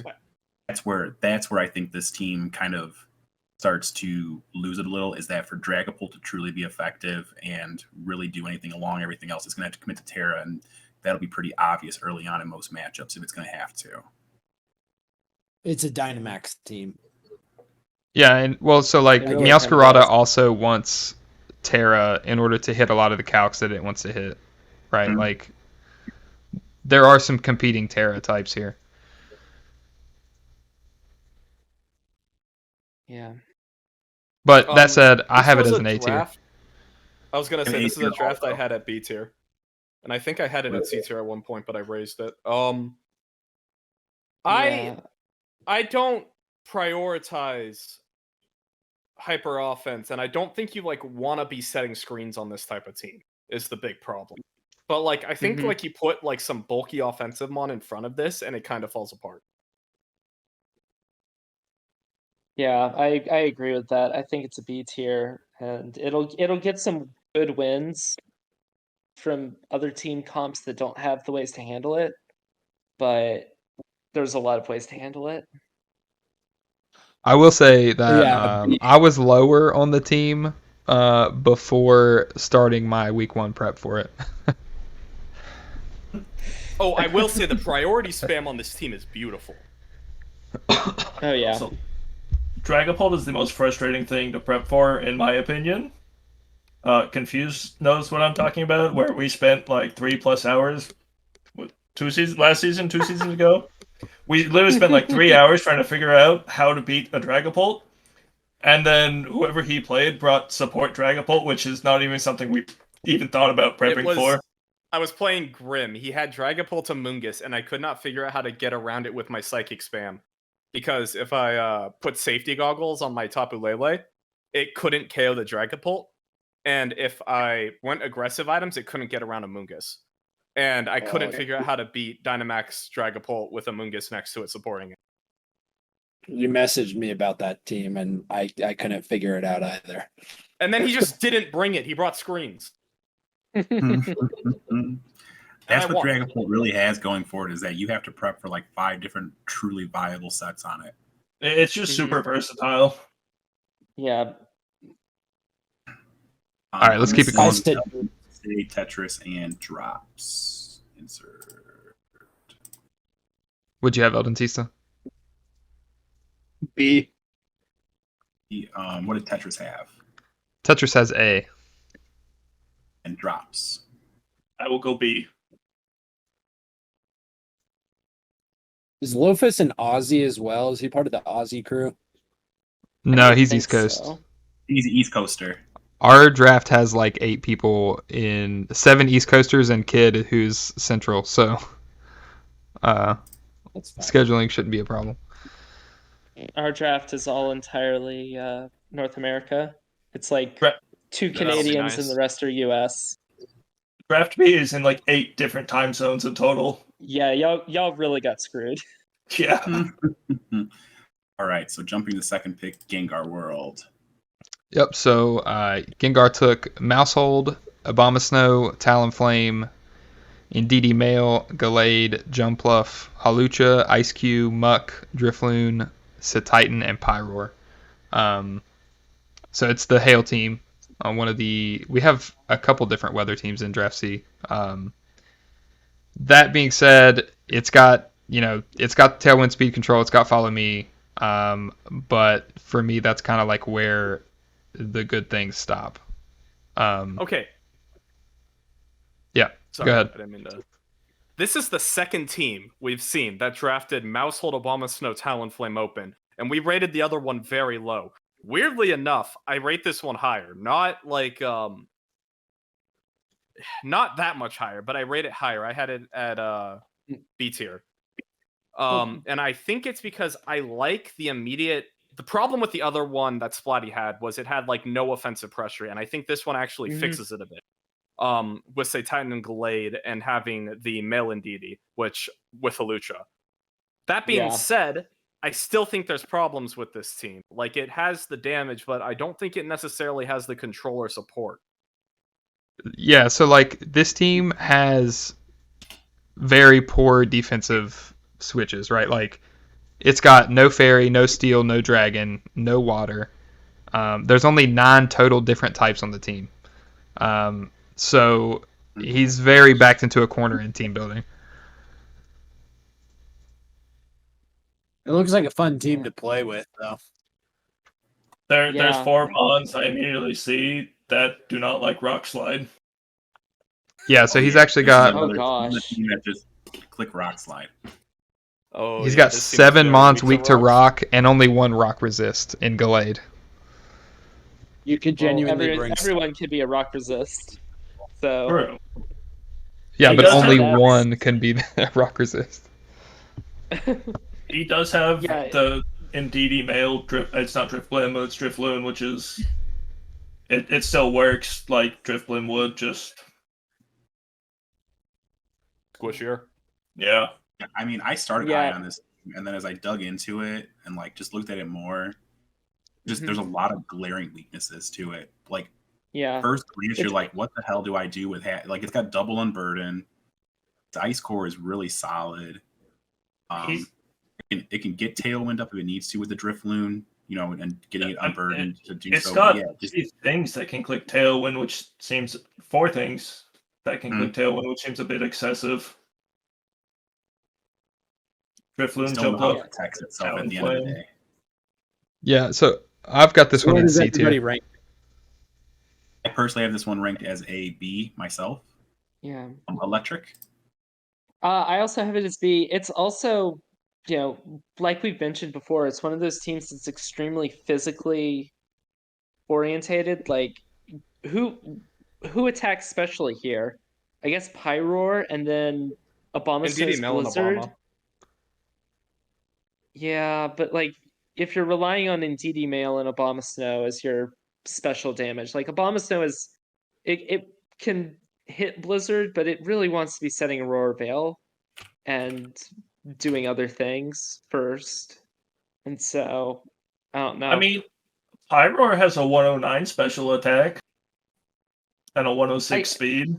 that's where I think this team kind of starts to lose it a little, is that for Dragapult to truly be effective and really do anything along everything else, it's going to have to commit to Terra, and that'll be pretty obvious early on in most matchups if it's going to have to. It's a Dynamax team. Yeah, and well, so like It really Meowscarada does. also wants Terra in order to hit a lot of the calcs that it wants to hit, right? Mhm. Like there are some competing Terra types here. Yeah. But that said, I This have it was as a an A tier. draft- I was gonna An say this is a A tier draft I also. had at B tier, and I think I had it at C tier at one point, but I raised it. Yeah. I don't prioritize hyper offense, and I don't think you like want to be setting screens on this type of team is the big problem. But like I think like you put like some bulky offensive mon in front of this, and it kind of falls apart. Yeah, I agree with that. I think it's a B tier, and it'll get some good wins from other team comps that don't have the ways to handle it, but there's a lot of ways to handle it. I will say that Yeah. I was lower on the team before starting my week 1 prep for it. Oh, I will say the priority spam on this team is beautiful. Oh yeah. So, Dragapult is the most frustrating thing to prep for, in my opinion. Confused knows what I'm talking about, where we spent like 3+ hours, two seasons ago. We literally spent like 3 hours trying to figure out how to beat a Dragapult. And then whoever he played brought support Dragapult, which is not even something we even thought about prepping for. I was playing Grim. He had Dragapult Amoonguss, and I could not figure out how to get around it with my Psychic Spam. Because if I put safety goggles on my Tapu Lele, it couldn't KO the Dragapult. And if I went aggressive items, it couldn't get around Amoonguss. And I couldn't figure out how to beat Dynamax Dragapult with Amoonguss next to it supporting it. You messaged me about that team, and I couldn't figure it out either. And then he just didn't bring it. He brought screens. That's what Dragapult really has going for it, is that you have to prep for like 5 different truly viable sets on it. It's just super versatile. Yeah. All right, let's keep it going. Tetris and drops. Insert. What'd you have, eldentista? B. What did Tetris have? Tetris has A. And drops. I will go B. Is Loafus an Aussie as well? Is he part of the Aussie crew? No, he's think East Coast. so. He's an East Coaster. Our draft has like 8 people 7 East Coasters and Kid, who's Central. So, That's fine. scheduling shouldn't be a problem. Our draft is all entirely North America. It's like Right. 2 That'll be Canadians nice. and the rest are US. Draft B is in like 8 different time zones in total. Yeah, y'all really got screwed. Yeah. All right, so jumping to the second pick, Gengarwrld. Yep. So Gengar took Mousehold, Abomasnow, Talonflame, Indeedee Male, Gallade, Jumpluff, Hawlucha, Ice Cube, Muck, Drifloon, Satitan, and Pyroar. So it's the Hail team. We have a couple different weather teams in Draft C. That being said, it's got Tailwind speed control, it's got Follow Me, but for me that's kind of like where the good things stop. Okay. Yeah. Sorry, Go ahead. I didn't mean to. This is the second team we've seen that drafted Mousehold, Abomasnow, Talonflame Open, and we rated the other one very low. Weirdly enough, I rate this one higher. Not like not that much higher, but I rate it higher. I had it at B tier. And I think it's because I like the problem with the other one that Splatty had was it had like no offensive pressure, and I think this one actually fixes it a bit. With say Titan and Gallade and having the male Indeedee, which with Hawlucha. That being said, I still think there's problems with this team. Like it has the damage, but I don't think it necessarily has the controller support. Yeah, so like this team has very poor defensive switches, right? Like it's got no fairy, no steel, no dragon, no water. There's only 9 total different types on the team. So he's very backed into a corner in team building. It looks like a fun team to play with, though. There's 4 mons I immediately see that do not like Rock Slide. Yeah, so he's actually got. Oh gosh. That just click Rock Slide. Oh, He's got 7 mons weak to rock and only 1 rock resist in Gallade. You could genuinely bring. Everyone could be a rock resist. So True. Yeah, He but does only have that. 1 can be the rock resist. He does have Yeah. the Indeedee male it's not Drifblim, but it's Drifloon, which is it still works like Drifblim would, just squishier. yeah. I mean, I started Yeah. high on this, and then as I dug into it and like just looked at it more, there's a lot of glaring weaknesses to it. Like yeah. first glance, you're It's- like, what the hell do I do with like it's got double unburden. The ice core is really solid. It can get Tailwind up if it needs to with the Drifloon, and getting it unburdened to do It's so. got But yeah, just these things that can click Tailwind, which seems 4 things that can click Tailwind, which seems a bit excessive. Drifloon, Still Jump know how Up, it protects itself at the end of the Talonflame. day. Yeah, so I've got this So one where in does C everybody tier. rank? I personally have this one ranked as a B myself. Yeah. Electric. I also have it as B. It's also, like we've mentioned before, it's one of those teams that's extremely physically orientated. Like, who attacks specially here? I guess Pyroar and then Abomasnow's Mel and Blizzard. Obama. Yeah, but like if you're relying on Indeedee Mail and Abomasnow as your special damage, like Abomasnow is it can hit Blizzard, but it really wants to be setting Aurora Veil and doing other things first. And so I don't know. I mean, Pyroar has a 109 special attack and a 106 speed.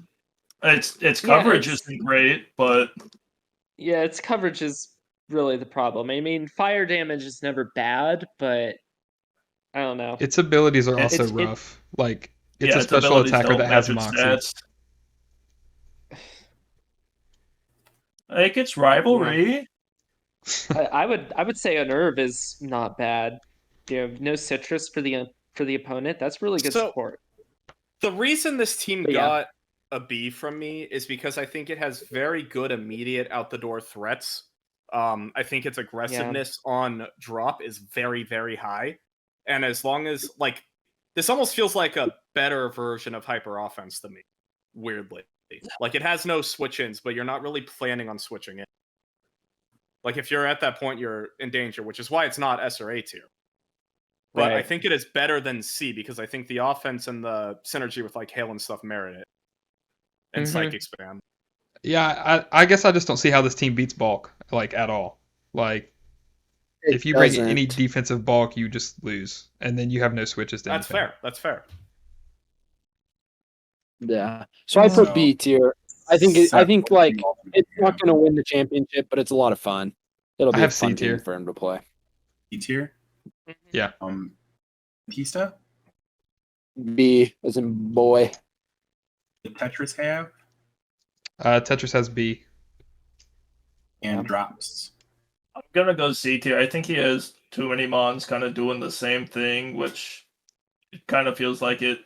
Its coverage isn't great, but yeah, its coverage is really the problem. I mean, fire damage is never bad, but I don't know. Its abilities are also It's- it- rough. Like it's yeah, a its special abilities attacker don't that has match its Moxie. stats. Like its rivalry. I would say Unnerve is not bad. You have no citrus for the opponent. That's really good So- support. The reason this team But yeah. got a B from me is because I think it has very good immediate out the door threats. I think its aggressiveness on drop is very, very high. And as long as this almost feels like a better version of hyper offense to me, weirdly. Like it has no switch-ins, but you're not really planning on switching in. Like if you're at that point, you're in danger, which is why it's not S or A tier. But I Right. think it is better than C because I think the offense and the synergy with like Hail and stuff merit it. And Mhm. Psychic Spam. Yeah, I guess I just don't see how this team beats bulk like at all. Like if you bring any doesn't. defensive bulk, you just lose, and then you have no switches to That's anything. fair. That's fair. Yeah. So I put So- B tier. I think like it's not going to win the championship, but it's a lot of fun. It'll be I a have C fun tier. game for him to play. B tier. Yeah. Batista. B as in boy. The Tetris have Tetris has B. and drops. I'm gonna go C tier. I think he has too many mons kind of doing the same thing, which it kind of feels like it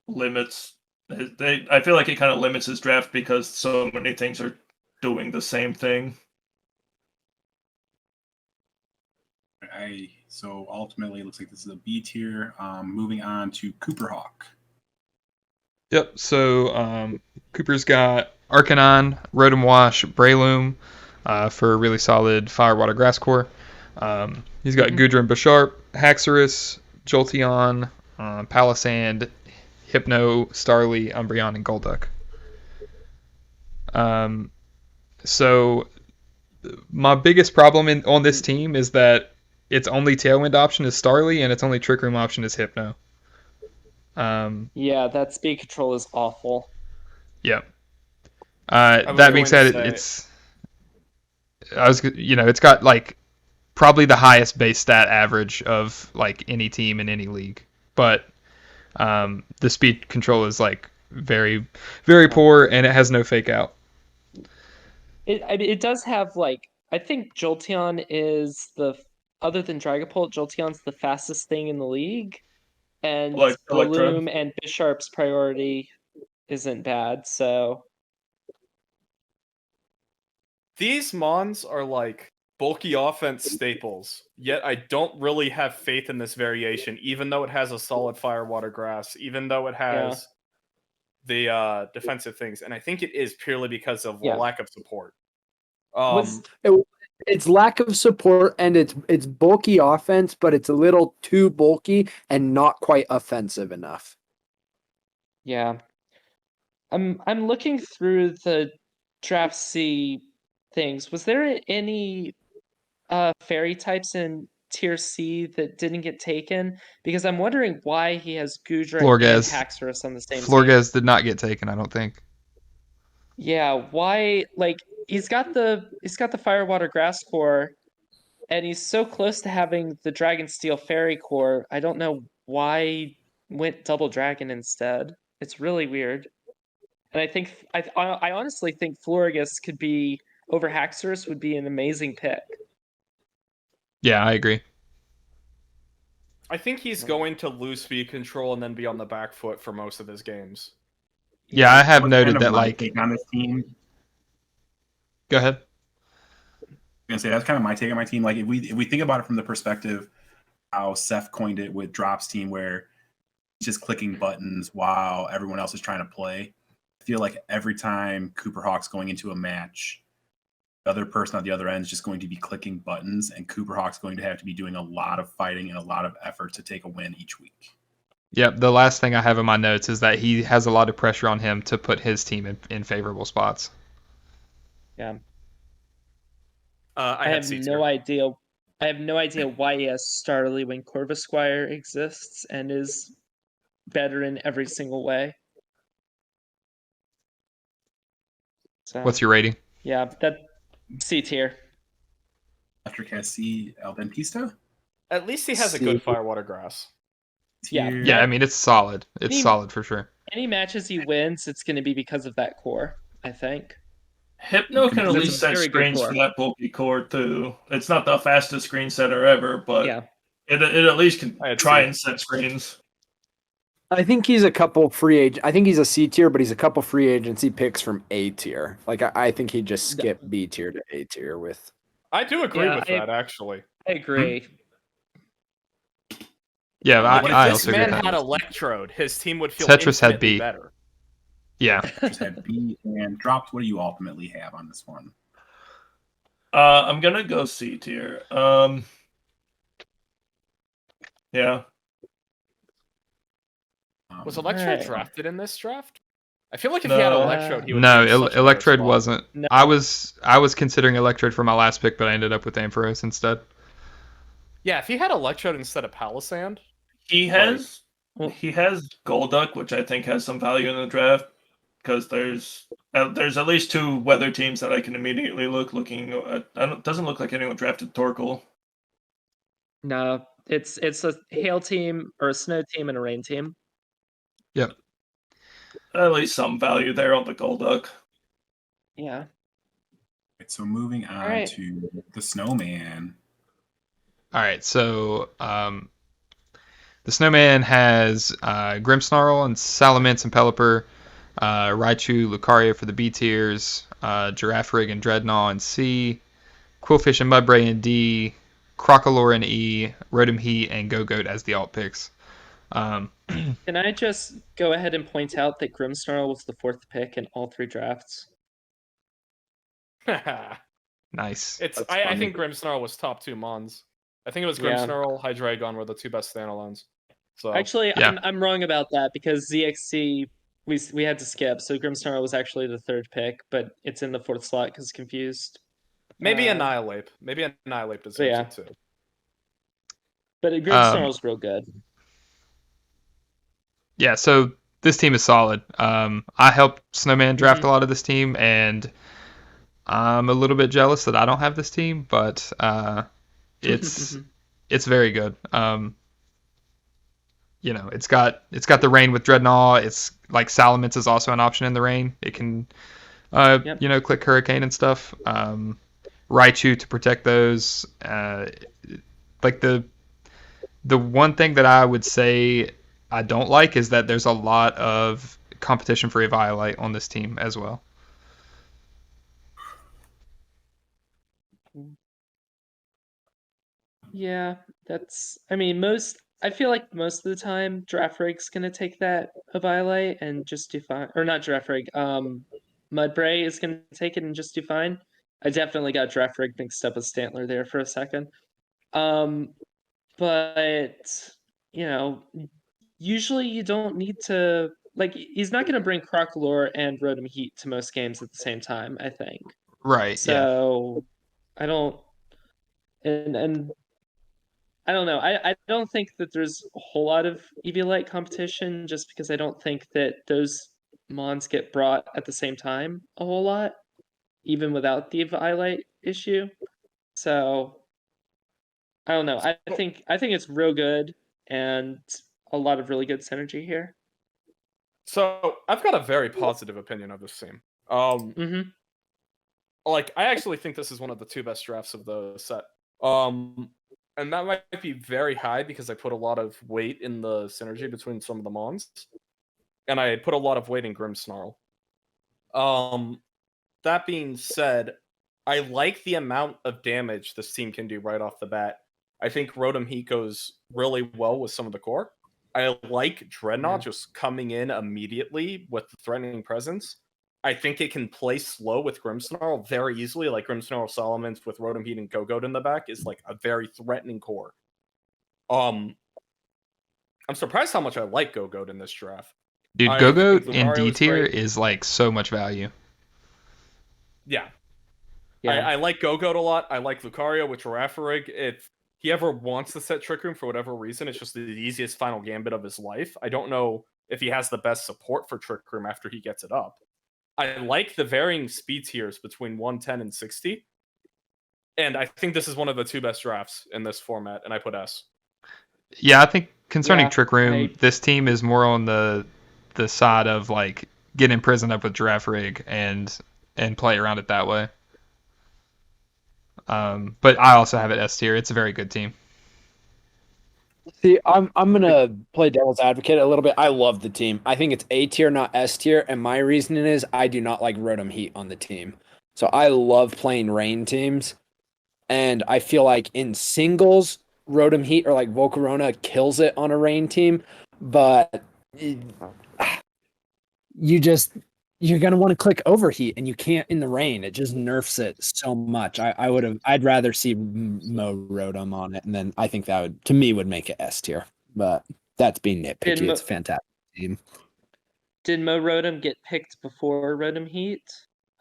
limits. I feel like it kind of limits his draft because so many things are doing the same thing. So ultimately, it looks like this is a B tier. Moving on to Cooper Hawk. Yep. So Cooper's got Arcanon, Rotom Wash, Breloom for a really solid Fire, Water, Grass core. He's got Goodra, Bisharp, Haxorus, Jolteon, Palisand, Hypno, Starly, Umbreon, and Golduck. So my biggest problem on this team is that its only Tailwind option is Starly, and its only Trick Room option is Hypno. Yeah, that speed control is awful. Yep. was That being going to said, say- it's got like probably the highest base stat average of like any team in any league, but the speed control is like very, very poor, and it has no fake out. It does have like I think Jolteon is other than Dragapult, Jolteon's the fastest thing in the league, and Like Electro. Bloom and Bisharp's priority isn't bad. So These mons are like bulky offense staples, yet I don't really have faith in this variation, even though it has a solid Fire, Water, Grass, even though it has the defensive things. And I think it is purely because of Yeah. lack of support. It's lack of support and it's bulky offense, but it's a little too bulky and not quite offensive enough. yeah, I'm looking through the draft C things. Was there any fairy types in tier C that didn't get taken? Because I'm wondering why he has Goodra and Florges. Haxorus on the same team. Florges did not get taken, I don't think. Yeah, why? Like he's got the Fire, Water, Grass core, and he's so close to having the Dragon Steel Fairy core. I don't know why he went Double Dragon instead. It's really weird. And I think I honestly think Florges could be over Haxorus would be an amazing pick. Yeah, I agree. I think he's going to lose speed control and then be on the back foot for most of his games. Yeah, I have What's noted kind of that, my like... take on this team. Go ahead. I'm gonna say that's kind of my take on my team. Like if we think about it from the perspective how Seph coined it with Drop's team, where he's just clicking buttons while everyone else is trying to play. I feel like every time Cooper Hawk's going into a match, the other person on the other end is just going to be clicking buttons, and Cooper Hawk's going to have to be doing a lot of fighting and a lot of effort to take a win each week. Yep, the last thing I have in my notes is that he has a lot of pressure on him to put his team in favorable spots. Yeah. I have no idea. I have no idea why he has Starly when Corvisquire exists and is better in every single way. So, What's your rating? Yeah, that C tier. Electric has C eldentista. At least he has a good Firewater Grass. Yeah. Tier- Yeah, I mean, it's solid. It's Any- solid for sure. Any matches he wins, it's going to be because of that core, I think. Hypno can at That's a least set very good screens core. for that bulky core too. It's not the fastest screen setter ever, but Yeah. it at least can I'd try say. and set screens. I think he's a couple free agent. I think he's a C tier, but he's a couple free agency picks from A tier. Like I think he'd just skip B tier to A tier with. I do agree Yeah, with that, actually. I agree. Yeah, Like, I if also this agree man with that. had Electrode, his team would feel Tetris had infinitely B. better. Yeah. Just had B and dropped. What do you ultimately have on this one? I'm gonna go C tier. Yeah. Was Electrode Alright. drafted in this draft? I feel like if he had No. Electrode, he would No, be in such a better Electrode spot. wasn't. No. I was considering Electrode for my last pick, but I ended up with Ampharos instead. Yeah, if he had Electrode instead of Palisand, He has Golduck, which I think has some value in the draft because there's at least two weather teams that I can immediately looking at. Doesn't look like anyone drafted Torkoal. No, it's a hail team or a snow team and a rain team. Yep. At least some value there on the Golduck. Yeah. Right, so moving on Alright. to the Snowman. All right, so the Snowman has Grimmsnarl and Salamence and Pelipper, Raichu, Lucario for the B tiers, Girafarig and Dreadnought in C, Quillfish and Mudbray in D, Crocalor in E, Rotom Heat and Go-Goat as the alt picks. Can I just go ahead and point out that Grimmsnarl was the 4th pick in all 3 drafts? Nice. I think Grimmsnarl was top 2 Mons. I think it was Yeah. Grimmsnarl, Hydreigon were the 2 best standalones. So Actually, Yeah. I'm wrong about that because ZXC we had to skip, so Grimmsnarl was actually the 3rd pick, but it's in the 4th slot because confused. maybe Uh, Annihilate. Maybe Annihilate deserves yeah. it too. But Grimmsnarl's real good. Yeah, so this team is solid. I helped Snowman draft Mhm. a lot of this team, and I'm a little bit jealous that I don't have this team, but it's very good. It's got the rain with Dreadnought. It's like Salamence is also an option in the rain. It can Yep. click Hurricane and stuff. Raichu to protect those. Like the one thing that I would say I don't like is that there's a lot of competition for Eviolite on this team as well. Yeah, I feel like most of the time Girafarig's gonna take that Eviolite and just do fine. Or not Girafarig, Mudbray is gonna take it and just do fine. I definitely got Girafarig mixed up with Stantler there for a second. But usually you don't need to he's not gonna bring Crocalor and Rotom Heat to most games at the same time, I think. Right. Yeah. So I don't and I don't know. I don't think that there's a whole lot of Eviolite competition just because I don't think that those Mons get brought at the same time a whole lot, even without the Eviolite issue. So I don't know. I think it's real good and a lot of really good synergy here. So I've got a very positive opinion of this team. Mm-hmm. like I actually think this is one of the 2 best drafts of the set. And that might be very high because I put a lot of weight in the synergy between some of the Mons. And I put a lot of weight in Grimmsnarl. That being said, I like the amount of damage this team can do right off the bat. I think Rotom Heat goes really well with some of the core. I like Dreadnought just coming in immediately with the threatening presence. I think it can play slow with Grimmsnarl very easily, like Grimmsnarl Salamence with Rotom Heat and Go-Goat in the back is like a very threatening core. I'm surprised how much I like Go-Goat in this draft. Dude, I Go-Goat think in Lucario D is tier great. is like so much value. Yeah. Yeah. I like Go-Goat a lot. I like Lucario with Girafarig. If he ever wants to set Trick Room for whatever reason, it's just the easiest final gambit of his life. I don't know if he has the best support for Trick Room after he gets it up. I like the varying speed tiers between 110 and 60. And I think this is one of the 2 best drafts in this format, and I put S. Yeah, I think concerning Yeah, Trick Room, I- this team is more on the side of like getting imprisoned up with Girafarig and play around it that way. But I also have it S tier. It's a very good team. See, I'm gonna play devil's advocate a little bit. I love the team. I think it's A tier, not S tier, and my reasoning is I do not like Rotom Heat on the team. So I love playing rain teams, and I feel like in singles, Rotom Heat or like Volcarona kills it on a rain team, but you're gonna want to click overheat, and you can't in the rain. It just nerfs it so much. I'd rather see Mo Rotom on it, and then I think that would, to me, would make it S tier. But that's being nitpicky. It's a fantastic team. Did Mo Rotom get picked before Rotom Heat?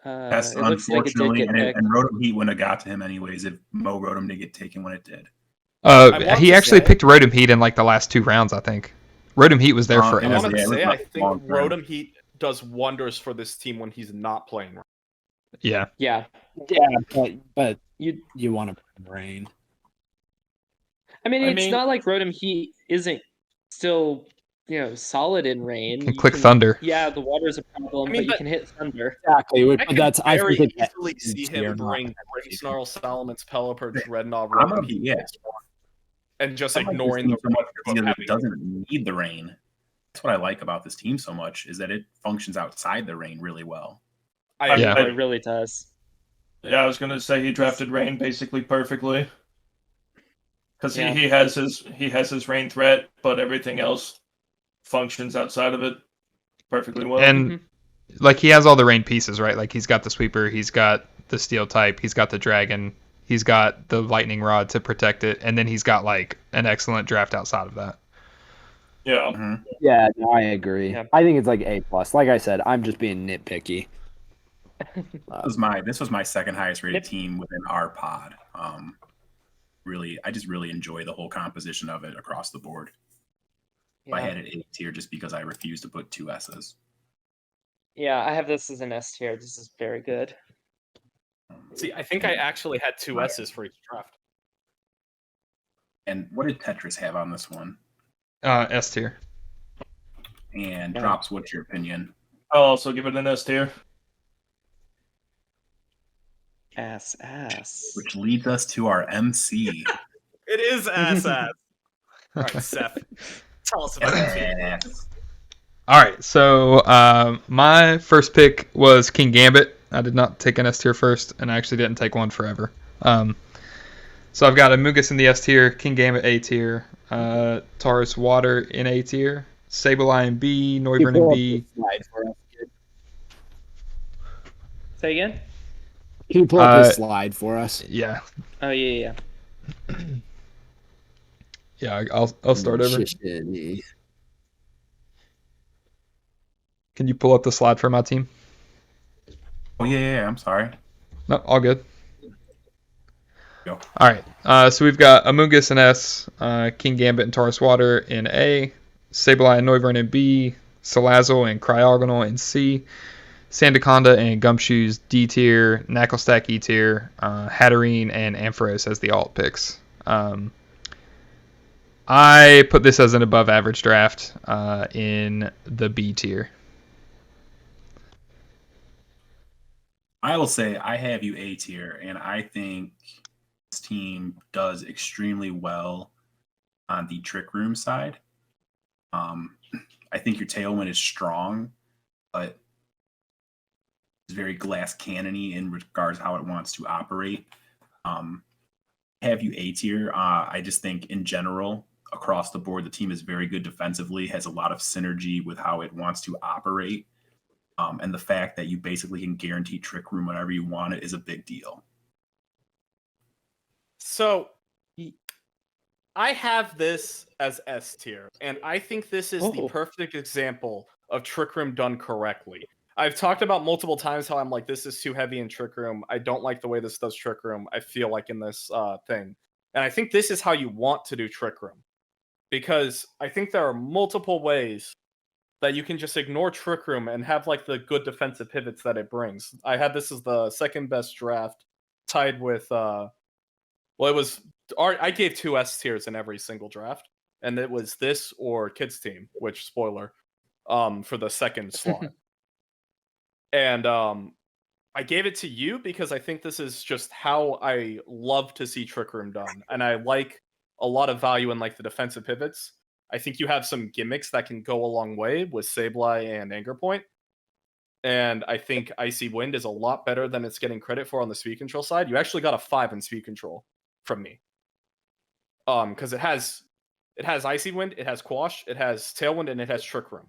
That's It looks like it did unfortunately, get picked. and Rotom Heat wouldn't have got to him anyways if Mo Rotom didn't get taken when it did. want He to actually say- picked Rotom Heat in like the last 2 rounds, I think. Rotom Heat was there I I forever. want to it was say, I like think long term. Rotom Heat does wonders for this team when he's not playing. Yeah. Yeah. Yeah, but You you want to play rain. I mean, I it's mean- not like Rotom Heat isn't still, solid in rain. Can You click Thunder. Yeah, the water's a problem, I mean, but you but- can hit Thunder. Exactly. I But can that's I very think it's easily S see tier, him not bring S tier. Grimmsnarl, Salamence, Pelipper, Dreadnought, I'm Rotom gonna Heat, be- yeah. and just I like this ignoring team the so much of because having it doesn't need the rain. That's what I like about this team so much is that it functions outside the rain really well. I Yeah. It really does. Yeah, I was gonna say he drafted Rain basically perfectly. Because Yeah. he has his Rain threat, but everything else functions outside of it perfectly well. And like he has all the rain pieces, right? Like he's got the sweeper, he's got the steel type, he's got the dragon, he's got the lightning rod to protect it, and then he's got like an excellent draft outside of that. Yeah. Yeah, no, I agree. Yeah. I think it's like A plus. Like I said, I'm just being nitpicky. This was my second highest rated Yep. team within our pod. I just really enjoy the whole composition of it across the board. I Yeah. had it A tier just because I refused to put 2 S's. Yeah, I have this as an S tier. This is very good. See, I think I actually had 2 S's for each draft. And what did Tetris have on this one? S tier. And Yeah. Drops, what's your opinion? I'll also give it an S tier. Ass. Which leads us to our MC. It is ass. All right, Seph, tell us about the team. Yes. All right, so my first pick was King Gambit. I did not take an S tier first, and I actually didn't take one forever. So I've got Amoonguss in the S tier, King Gambit A tier, Taurus Water in A tier, Sableye in B, Noivern in B. Slide for us. Say again? Can you pull up this slide for us? Yeah, Oh yeah. yeah. I'll start over. Shitty. Can you pull up the slide for my team? Oh, yeah, I'm sorry. No, all good. Go. All right. So we've got Amoonguss in S, King Gambit and Taurus Water in A, Sableye and Noivern in B, Salazzle and Cryogonal in C, Sandaconda and Gumshoes D tier, Knucklestack E tier, Hatterene and Ampharos as the alt picks. I put this as an above average draft in the B tier. I will say I have you A tier, and I think this team does extremely well on the Trick Room side. I think your Tailwind is strong, but it's very glass cannony in regards to how it wants to operate. Have you A tier? I just think in general, across the board, the team is very good defensively, has a lot of synergy with how it wants to operate. And the fact that you basically can guarantee Trick Room whenever you want it is a big deal. So I have this as S tier, and I think this is the perfect example of Trick Room done correctly. I've talked about multiple times how I'm like, this is too heavy in Trick Room. I don't like the way this does Trick Room. I feel like in this thing. And I think this is how you want to do Trick Room. Because I think there are multiple ways that you can just ignore Trick Room and have like the good defensive pivots that it brings. I had this as the second best draft, tied with I gave 2 S tiers in every single draft, and it was this or Kids Team, which spoiler, for the second slot. And I gave it to you because I think this is just how I love to see Trick Room done, and I like a lot of value in like the defensive pivots. I think you have some gimmicks that can go a long way with Sableye and Anger Point. And I think Icy Wind is a lot better than it's getting credit for on the speed control side. You actually got a 5 in speed control from me. Because it has Icy Wind, it has Quash, it has Tailwind, and it has Trick Room.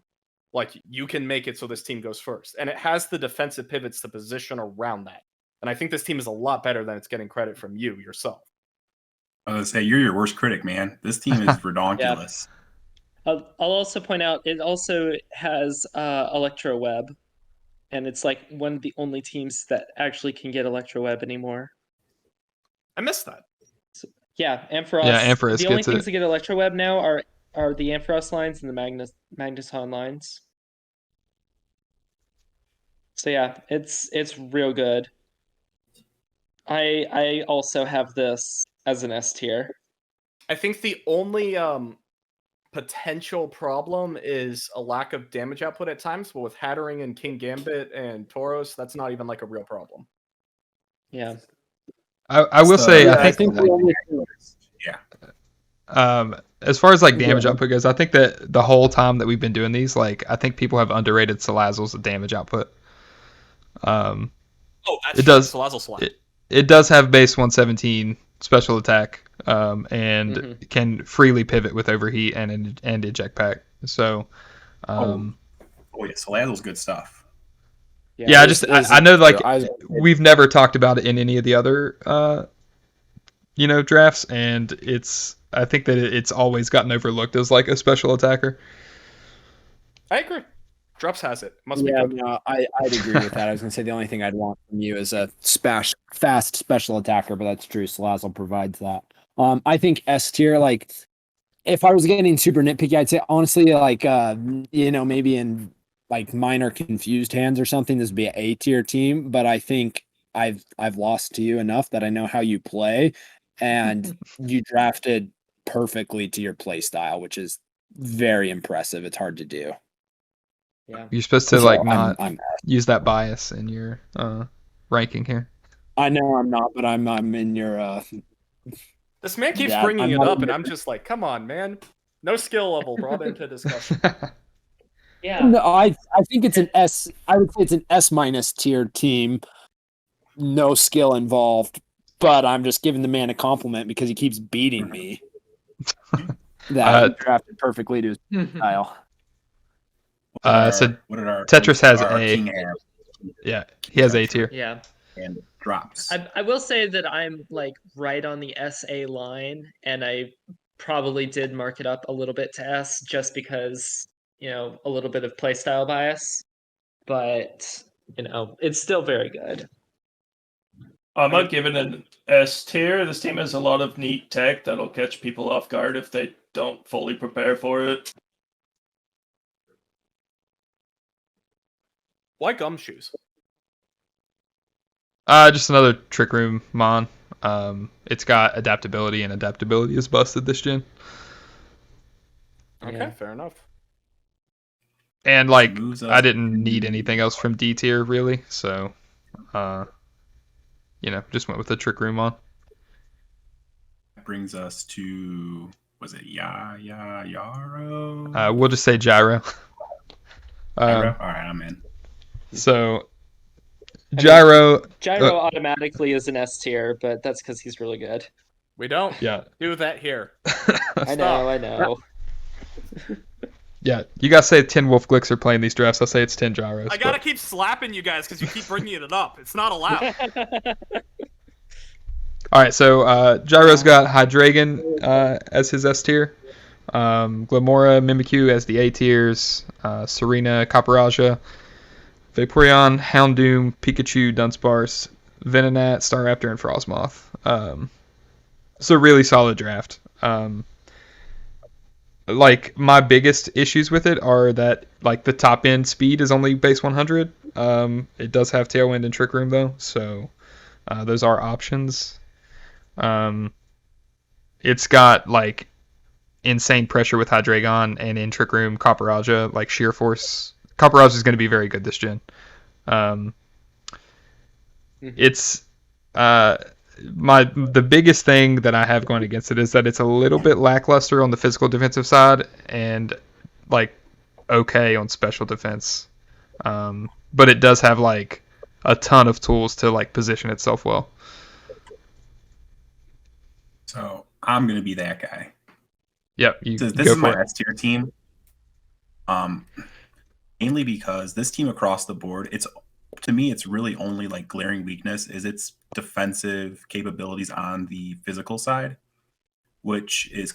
Like, you can make it so this team goes first. And it has the defensive pivots to position around that. And I think this team is a lot better than it's getting credit from you yourself. I was going to say, you're your worst critic, man. This team is redonkulous. I'll also point out it also has Electro Web, and it's like one of the only teams that actually can get Electro Web anymore. I missed that. So, yeah, Ampharos. Yeah, Ampharos the only gets things it. that get Electro Web now are the Ampharos lines and the Magneton lines. So yeah, it's real good. I also have this as an S tier. I think the only potential problem is a lack of damage output at times, but with Hattering and King Gambit and Tauros, that's not even like a real problem. Yeah. I will say, Yeah, I think the only as far as like damage output goes, I think that the whole time that we've been doing these, like I think people have underrated Salazzle's damage output. That's it does. Salazzle slap. It does have base 117 special attack, and can freely pivot with overheat and eject pack. So, yeah, Salazzle's good stuff. Yeah, I know like we've never talked about it in any of the other drafts, and I think that it's always gotten overlooked as like a special attacker. I agree. Drops has it. Must be Yeah, good. no, I'd agree with that. I was going to say the only thing I'd want from you is a fast special attacker, but that's true. Salazzle provides that. I think S tier, like, if I was getting super nitpicky, I'd say honestly, like, maybe in like minor confused hands or something, this would be an A tier team. But I think I've lost to you enough that I know how you play, and you drafted perfectly to your play style, which is very impressive. It's hard to do. Yeah. You're supposed to So like not I'm use that bias in your ranking here. I know I'm not, but I'm in your. This man keeps Yeah, bringing I'm it not up, and in I'm just like, come on, man. No skill level brought into discussion. Yeah. No, I think it's an S. I would say it's an S minus tier team. No skill involved, but I'm just giving the man a compliment because he keeps beating me. That he drafted perfectly to his style. So Tetris has A. Yeah, he has A tier. Yeah. And it drops. I will say that I'm like right on the SA line, and I probably did mark it up a little bit to S just because, a little bit of playstyle bias. But, it's still very good. I'm not giving an S tier. This team has a lot of neat tech that'll catch people off guard if they don't fully prepare for it. Why gumshoes? Just another Trick Room mon. It's got adaptability, and adaptability is busted this gen. Okay, fair enough. And like, I didn't need anything else from D tier really, so Just went with the Trick Room on. Brings us to, was it Yaro? We'll just say Gyro. Gyro? All right, I'm in. So Gyro. Gyro automatically is an S tier, but that's because he's really good. We don't do that here. I know. Yeah, you guys say 10 Wolf Glicks are playing these drafts. I'll say it's 10 Gyros. I gotta keep slapping you guys because you keep bringing it up. It's not allowed. All right, so Gyro's got Hydreigon as his S tier, Glamora, Mimikyu as the A tiers, Serena, Capparaja, Vaporeon, Houndoom, Pikachu, Dunsparce, Venonat, Staraptor, and Frostmoth. It's a really solid draft. Like, my biggest issues with it are that, like, the top end speed is only base 100. It does have Tailwind and Trick Room, though, so those are options. It's got, like, insane pressure with Hydreigon, and in Trick Room, Capparaja, like, Sheer Force. Capparaja is going to be very good this gen. It's the biggest thing that I have going against it is that it's a little bit lackluster on the physical defensive side and like okay on special defense. But it does have like a ton of tools to like position itself well. So I'm gonna be that guy. Yep. This is my S tier team. Mainly because this team across the board, to me, it's really only like glaring weakness is its defensive capabilities on the physical side, which is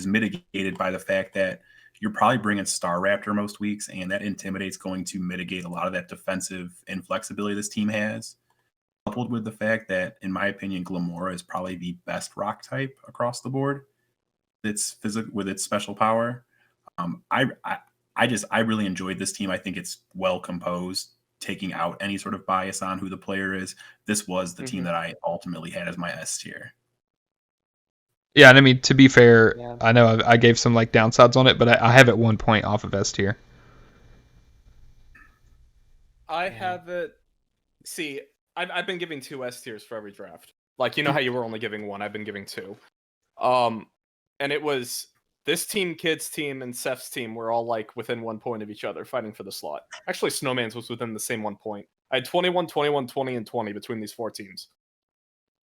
mitigated by the fact that you're probably bringing Staraptor most weeks, and that Intimidate's going to mitigate a lot of that defensive inflexibility this team has, coupled with the fact that, in my opinion, Glamora is probably the best rock type across the board. With its special power. I really enjoyed this team. I think it's well composed, taking out any sort of bias on who the player is. This was the team that I ultimately had as my S tier. Yeah, and I mean, to be fair, I know I gave some like downsides on it, but I have it 1 point off of S tier. I have it. See, I've been giving 2 S tiers for every draft. Like, you know how you were only giving 1, I've been giving 2. And it was this team, Kid's team, and Seph's team were all like within 1 point of each other, fighting for the slot. Actually, Snowman's was within the same 1 point. I had 21, 21, 20, and 20 between these 4 teams.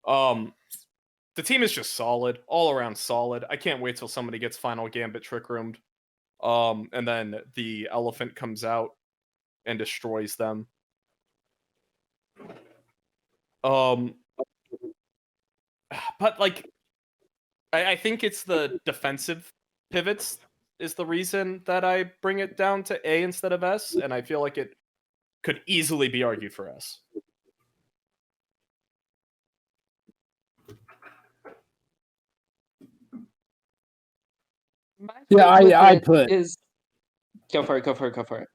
The team is just solid, all around solid. I can't wait till somebody gets Final Gambit Trick Roomed. And then the elephant comes out and destroys them. But like, I think it's the defensive pivots is the reason that I bring it down to A instead of S, and I feel like it could easily be argued for S. Yeah, I put. Go for it.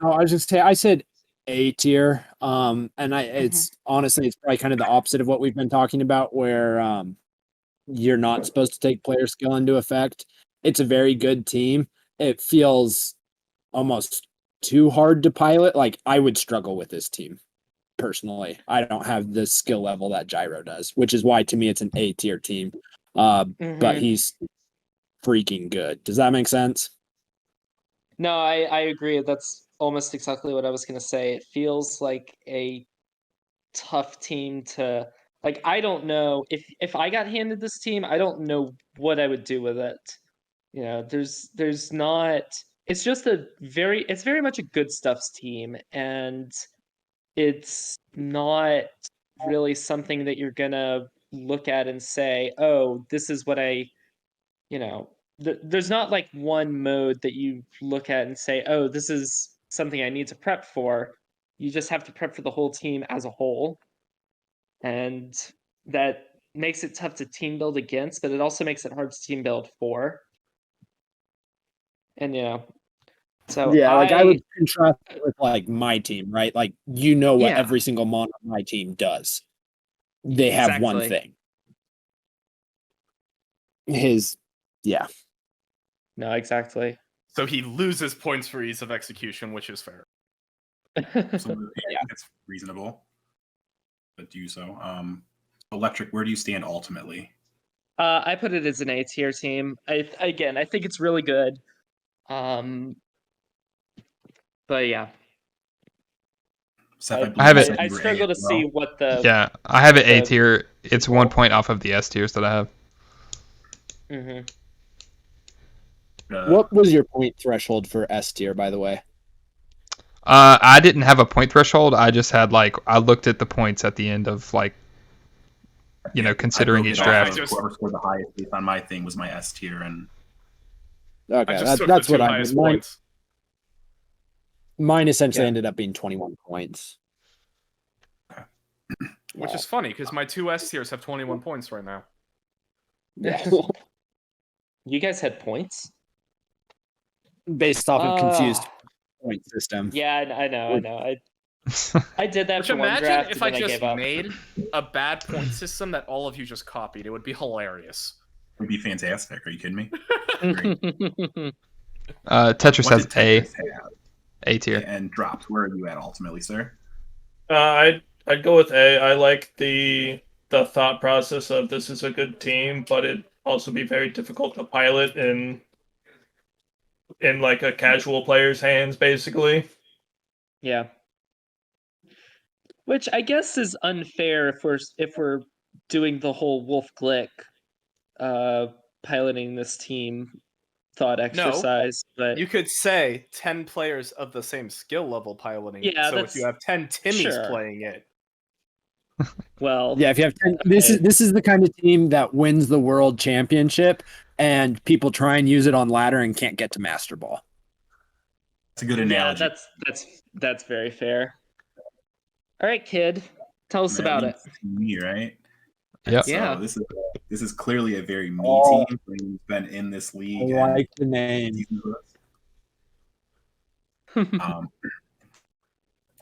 Oh, I was just saying, I said A tier. And it's honestly, it's probably kind of the opposite of what we've been talking about, where you're not supposed to take player skill into effect. It's a very good team. It feels almost too hard to pilot. Like, I would struggle with this team personally. I don't have the skill level that Gyro does, which is why to me it's an A tier team. But he's freaking good. Does that make sense? No, I agree. That's almost exactly what I was going to say. It feels like a tough team to, like, I don't know if I got handed this team, I don't know what I would do with it. You know, there's not, it's just it's very much a good stuffs team, and it's not really something that you're gonna look at and say, oh, this is what there's not like one mode that you look at and say, oh, this is something I need to prep for. You just have to prep for the whole team as a whole. And that makes it tough to team build against, but it also makes it hard to team build for. And so yeah, like I would contrast it with like my team, right? Like, what every single mon on my team does. They have one thing. No, exactly. So he loses points for ease of execution, which is fair. Absolutely. Yeah, it's reasonable. do so. Electric, where do you stand ultimately? I put it as an A tier team. I think it's really good. But yeah, Seth, I, believe I have you it- said I you were A struggle to as well. see what the Yeah, I have it A the- tier. It's 1 point off of the S tiers that I have. Mhm. What was your point threshold for S tier, by the way? I didn't have a point threshold. I just had I looked at the points at the end of considering I each broke it draft. off of whoever scored the highest based on my thing was my S tier, and Okay, I just took that's the what two I highest meant. points. Mine essentially Yeah. ended up being 21 points. Which is funny because my two S tiers have 21 points right now. Yeah. You guys had points? Based off of confused Ah, point system. yeah, I know. I did that Which for one imagine draft, if and I then I just gave up. made a bad point system that all of you just copied. It would be hilarious. it would be fantastic. Are you kidding me? Tetris What has did Tetris have? A tier. And dropped. Where are you at ultimately, sir? I'd go with A. I like the thought process of this is a good team, but it also be very difficult to pilot in like a casual player's hands, basically. Yeah. Which I guess is unfair if we're doing the whole Wolf Glick piloting this team thought exercise, but You could say 10 players of the same skill level piloting it. Yeah, So if you have 10 Timmies sure. playing it, well, Yeah, if you have 10, this is the kind of team that wins the world championship, and people try and use it on ladder and can't get to Master Ball. That's a good yeah, analogy. that's very fair. All right, kid, tell us about it. Me, right? Yep. So Yeah. this is clearly a very me team. Who's been in this I league. like the name.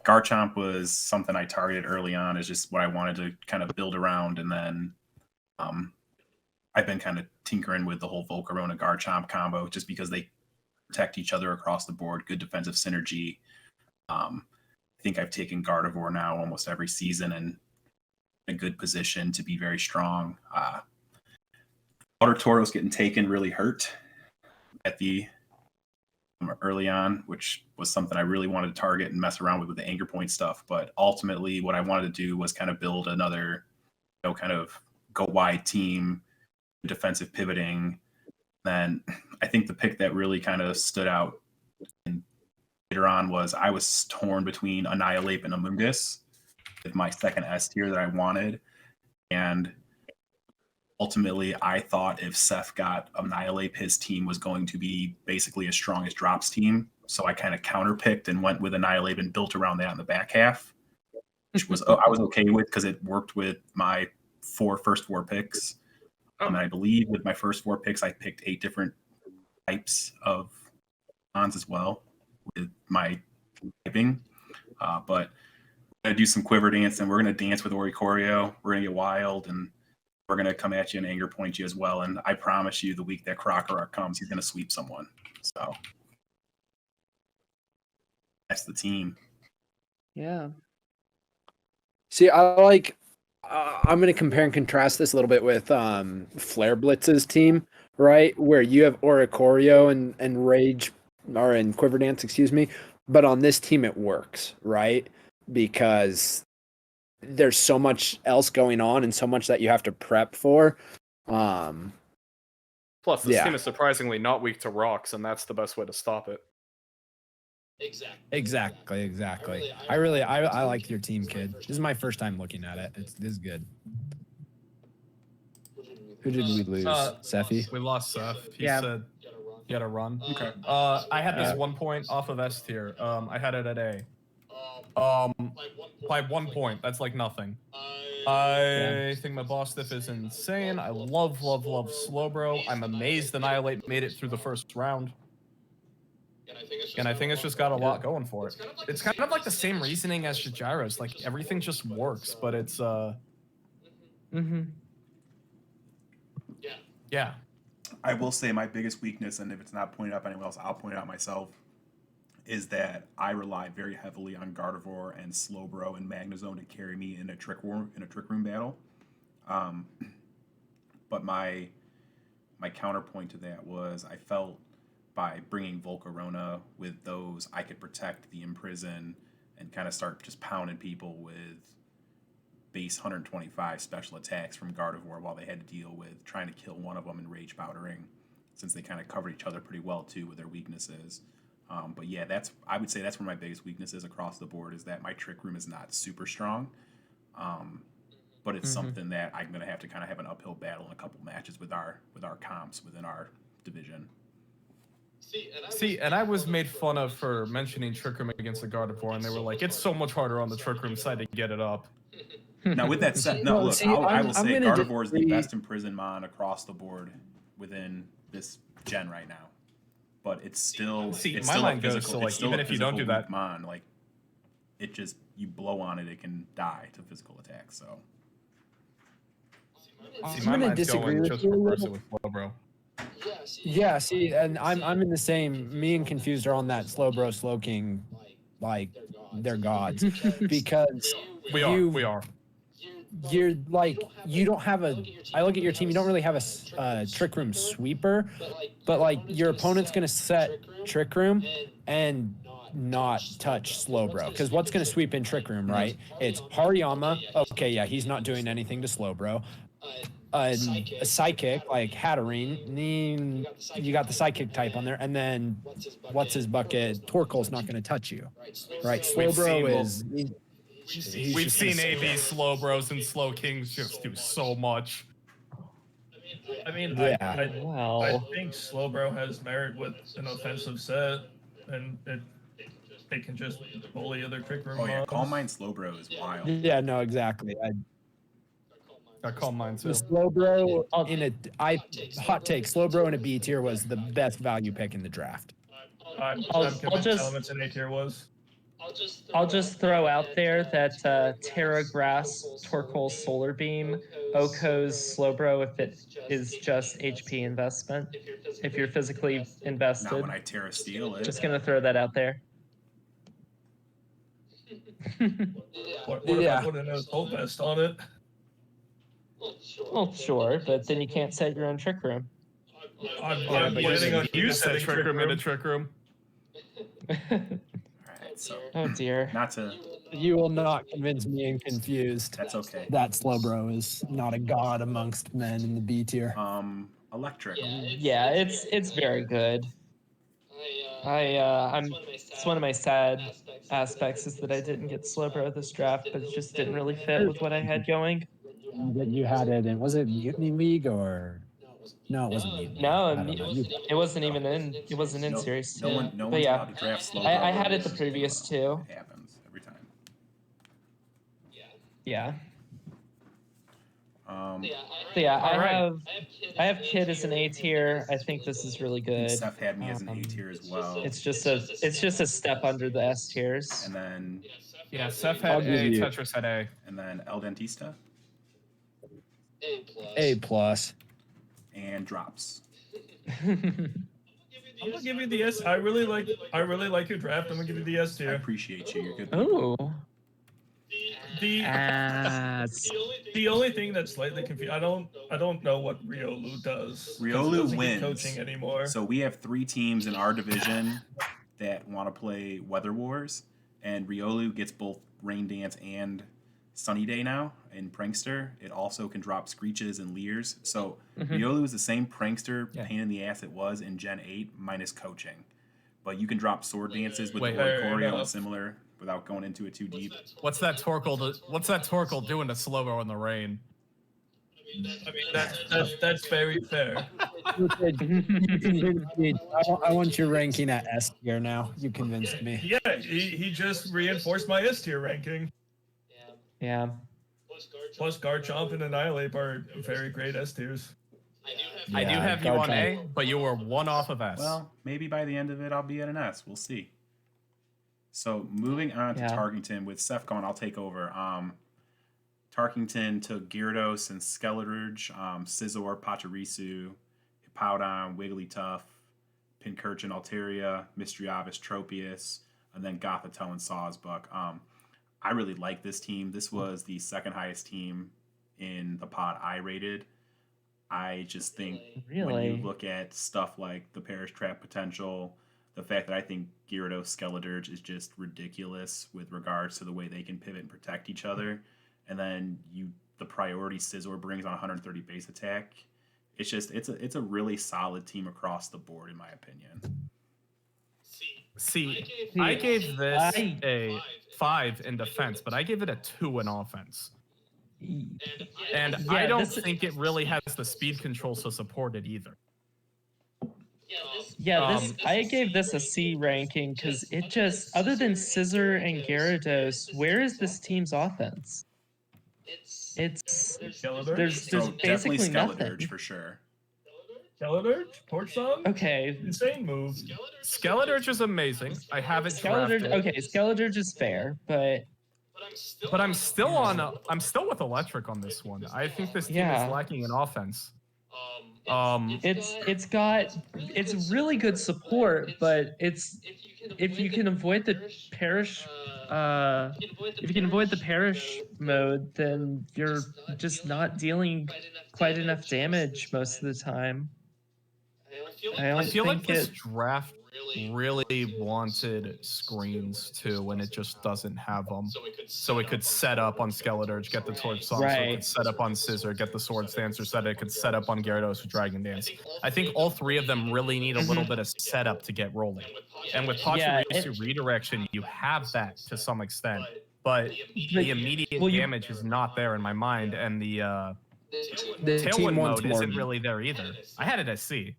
Garchomp was something I targeted early on as just what I wanted to kind of build around, and then I've been kind of tinkering with the whole Volcarona Garchomp combo just because they protect each other across the board, good defensive synergy. I think I've taken Gardevoir now almost every season and in a good position to be very strong. Water Toro's getting taken really hurt at the early on, which was something I really wanted to target and mess around with the anger point stuff. But ultimately, what I wanted to do was kind of build another, kind of go wide team, defensive pivoting. Then I think the pick that really kind of stood out later on was I was torn between Annihilate and Amoonguss with my second S tier that I wanted. And ultimately, I thought if Seph got Annihilate, his team was going to be basically as strong as Drop's team. So I kind of counterpicked and went with Annihilate and built around that in the back half, which was I was okay with because it worked with my first four picks. And I believe with my first 4 picks, I picked 8 different types of mons as well with my typing. But we're going to do some quiver dance, and we're going to dance with Oricorio. We're going to get wild, and we're going to come at you and anger point you as well. And I promise you, the week that Crocodile comes, he's going to sweep someone. So that's the team. Yeah. See, I like. I'm going to compare and contrast this a little bit with Flareblitz's team, right? Where you have Oricorio and Rage, or in Quiver Dance, excuse me. But on this team, it works, right? Because there's so much else going on and so much that you have to prep for. plus this Yeah. team is surprisingly not weak to rocks, and that's the best way to stop it. Exactly. I like your team, kid. This is my first time looking at it. This is good. Who did we lose? Sephy? We lost Seph. He Yeah. said he had a run. Okay. I had this 1 point off of S tier. I had it at A. By 1 point. That's like nothing. I think my boss stiff is insane. I love Slowbro. I'm amazed Annihilate made it through the first round. And I think it's just got a lot going for it. It's kind of like the same reasoning as Jajairo's. Like everything just works, but it's Yeah. I will say my biggest weakness, and if it's not pointed out by anyone else, I'll point it out myself, is that I rely very heavily on Gardevoir and Slowbro and Magnezone to carry me in a Trick Room battle. But my counterpoint to that was I felt by bringing Volcarona with those, I could protect the Imprison and kind of start just pounding people with base 125 special attacks from Gardevoir while they had to deal with trying to kill one of them in Rage Powdering, since they kind of covered each other pretty well too with their weaknesses. But yeah, I would say that's where my biggest weakness is across the board, is that my Trick Room is not super strong. But it's something that I'm going to have to kind of have an uphill battle in a couple matches with our comps within our division. See, and I was made fun of for mentioning Trick Room against the Gardevoir, and they were like, it's so much harder on the Trick Room side to get it up. Now, with that said, no, look, I will say Gardevoir is the best Imprison Mon across the board within this gen right now. But it's still it's my still mind a goes physical, to, it's like, still even a if you don't do physical that, Mon, like it just, you blow on it, it can die to physical attack. So see, my mind's going just reverse it with Slowbro. Yeah, see, and I'm in the same. Me and Confused are on that Slowbro Slowking, like they're gods, because We are. You're like, you don't have a. I look at your team. You don't really have a Trick Room sweeper, but like your opponent's gonna set Trick Room and not touch Slowbro, because what's gonna sweep in Trick Room, right? It's Hariyama. Okay, yeah, he's not doing anything to Slowbro. A psychic like Hatterene, you got the psychic type on there, and then what's his bucket? Torkoal's not going to touch you, right? Slowbro is. We've seen AB Slowbros and Slow Kings just do so much. I mean, Yeah. I think Slowbro has merit with an offensive set, and it can just bully other Trick Room. oh yeah, mobs. Calm Mind Slowbro is wild. Yeah, no, exactly. I call mine The too. Slowbro hot take. Slowbro in a B tier was the best value pick in the draft. I'm I'll convinced just- Elements in A tier was. I'll just throw out there that Terra Grass, Torkoal Solar Beam, Oko's Slowbro, if it is just HP investment, if you're physically Not invested. when I Terra Steel it. Just gonna throw that out there. What Yeah. about putting a Assault Vest on it? Well, sure, but then you can't set your own Trick Room. I'm But planning on you said setting Trick Room into Trick Room. Alright, so Oh dear. not to, You will not convince me and Confused that's okay. that Slowbro is not a god amongst men in the B tier. Electric. Yeah, it's very good. It's one of my sad aspects is that I didn't get Slowbro this draft, but it just didn't really fit with what I had going. That you had it in, was it Mutiny League or? No, it wasn't Mutiny. No, I don't know. it wasn't even in. It wasn't in No, Series 2. no one's but allowed yeah, to draft Slowbro. I had it the previous two. It happens every time. Yeah. Um, So yeah, Alright. I have Kid as an A tier. I think this is really good. Seph had me as an A tier as well. It's just a step under the S tiers. And then Yeah, Seph I'll had give A, you- Tetris had A. Eldentista A plus. and drops. I'm gonna give you the S. I really like your draft. I'm gonna give you the S I tier. appreciate you. You're good. Ooh. The only thing that's slightly confused. I don't know what Riolu does. 'Cause he Riolu doesn't get wins. coaching anymore. So we have 3 teams in our division that want to play Weather Wars, and Riolu gets both Rain Dance and Sunny Day now in Prankster. It also can drop Screeches and Leers. So Riolu is the same Prankster pain in the ass it was in Gen 8 minus coaching. But you can drop Sword Dances with Wait, the fair Choreo and enough. similar without going into it too deep. What's that Torkoal doing to Slowbro in the rain? I mean, that's very fair. You convinced me. I want your ranking at S tier now. You convinced me. Yeah, he just reinforced my S tier ranking. Yeah. Plus Garchomp and Annihilate are very great S tiers. I do Yeah, have you on Garchomp. A, but you were 1 off of S. Well, maybe by the end of it, I'll be at an S. We'll see. So moving on to Yeah. Tarkington with Seph gone, I'll take over. Tarkington took Gyarados and Skeleturge, Scizor, Pachirisu, Hippowdon, Wigglytuff, Pincurchin, Altaria, Misdreavus, Tropius, and then Gothitelle and Sawsbuck. I really like this team. This was the second highest team in the pod I rated. I just think when you look at stuff like the Perish Trap potential, the fact that I think Gyarados Skeledirge is just ridiculous with regards to the way they can pivot and protect each other, and then the priority Scizor brings on 130 base attack. It's a really solid team across the board in my opinion. See, I gave this a 5 in defense, but I gave it a 2 in offense. And I don't think it really has the speed control to support it either. I gave this a C ranking because it just, other than Scizor and Gyarados, where is this team's offense? It's there's basically nothing for sure. Skeledirge? Torch Song? Okay. Insane move. Skeledirge is amazing. I haven't drafted. Okay, Skeledirge is fair, but I'm still with Electric on this one. I think this team is lacking in offense. It's really good support, but if you can avoid the Perish mode, then you're just not dealing quite enough damage most of the time. I feel like this draft really wanted screens too, and it just doesn't have them. So it could set up on Skeledirge, get the Torch Song, so it could set up on Scizor, get the Swords Dancer, so that it could set up on Gyarados with Dragon Dance. I think all three of them really need a little bit of setup to get rolling. And with Pachirisu Redirection, you have that to some extent, but the immediate damage is not there in my mind, and the Tailwind mode isn't really there either. I had it as C.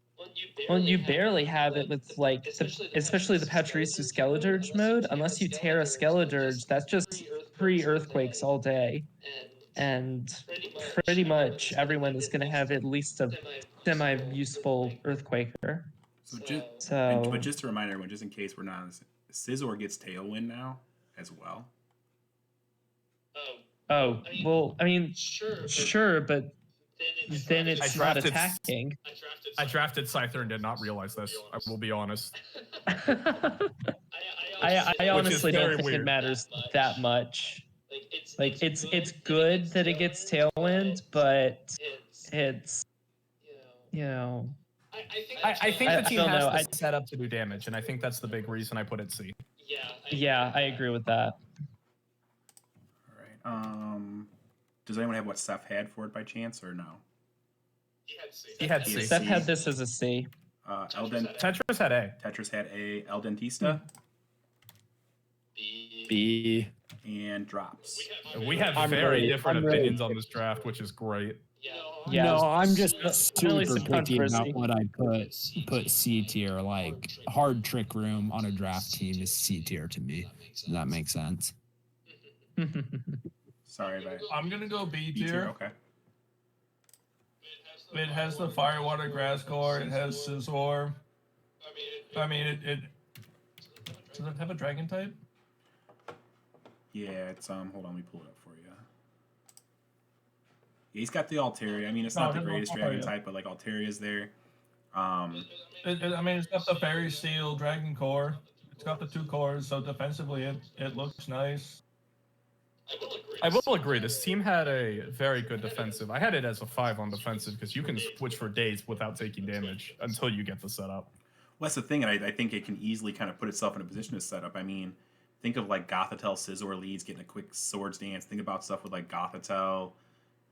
Well, you barely have it with, like, especially the Pachirisu Skeledirge mode. Unless you tear a Skeledirge, that's just pre-Earthquakes all day. And pretty much everyone is going to have at least a semi-useful Earthquaker. But just to remind everyone, just in case we're not, Scizor gets Tailwind now as well. Oh, well, I mean, sure, but then it's not attacking. I drafted Scyther and did not realize this. I will be honest. I honestly don't think it matters that much. Like, it's good that it gets Tailwind, but it's, I think the team has to set up to do damage, and I think that's the big reason I put it C. Yeah, I agree with that. All right. Does anyone have what Seph had for it by chance, or no? He had C. Seph had this as a C. Tetris had A. Tetris had A. Eldentista? B. And Drops. We have very different opinions on this draft, which is great. Yeah, no, I'm just super picky about what I put C tier. Like, hard Trick Room on a draft team is C tier to me. Does that make sense? Sorry, I'm gonna go B tier. Okay. It has the Firewater Grass Core. It has Scizor. I mean, it does it have a Dragon type? Yeah, it's hold on, let me pull it up for you. Yeah, he's got the Altaria. I mean, it's not the greatest Dragon type, but like Altaria's there. I mean, it's got the Fairy Steel Dragon Core. It's got the 2 cores, so defensively it looks nice. I will agree. This team had a very good defensive. I had it as a 5 on defensive because you can switch for days without taking damage until you get the setup. Well, that's the thing, and I think it can easily kind of put itself in a position to set up. I mean, think of like Gothitelle, Scizor leads, getting a quick Swords Dance. Think about stuff with like Gothitelle,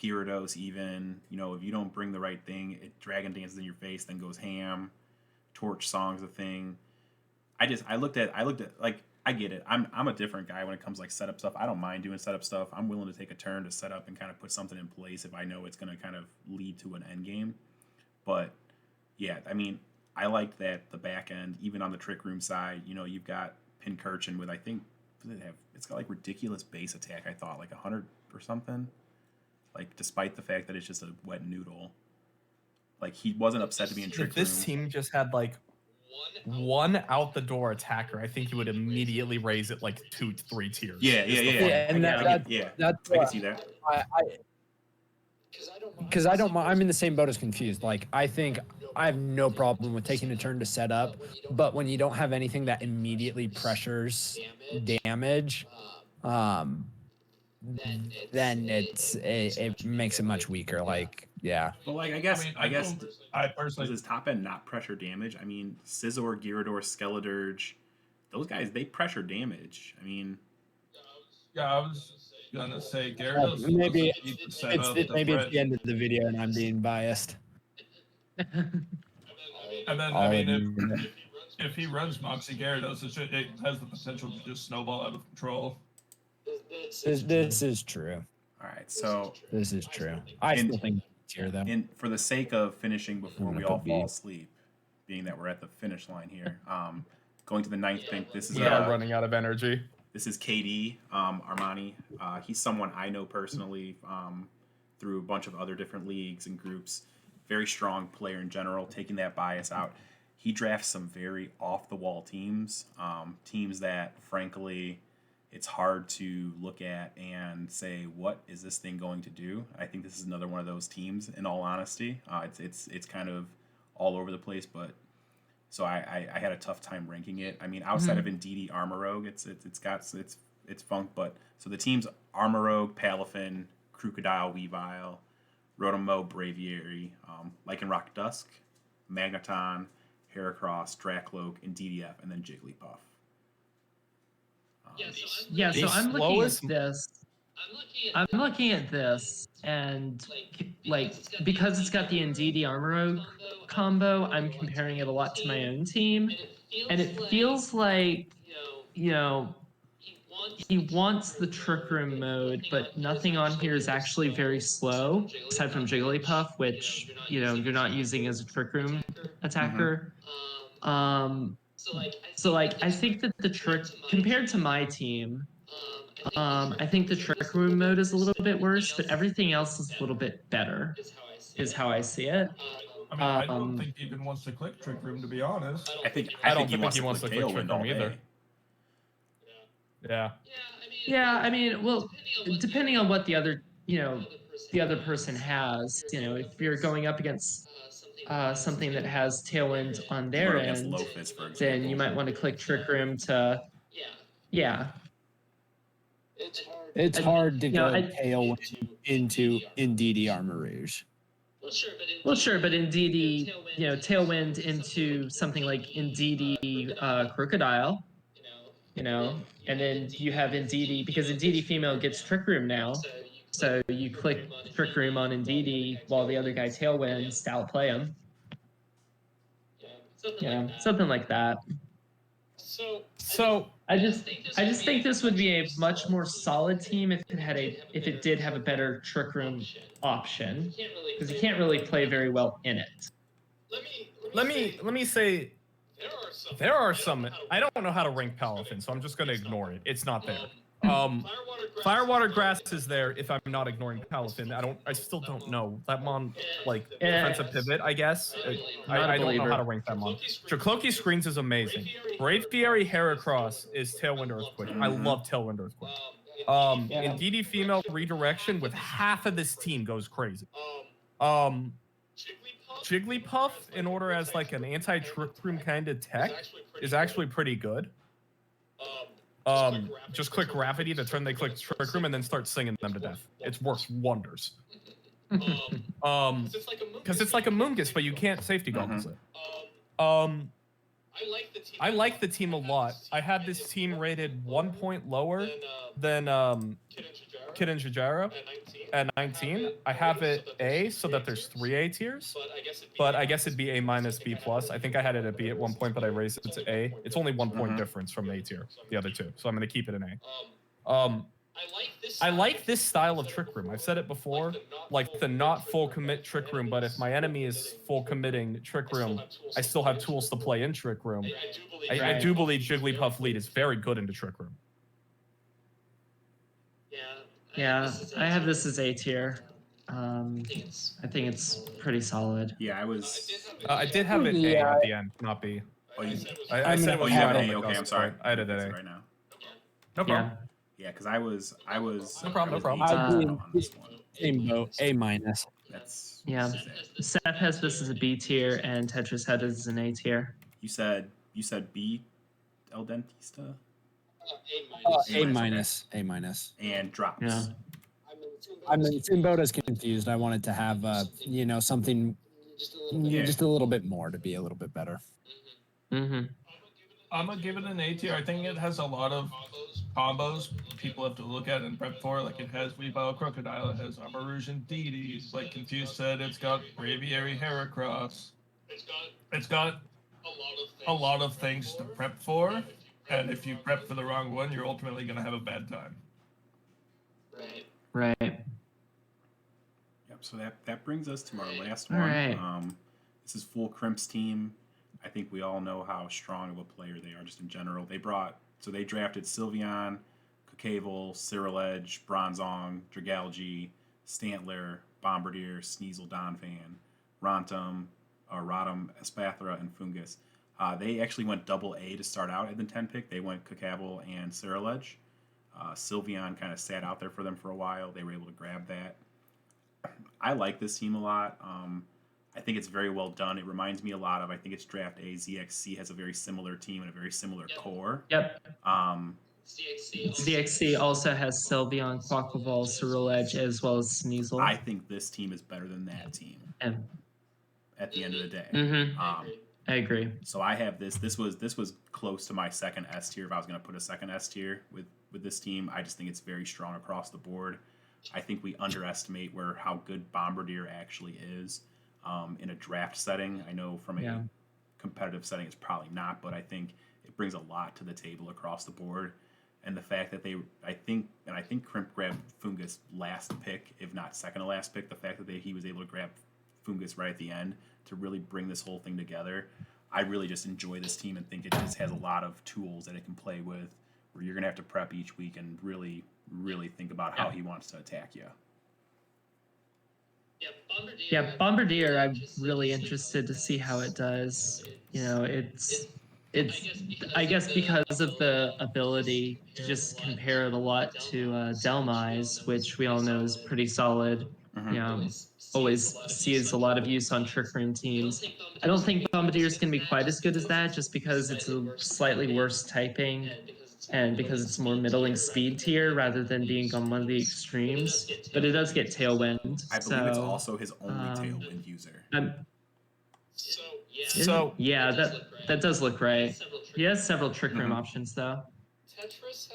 Gyarados even. You know, if you don't bring the right thing, it Dragon Dances in your face, then goes ham. Torch Song's a thing. I looked at like, I get it. I'm a different guy when it comes to like setup stuff. I don't mind doing setup stuff. I'm willing to take a turn to set up and kind of put something in place if I know it's going to kind of lead to an end game. But yeah, I mean, I like that the back end, even on the Trick Room side, you know, you've got Pincurchin with, I think, it's got like ridiculous base attack. I thought like 100 or something. Like, despite the fact that it's just a wet noodle, like he wasn't upset to be in Trick Room. If this team just had like one out the door attacker, I think you would immediately raise it like 2-3 tiers. Yeah. And I can see that. because I don't. I'm in the same boat as Confused. Like I think I have no problem with taking a turn to set up, but when you don't have anything that immediately pressures damage, then it makes it much weaker. Like yeah. But like I guess I personally does his top end not pressure damage? I mean, Scizor, Gyarados, Skeledirge, those guys they pressure damage. I mean, yeah, I was gonna say Gyarados. Maybe it's the end of the video and I'm being biased. And then I mean, if he runs Moxie Gyarados, it has the potential to just snowball out of control. This is true. all right, so This is true. I still think it's here though. and for the sake of finishing before I'm we gonna all put fall B. asleep, being that we're at the finish line here, going to the 9th pick. This is Yeah, running out of energy. This is KDamarni. He's someone I know personally through a bunch of other different leagues and groups. Very strong player in general, taking that bias out. He drafts some very off-the-wall teams, teams that, frankly, it's hard to look at and say, what is this thing going to do? I think this is another one of those teams, in all honesty. It's kind of all over the place, but so I had a tough time ranking it. I mean, outside of Indeedee Armorogue, it's funk, but so the teams Armorogue, Palafin, Crocodile, Weavile, Rotomo, Braviary, Lycanroc Dusk, Magneton, Heracross, Dracloak, and DDF, and then Jigglypuff. Yeah, so I'm looking at slowest- this. I'm looking at this, and like because it's got the Indeedee Armorogue combo, I'm comparing it a lot to my own team, and it feels like he wants the Trick Room mode, but nothing on here is actually very slow, aside from Jigglypuff, which you're not using as a Trick Room attacker. So like I think that the trick compared to my team, I think the Trick Room mode is a little bit worse, but everything else is a little bit better, is how I see it. I mean, I don't think he even wants to click Trick Room, to be honest. I think he wants to click Trick Room either. Yeah. Yeah, I mean, well, depending on what the other person has, if you're going up against something that has Tailwind on their against end, Loafus, for example. then you might want to click Trick Room to, yeah. It's hard to go I- Tailwind into Indeedee Armorage. Well, sure, but Indeedee, Tailwind into something like Indeedee Crocodile, and then you have Indeedee, because Indeedee female gets Trick Room now, so you click Trick Room on Indeedee while the other guy Tailwinds, style play him. Yeah, something like that. So I just think this would be a much more solid team if it did have a better Trick Room option, because you can't really play very well in it. let me say there are some. I don't know how to rank Palafin, so I'm just gonna ignore it. It's not there. Firewater Grass is there if I'm not ignoring Palafin. I still don't know. That mon, defensive pivot, I guess. I don't know how to rank that mon. Chocloky Screens is amazing. Braviary Heracross is Tailwind Earthquake. I love Tailwind Earthquake. Indeedee female redirection with half of this team goes crazy. Jigglypuff, in order as like an anti-Trick Room kind of tech, is actually pretty good. Just click Gravity the turn they click Trick Room and then start singing them to death. It works wonders. Because it's like a Moongus, but you can't safety goggles it. I like the team a lot. I had this team rated 1 point lower than Kid and Jajairo at 19. I have it A so that there's 3 A tiers, but I guess it'd be A minus B plus. I think I had it at B at 1 point, but I raised it to A. It's only 1 point difference from A tier, the other two, so I'm going to keep it an A. I like this style of Trick Room. I've said it before, like the not full commit Trick Room, but if my enemy is full committing Trick Room, I still have tools to play in Trick Room. I do believe Jigglypuff lead is very good into Trick Room. Yeah, I have this as A tier. I think it's pretty solid. Yeah, I was. I did have it A at the end, not B. Oh, you, I said it was you have right an on A. the Okay, I'm cusp, sorry. but I did it A. Right now. No problem. Yeah, because I was. No problem, no I was problem. A tier I on this one. Same boat. A minus. That's Yeah. Seph has this as a B tier, and Tetris had it as an A tier. you said B, eldentista, A minus. A minus. and drops. Yeah. I'm in the same boat as confused. I wanted to have something just a little bit more to be a little bit better. Mm-hmm. I'm gonna give it an A tier. I think it has a lot of combos people have to look at and prep for. Like it has Weavile Crocodile, it has Arborusian Deities. Like Confused said, it's got Braviary Heracross. It's got a lot of things to prep for, and if you prep for the wrong one, you're ultimately gonna have a bad time. Right. Yep. So that brings us to our last All one. right. This is FullCrimp's team. I think we all know how strong of a player they are just in general. They drafted Sylveon, Kokavil, Cyriledge, Bronzong, Dragalge, Stantler, Bombardier, Sneasel, Donphan, Rotom, Espathra, and Fungus. They actually went double A to start out at the 10 pick. They went Kokavil and Cyriledge. Sylveon kind of sat out there for them for a while. They were able to grab that. I like this team a lot. I think it's very well done. It reminds me a lot of, I think it's Draft A. ZXC has a very similar team and a very similar core. Yep. ZXC also has Sylveon, Quaquaval, Cyriledge, as well as Sneasel. I think this team is better than that team. And at the end of the day. Mm-hmm. I agree. So I have this. This was close to my second S tier. If I was going to put a second S tier with this team, I just think it's very strong across the board. I think we underestimate how good Bombardier actually is in a draft setting. I know from a competitive setting, it's probably not, but I think it brings a lot to the table across the board. And the fact that I think Crimp grabbed Fungus last pick, if not second to last pick. The fact that he was able to grab Fungus right at the end to really bring this whole thing together. I really just enjoy this team and think it just has a lot of tools that it can play with, where you're going to have to prep each week and really, really think about how he wants to attack you. Yeah, Bombardier, I'm really interested to see how it does. It's I guess because of the ability to just compare it a lot to Delmise, which we all know is pretty solid. Mm-hmm. Always sees a lot of use on Trick Room teams. I don't think Bombardier is going to be quite as good as that, just because it's a slightly worse typing and because it's more middling speed tier rather than being on one of the extremes. But it does get Tailwind. I believe it's also his only Tailwind user. So yeah, that does look right. He has several Trick Room options though.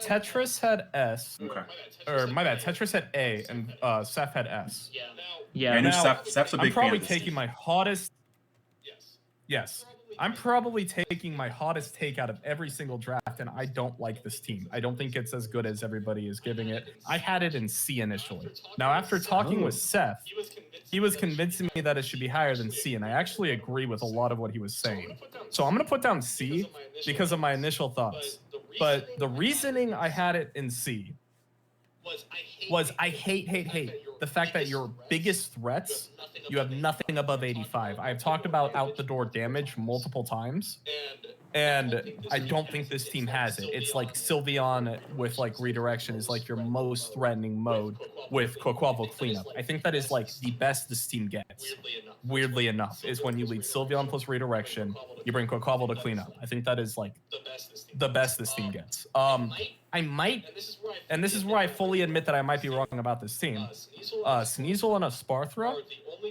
Tetris had S. Okay. Or my bad, Tetris had A and Seph had S. Yeah. I know Now, Seph's a big I'm probably fan of this taking team. my hottest. Yes. I'm probably taking my hottest take out of every single draft, and I don't like this team. I don't think it's as good as everybody is giving it. I had it in C initially. Now, after talking with Seph, he was convincing me that it should be higher than C, and I actually agree with a lot of what he was saying. So I'm going to put down C because of my initial thoughts. But the reasoning I had it in C was I hate the fact that your biggest threats, you have nothing above 85. I've talked about out the door damage multiple times, and I don't think this team has it. It's like Sylveon with like redirection is like your most threatening mode with Quaquaval cleanup. I think that is like the best this team gets. Weirdly enough, is when you lead Sylveon plus redirection, you bring Quaquaval to clean up. I think that is like the best this team gets. I might, and this is where I fully admit that I might be wrong about this team. Sneasel and Espathra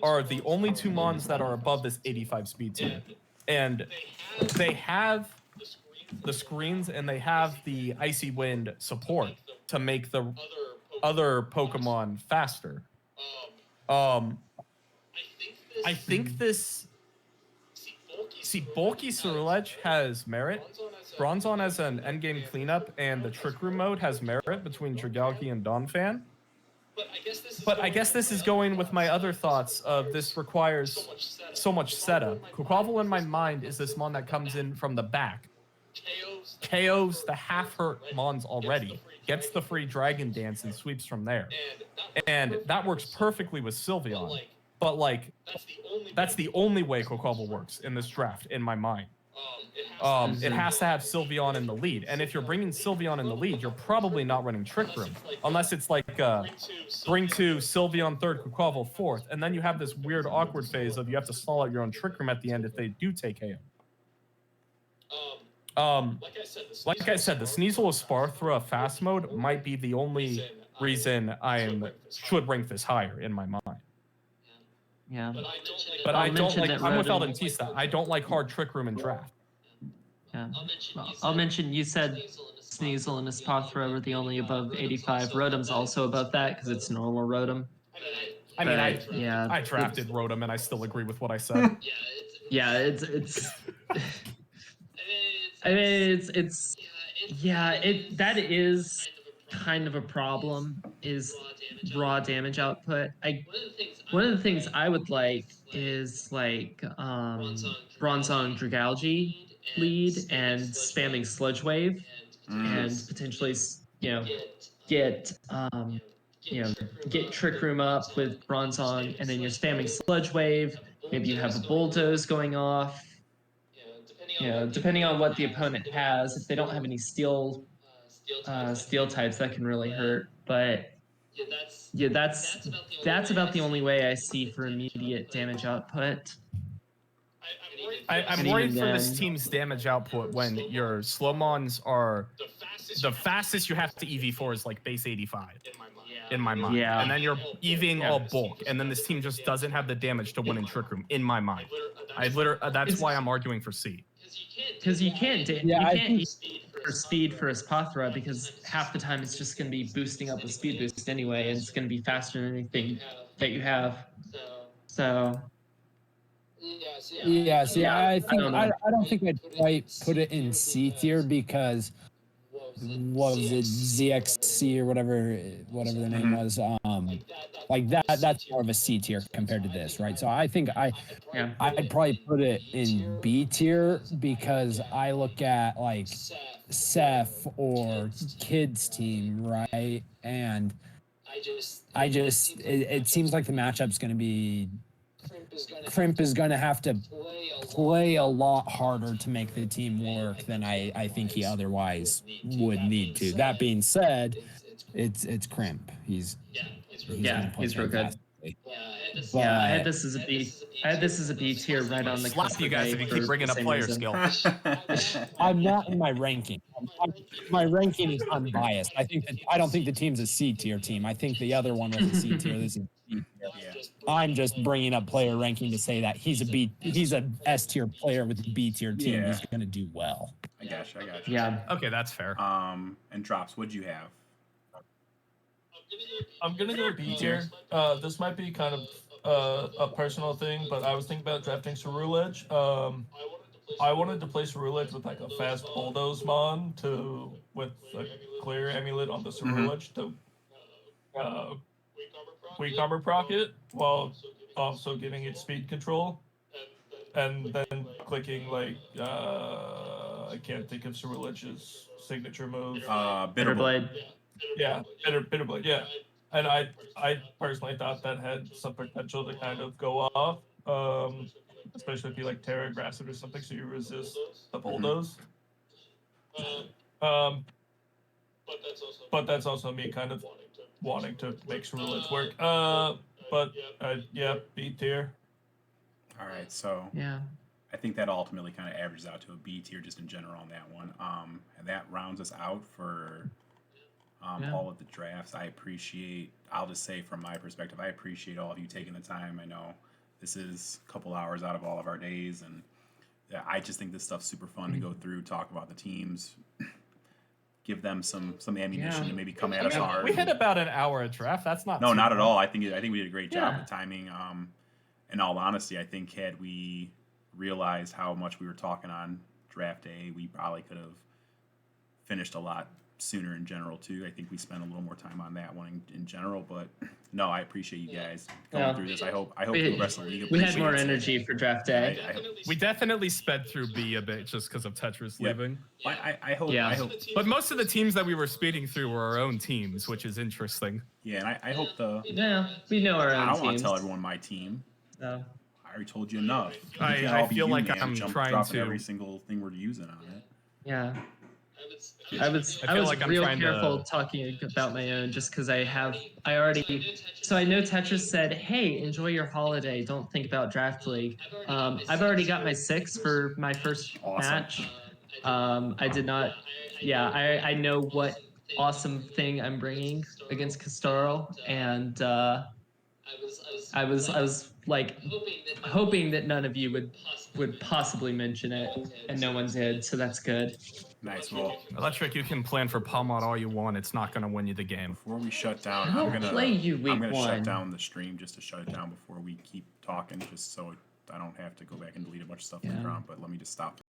are the only two mons that are above this 85 speed tier. And they have the screens and they have the Icy Wind support to make the other Pokemon faster. I think this... See, bulky Cyriledge has merit. Bronzong as an endgame cleanup, and the Trick Room mode has merit between Dragalge and Donphan. But I guess this is going with my other thoughts of this requires so much setup. Quaquaval in my mind is this mon that comes in from the back. KOs the half-hurt mons already, gets the free Dragon Dance and sweeps from there. And that works perfectly with Sylveon. But, like, that's the only way Quaquaval works in this draft, in my mind. it has to have Sylveon in the lead. And if you're bringing Sylveon in the lead, you're probably not running Trick Room. Unless it's like bring 2, Sylveon 3rd, Quaquaval 4th. And then you have this weird awkward phase of you have to stall out your own Trick Room at the end if they do take KO. Like I said, the Sneasel with Sparthra fast mode might be the only reason I should rank this higher in my mind. Yeah. But I don't like, I'm with eldentista. I don't like hard Trick Room and draft. Yeah. Well, I'll mention you said Sneasel and Espathra were the only above 85. Rotom's also above that because it's normal Rotom. I mean, yeah, I drafted Rotom and I still agree with what I said. Yeah, it's I mean, that is kind of a problem, is raw damage output. One of the things I would like is like Bronzong Dragalge lead and spamming Sludge Wave and potentially get Trick Room up with Bronzong, and then you're spamming Sludge Wave. Maybe you have a Bulldoze going off. Depending on what the opponent has, if they don't have any steel types, that can really hurt. But yeah, that's about the only way I see for immediate damage output. I'm worried for this team's damage output when your Slowmons are the fastest you have to EV for is like base 85 in my mind. Yeah. And then you're EVing all bulk, and then this team just doesn't have the damage to win in Trick Room in my mind. That's why I'm arguing for C. Because you can't EV for speed for Espathra because half the time it's just going to be boosting up a speed boost anyway, and it's going to be faster than anything that you have. So. Yeah, see, I don't think I'd quite put it in C tier because what was it, ZXC or whatever the name was, like that's more of a C tier compared to this, right? So I think I'd probably put it in B tier because I look at like Seph or Kid's team, right? And it seems like the matchup's going to be Crimp is going to have to play a lot harder to make the team work than I think he otherwise would need to. That being said, it's Crimp. He's real good. Yeah, I had this as a B. I had this as a B tier right on the Slap cusp you guys if you keep bringing up player skill. I'm not in my ranking. My ranking is unbiased. I don't think the team's a C tier team. I think the other one was a C tier. This is B tier. I'm just bringing up player ranking to say that he's a S tier player with a B tier team. He's going to do well. I got you. Yeah. Okay, that's fair. And Drops, what'd you have? I'm gonna go B tier. This might be kind of a personal thing, but I was thinking about drafting Ceruledge. I wanted to play Ceruledge with like a fast Bulldoze mon with a clear amulet on the Ceruledge to weak armor proc it while also giving it speed control, and then clicking like I can't think of Ceruledge's signature move. Bitter Blade. Yeah, Bitter Blade, yeah. And I personally thought that had some potential to kind of go off, especially if you like Terra Aggressive or something, so you resist the Bulldoze. But that's also me kind of wanting to make Ceruledge work. Yeah, B tier. All right, so Yeah. I think that ultimately kind of averages out to a B tier just in general on that one. And that rounds us out for all of the drafts. I'll just say from my perspective, I appreciate all of you taking the time. I know this is a couple hours out of all of our days, and I just think this stuff's super fun to go through, talk about the teams, give them some ammunition to maybe come at us hard. We had about an hour of draft. That's not No, too not bad. at all. I think we did a great job with timing. In all honesty, I think had we realized how much we were talking on draft day, we probably could have finished a lot sooner in general too. I think we spent a little more time on that one in general, but no, I appreciate you guys going through this. I hope the rest of the league We had more appreciates it. energy for draft day. We definitely sped through B a bit just because of Tetris leaving. I hope. Yeah. I hope. But most of the teams that we were speeding through were our own teams, which is interesting. Yeah, and I hope the. Yeah, we know our own I don't want teams. to tell everyone my team. So. I already told you enough. I feel like I'm trying dropping to every single thing we're using on it. Yeah. I was like I'm real trying careful to- talking about my own just because I already so I know Tetris said, hey, enjoy your holiday, don't think about Draft League. I've already got my 6 for my first match. I did not I know what awesome thing I'm bringing against Kistarl, and I was like hoping that none of you would possibly mention it, and no one did, so that's good. Nice. Well, Electric, you can plan for Palmot all you want. It's not going to win you the game. before we shut down, I don't play you week I'm gonna one. shut down the stream just to shut it down before we keep talking, just so I don't have to go back and delete a bunch of stuff later on. But let me just stop.